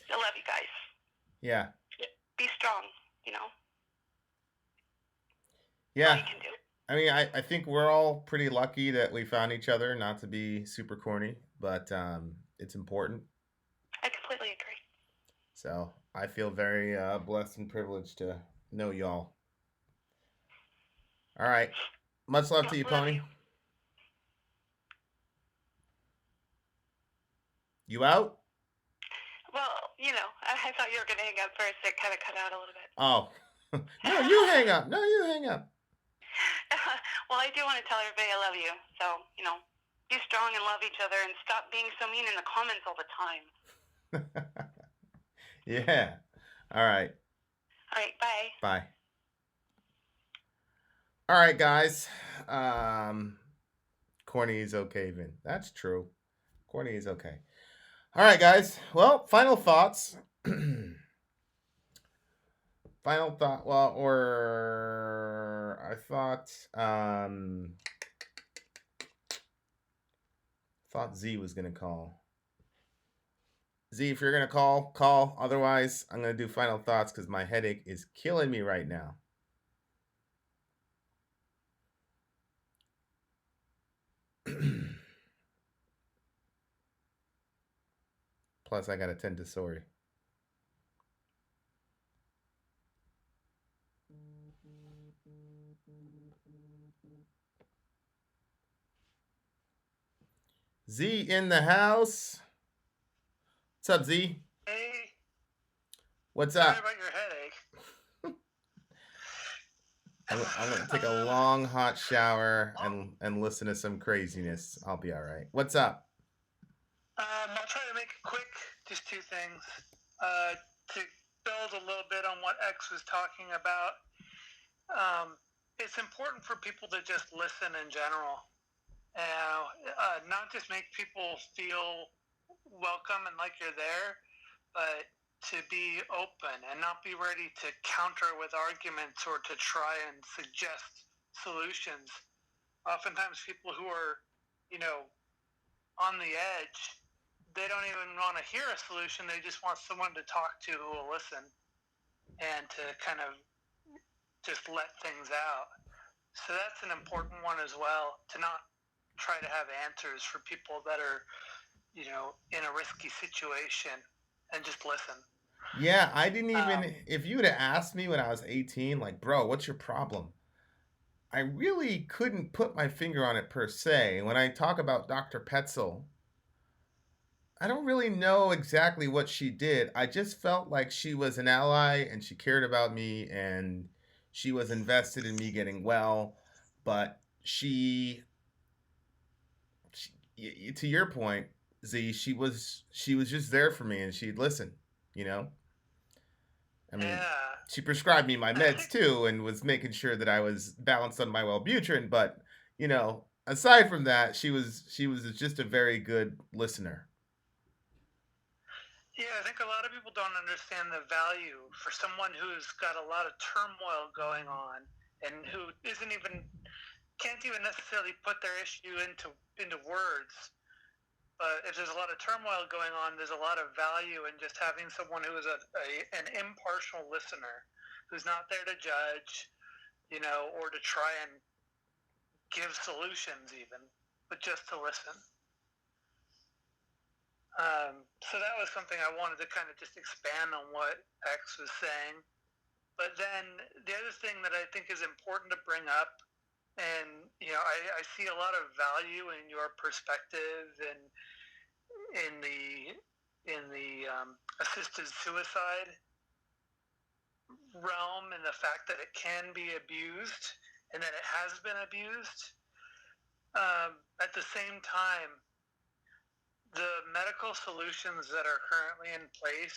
I love you guys. Yeah. Be strong, Yeah. All you can do. I mean, I think we're all pretty lucky that we found each other, not to be super corny, but it's important. I completely agree. So I feel very blessed and privileged to know y'all. All right. Much love to you, Pony. You out? Well, I thought you were going to hang up first. It kind of cut out a little bit. Oh. No, you hang up. No, you hang up. Well, I do want to tell everybody I love you. So, be strong and love each other and stop being so mean in the comments all the time. Yeah. All right. All right, bye. Bye. All right, guys. Corny is okay, Vin. That's true. Corny is okay. All right, guys. Well, final thoughts. Final thought. Well, or I thought Z was gonna call. Z, if you're gonna call, call. Otherwise, I'm gonna do final thoughts because my headache is killing me right now. Plus, I gotta tend to Sori. Z in the house. What's up, Z? Hey. What's up? Sorry about your headache. I'm gonna take a long hot shower and listen to some craziness. I'll be all right. What's up? I'll try to make it quick. Just two things. To build a little bit on what X was talking about. It's important for people to just listen in general. Not just make people feel welcome and like you're there, but to be open and not be ready to counter with arguments or to try and suggest solutions. Oftentimes people who are, on the edge, they don't even want to hear a solution. They just want someone to talk to who will listen and to kind of just let things out. So that's an important one as well, to not try to have answers for people that are, in a risky situation, and just listen. Yeah, I didn't even, if you would have asked me when I was 18, like, bro, what's your problem? I really couldn't put my finger on it per se. When I talk about Dr. Petzel, I don't really know exactly what she did. I just felt like she was an ally and she cared about me and she was invested in me getting well. But she to your point, Z, she was just there for me and she'd listen, I mean, yeah. She prescribed me my meds too and was making sure that I was balanced on my Wellbutrin, but aside from that, she was just a very good listener. Yeah, I think a lot of people don't understand the value for someone who's got a lot of turmoil going on and who can't even necessarily put their issue into words. But if there's a lot of turmoil going on, there's a lot of value in just having someone who is an impartial listener, who's not there to judge, or to try and give solutions even, but just to listen. So that was something I wanted to kind of just expand on what X was saying. But then the other thing that I think is important to bring up, and I see a lot of value in your perspective and in the assisted suicide realm, and the fact that it can be abused and that it has been abused. At the same time, the medical solutions that are currently in place,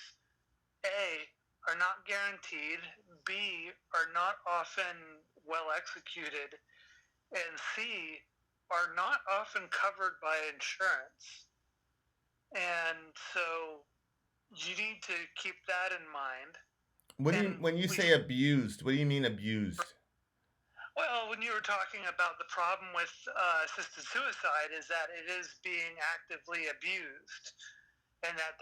A, are not guaranteed, B, are not often well executed, and C, are not often covered by insurance. And so you need to keep that in mind. When you say abused, what do you mean abused? Well, when you were talking about the problem with assisted suicide is that it is being actively abused, and that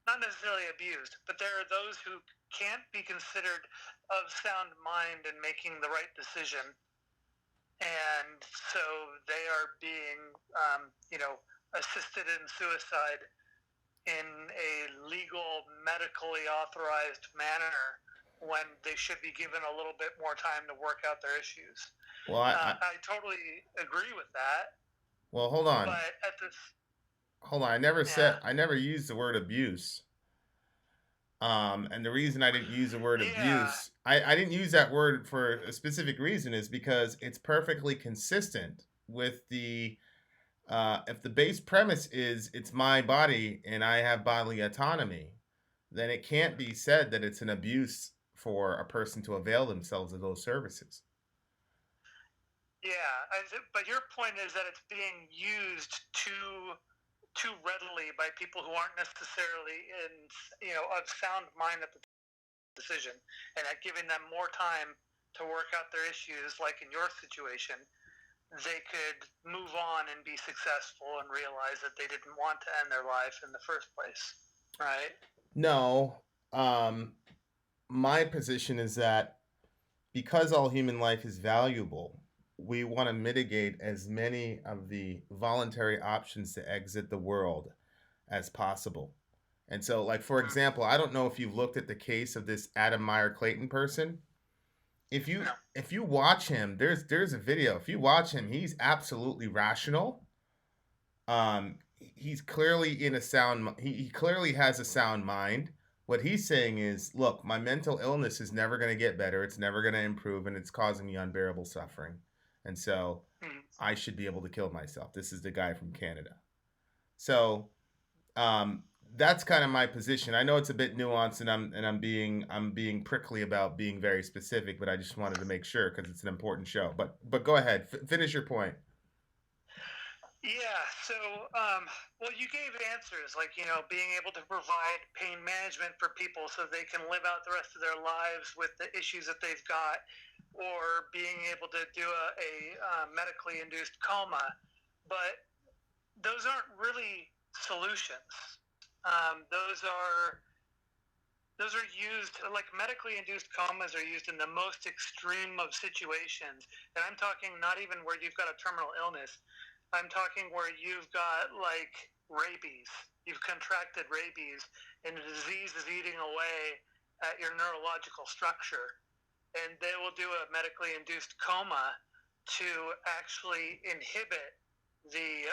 not necessarily abused, but there are those who can't be considered of sound mind and making the right decision, and so they are being, assisted in suicide in a legal, medically authorized manner, when they should be given a little bit more time to work out their issues. Well, I totally agree with that. Well, hold on. But hold on. I never used the word abuse. And the reason I didn't use the word Yeah. abuse, I didn't use that word for a specific reason, is because it's perfectly consistent with the if the base premise is it's my body and I have bodily autonomy, then it can't be said that it's an abuse for a person to avail themselves of those services. Yeah, but your point is that it's being used too readily by people who aren't necessarily of sound mind at the decision, and that giving them more time to work out their issues, like in your situation, they could move on and be successful and realize that they didn't want to end their life in the first place, right? No, my position is that because all human life is valuable, we want to mitigate as many of the voluntary options to exit the world as possible. And so, like, for example, I don't know if you've looked at the case of this Adam Meyer Clayton person. If you watch him, there's a video. If you watch him, he's absolutely rational. He's clearly in a sound. He clearly has a sound mind. What he's saying is, look, my mental illness is never going to get better. It's never going to improve, and it's causing me unbearable suffering. And so, I should be able to kill myself. This is the guy from Canada. So, that's kind of my position. I know it's a bit nuanced, and I'm being prickly about being very specific, but I just wanted to make sure because it's an important show. But go ahead, finish your point. Yeah, so, well, you gave answers like, being able to provide pain management for people so they can live out the rest of their lives with the issues that they've got, or being able to do a medically induced coma. But those aren't really solutions. Those are used, like medically induced comas are used in the most extreme of situations. And I'm talking not even where you've got a terminal illness. I'm talking where you've got like rabies. You've contracted rabies and the disease is eating away at your neurological structure. And they will do a medically induced coma to actually inhibit the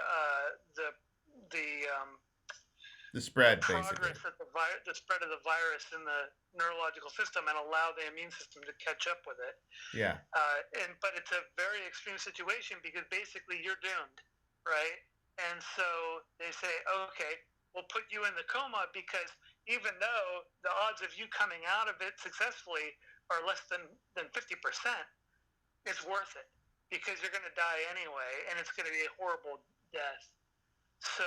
spread, progress basically. of the spread of the virus in the neurological system and allow the immune system to catch up with it. Yeah. But it's a very extreme situation because basically you're doomed, right? And so they say, okay, we'll put you in the coma because even though the odds of you coming out of it successfully are less than 50%, it's worth it because you're going to die anyway, and it's going to be a horrible death. So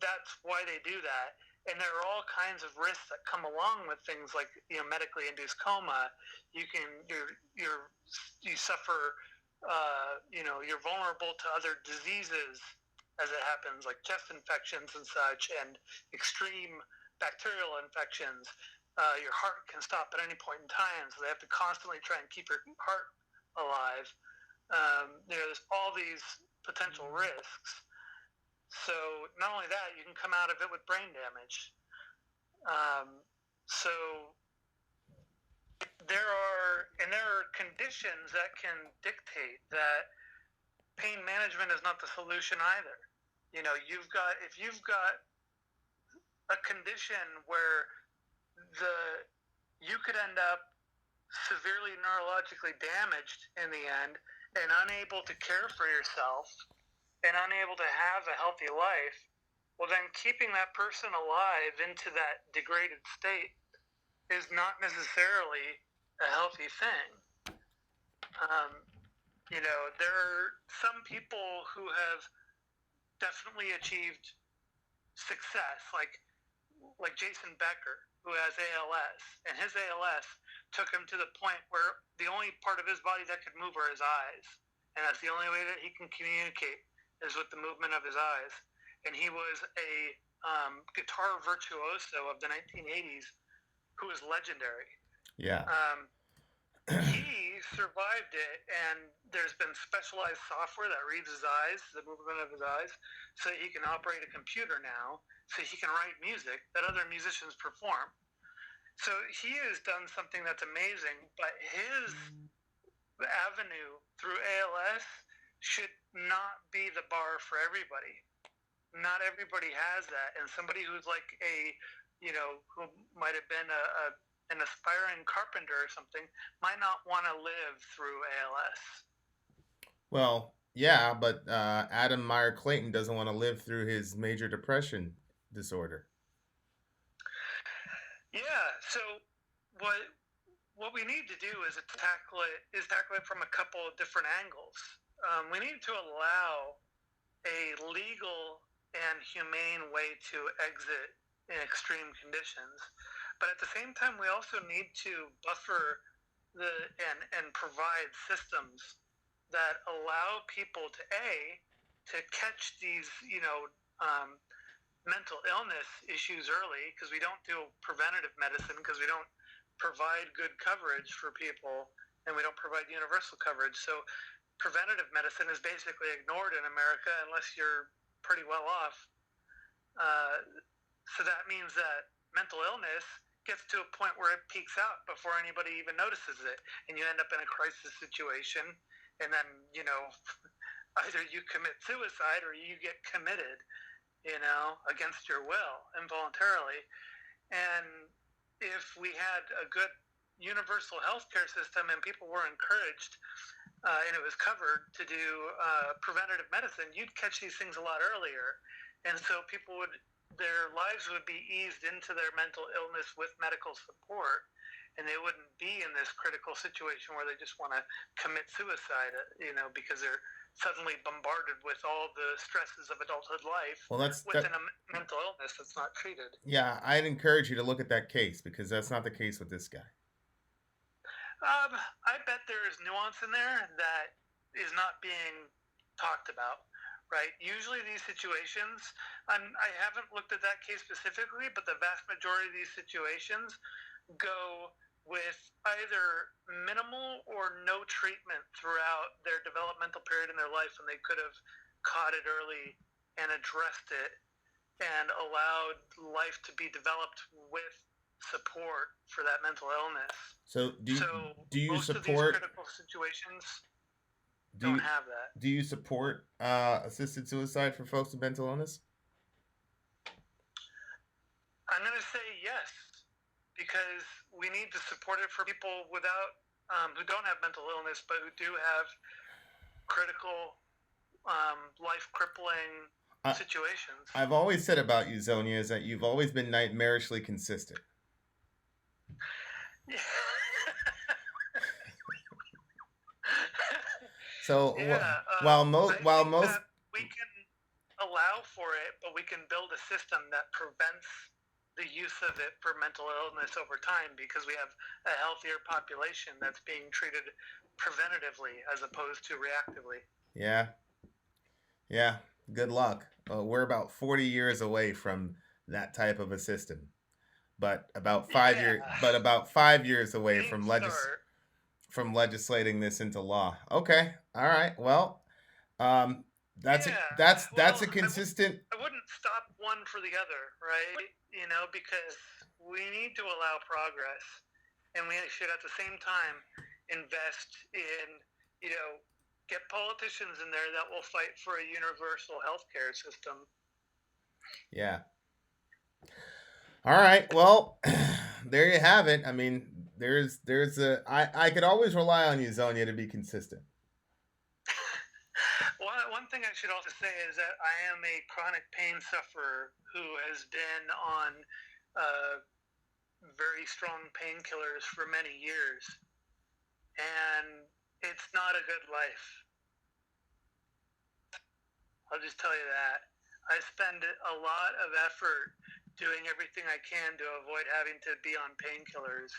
that's why they do that. And there are all kinds of risks that come along with things like medically induced coma. You suffer. You're vulnerable to other diseases as it happens, like chest infections and such, and extreme bacterial infections. Your heart can stop at any point in time, so they have to constantly try and keep your heart alive. There's all these potential risks. So not only that, you can come out of it with brain damage. So there are conditions that can dictate that pain management is not the solution either. If you've got a condition where you could end up severely neurologically damaged in the end and unable to care for yourself and unable to have a healthy life, well, then keeping that person alive into that degraded state is not necessarily a healthy thing. There are some people who have definitely achieved success, like Jason Becker, who has ALS, and his ALS took him to the point where the only part of his body that could move are his eyes, and that's the only way that he can communicate is with the movement of his eyes. And he was a guitar virtuoso of the 1980s who was legendary. Yeah. He survived it, and there's been specialized software that reads his eyes, the movement of his eyes, so he can operate a computer now, so he can write music that other musicians perform. So he has done something that's amazing, but his avenue through ALS should not be the bar for everybody. Not everybody has that, and somebody who's like a who might have been an aspiring carpenter or something, might not want to live through ALS. Well, yeah, but Adam Meyer Clayton doesn't want to live through his major depression disorder. Yeah. So what we need to do is tackle it from a couple of different angles. We need to allow a legal and humane way to exit in extreme conditions, but at the same time, we also need to buffer and provide systems that allow people to catch these mental illness issues early, because we don't do preventative medicine, because we don't provide good coverage for people, and we don't provide universal coverage. So preventative medicine is basically ignored in America unless you're pretty well off. So that means that mental illness gets to a point where it peaks out before anybody even notices it, and you end up in a crisis situation, and then either you commit suicide or you get committed, against your will, involuntarily. And if we had a good universal healthcare system and people were encouraged and it was covered to do preventative medicine, you'd catch these things a lot earlier. And so their lives would be eased into their mental illness with medical support, and they wouldn't be in this critical situation where they just want to commit suicide, because they're suddenly bombarded with all the stresses of adulthood life within a mental illness that's not treated. Yeah, I'd encourage you to look at that case, because that's not the case with this guy. I bet there is nuance in there that is not being talked about, right? Usually these situations, I haven't looked at that case specifically, but the vast majority of these situations go with either minimal or no treatment throughout their developmental period in their life, and they could have caught it early and addressed it and allowed life to be developed with support for that mental illness. So do you most support of these critical situations don't have that? Do you support assisted suicide for folks with mental illness? I'm going to say yes, because we need to support it for people without who don't have mental illness, but who do have critical, life-crippling situations. I've always said about you, Zonia, is that you've always been nightmarishly consistent. So while most we can allow for it, but we can build a system that prevents the use of it for mental illness over time, because we have a healthier population that's being treated preventatively as opposed to reactively. Yeah. Good luck. We're about 40 years away from that type of a system, but about 5 years. But about 5 years away from legislating this into law. Okay. All right. Well, that's a consistent. I wouldn't stop one for the other, right? Because we need to allow progress, and we should at the same time invest in, get politicians in there that will fight for a universal healthcare system. Yeah. All right. Well, there you have it. I mean, I could always rely on you, Zonia, to be consistent. One thing I should also say is that I am a chronic pain sufferer who has been on very strong painkillers for many years, and it's not a good life. I'll just tell you that. I spend a lot of effort doing everything I can to avoid having to be on painkillers.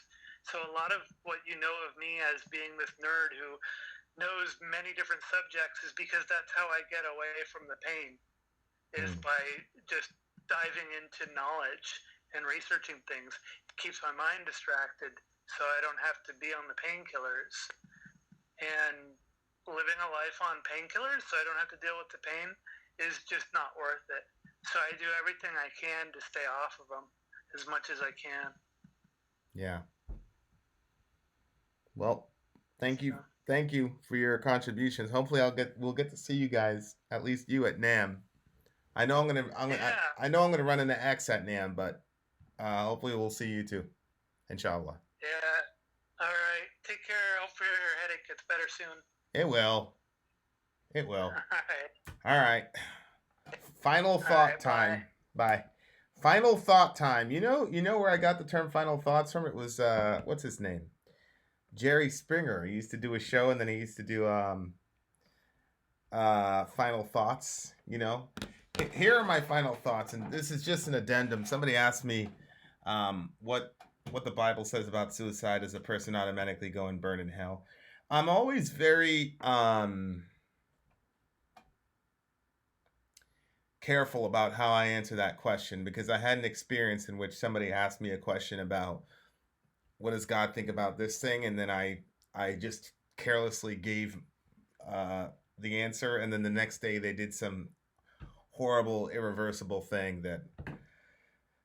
So a lot of what you know of me as being this nerd who knows many different subjects is because that's how I get away from the pain, is by just diving into knowledge and researching things. It keeps my mind distracted so I don't have to be on the painkillers. And living a life on painkillers so I don't have to deal with the pain is just not worth it. So I do everything I can to stay off of them as much as I can. Yeah. Well, thank you for your contributions. Hopefully we'll get to see you guys, at least you, at NAMM. I know I'm gonna run into X at NAMM, but Hopefully we'll see you too. Inshallah. Yeah. All right. Take care. Hope your headache gets better soon. It will. It will. All right. All right. Final thought right, time. Bye. Final thought time. You know where I got the term final thoughts from? It was what's his name? Jerry Springer. He used to do a show and then he used to do final thoughts, you know. Here are my final thoughts, and this is just an addendum. Somebody asked me what the Bible says about suicide. As a person automatically go and burn in hell? I'm always very careful about how I answer that question, because I had an experience in which somebody asked me a question about what does God think about this thing, and then I just carelessly gave the answer, and then the next day they did some horrible, irreversible thing that.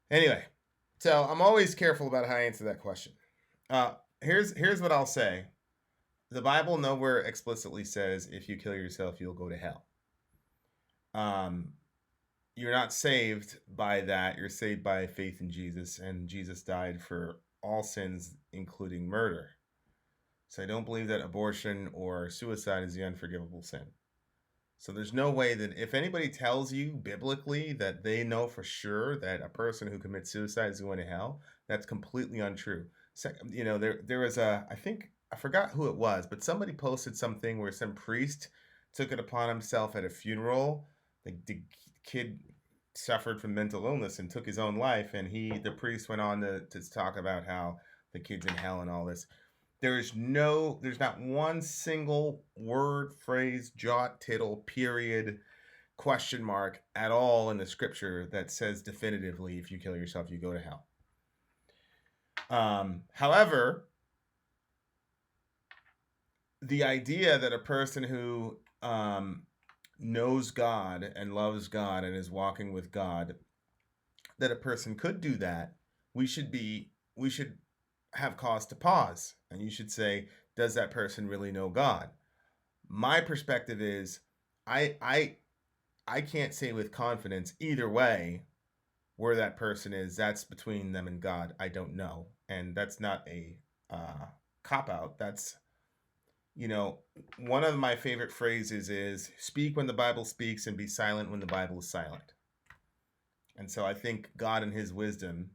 Anyway, so I'm always careful about how I answer that question. Here's what I'll say. The Bible nowhere explicitly says if you kill yourself, you'll go to hell. You're not saved by that. You're saved by faith in Jesus, and Jesus died for all sins, including murder. So I don't believe that abortion or suicide is the unforgivable sin. So there's no way that if anybody tells you biblically that they know for sure that a person who commits suicide is going to hell, that's completely untrue. You know, there was I think, I forgot who it was, but somebody posted something where some priest took it upon himself at a funeral. The kid suffered from mental illness and took his own life, and the priest went on to talk about how the kid's in hell and all this. There's not one single word, phrase, jot, tittle, period, question mark at all in the scripture that says definitively if you kill yourself, you go to hell. However, the idea that a person who knows God and loves God and is walking with God, that a person could do that, we should have cause to pause, and you should say, does that person really know God? My perspective is I can't say with confidence either way where that person is. That's between them and God. I don't know, and that's not a cop out. That's, you know, one of my favorite phrases is speak when the Bible speaks and be silent when the Bible is silent. And so I think God in his wisdom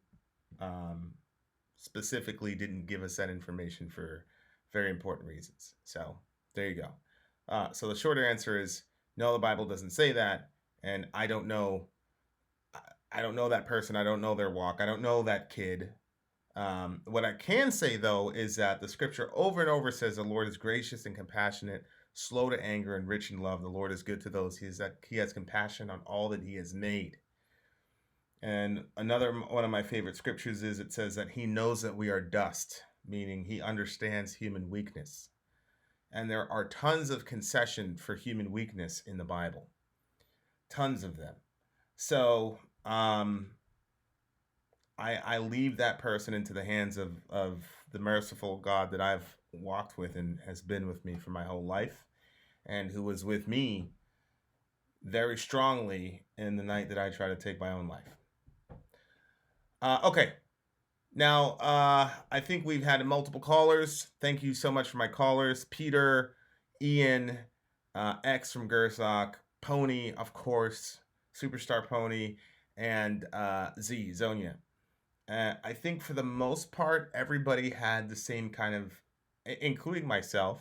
specifically didn't give us that information for very important reasons. So there you go. So the shorter answer is no, the Bible doesn't say that, and I don't know that person. I don't know their walk. I don't know that kid. What I can say, though, is that the scripture over and over says the Lord is gracious and compassionate, slow to anger, and rich in love. The Lord is good to those he has compassion on all that he has made. And another one of my favorite scriptures is it says that he knows that we are dust, meaning he understands human weakness. And there are tons of concession for human weakness in the Bible. Tons of them. So I leave that person into the hands of the merciful God that I've walked with and has been with me for my whole life, and who was with me very strongly in the night that I tried to take my own life. Okay. Now, I think we've had multiple callers. Thank you so much for my callers. Peter, Ian, X from Gersock, Pony, of course, Superstar Pony, and Zonia. I think for the most part, everybody had the same kind of, including myself,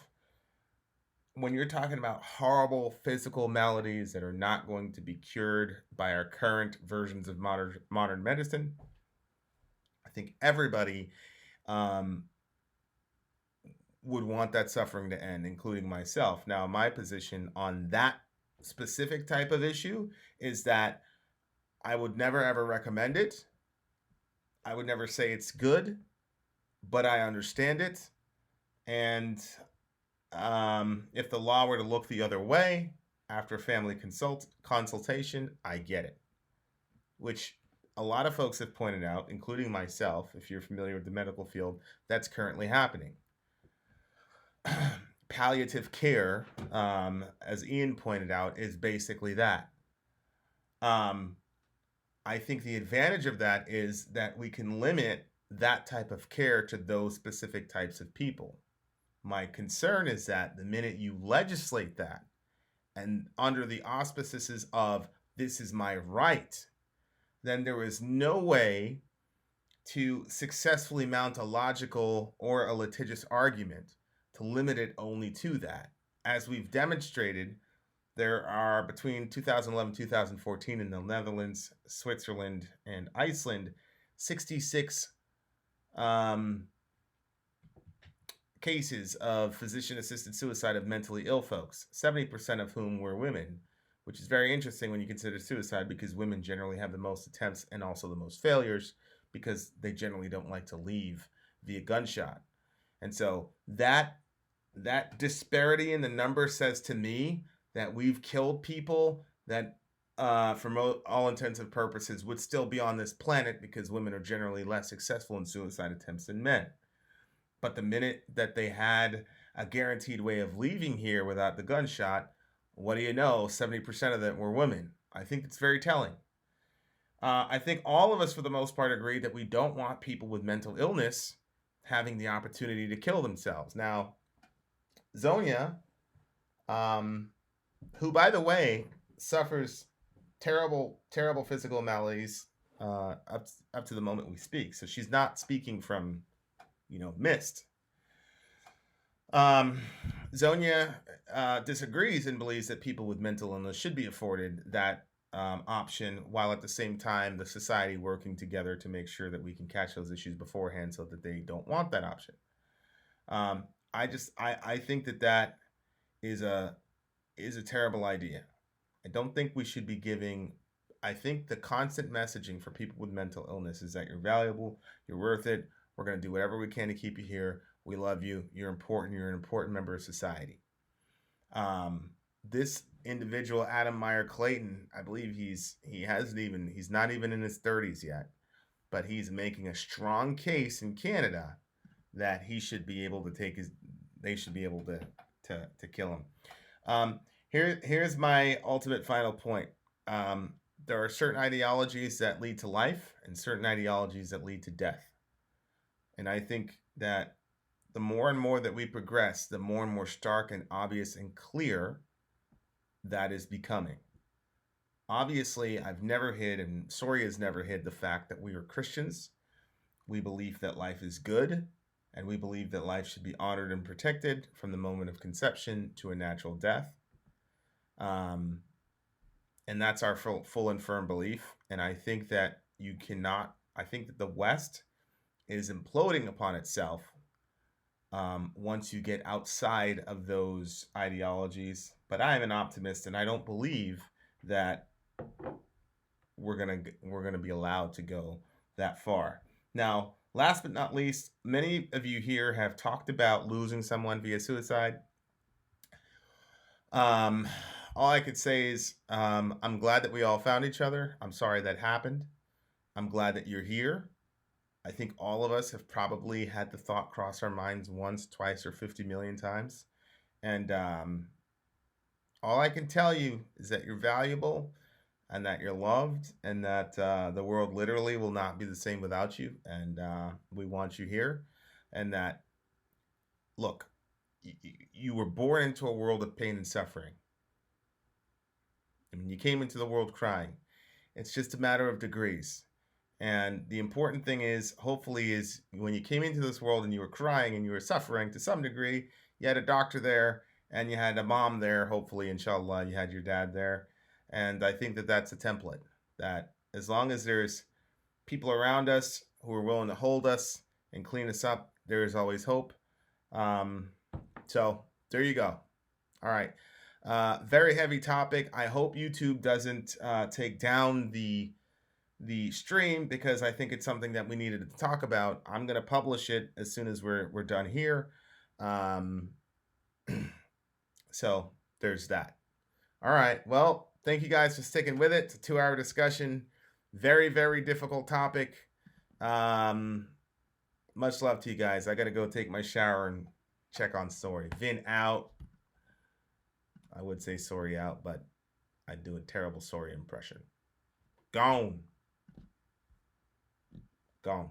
when you're talking about horrible physical maladies that are not going to be cured by our current versions of modern medicine, I think everybody would want that suffering to end, including myself. Now, my position on that specific type of issue is that I would never ever recommend it. I would never say it's good, but I understand it. And if the law were to look the other way after family consultation, I get it. Which a lot of folks have pointed out, including myself, if you're familiar with the medical field, that's currently happening. Palliative care, as Ian pointed out, is basically that. I I think the advantage of that is that we can limit that type of care to those specific types of people. My concern is that the minute you legislate that, and under the auspices of this is my right, then there is no way to successfully mount a logical or a litigious argument to limit it only to that. As we've demonstrated, there are between 2011 2014 in the Netherlands, Switzerland, and Iceland 66 cases of physician-assisted suicide of mentally ill folks, 70% of whom were women, which is very interesting when you consider suicide because women generally have the most attempts and also the most failures because they generally don't like to leave via gunshot. And so that disparity in the number says to me that we've killed people that for all intents and purposes would still be on this planet because women are generally less successful in suicide attempts than men. But the minute that they had a guaranteed way of leaving here without the gunshot, what do you know? 70% of them were women. I think it's very telling. I think all of us, for the most part, agree that we don't want people with mental illness having the opportunity to kill themselves. Now, Zonia, who, by the way, suffers terrible, terrible physical maladies up to the moment we speak. So she's not speaking from, mist. Zonia disagrees and believes that people with mental illness should be afforded that option, while at the same time the society working together to make sure that we can catch those issues beforehand so that they don't want that option. I think that is a terrible idea. I don't think we should be giving. I think the constant messaging for people with mental illness is that you're valuable, you're worth it. We're going to do whatever we can to keep you here. We love you. You're important. You're an important member of society. This individual, Adam Meyer Clayton, I believe he's not even in his 30s yet, but he's making a strong case in Canada that he should be able to they should be able to kill him. Here's my ultimate final point. There are certain ideologies that lead to life and certain ideologies that lead to death. And I think that the more and more that we progress, the more and more stark and obvious and clear that is becoming. Obviously, I've never hid, and Sori has never hid, the fact that we are Christians. We believe that life is good, and we believe that life should be honored and protected from the moment of conception to a natural death. And that's our full and firm belief. And I think that I think that the West is imploding upon itself once you get outside of those ideologies. But I am an optimist, and I don't believe that we're gonna be allowed to go that far. Now, last but not least, many of you here have talked about losing someone via suicide. All I could say is I'm glad that we all found each other. I'm sorry that happened. I'm glad that you're here. I think all of us have probably had the thought cross our minds once, twice, or 50 million times. And all I can tell you is that you're valuable and that you're loved and that the world literally will not be the same without you. And we want you here. And that, look, you were born into a world of pain and suffering. I mean, you came into the world crying. It's just a matter of degrees. And the important thing is, hopefully, is when you came into this world and you were crying and you were suffering to some degree, you had a doctor there and you had a mom there. Hopefully, inshallah, you had your dad there. And I think that that's a template, that as long as there's people around us who are willing to hold us and clean us up, there is always hope. So there you go. All right. Very heavy topic. I hope YouTube doesn't take down the stream because I think it's something that we needed to talk about. I'm going to publish it as soon as we're done here. So there's that. All right. Well, thank you guys for sticking with it. It's a 2-hour discussion. Very, very difficult topic. Much love to you guys. I got to go take my shower and check on Sori. Vin out. I would say Sori out, but I do a terrible Sori impression. Gone. Gone.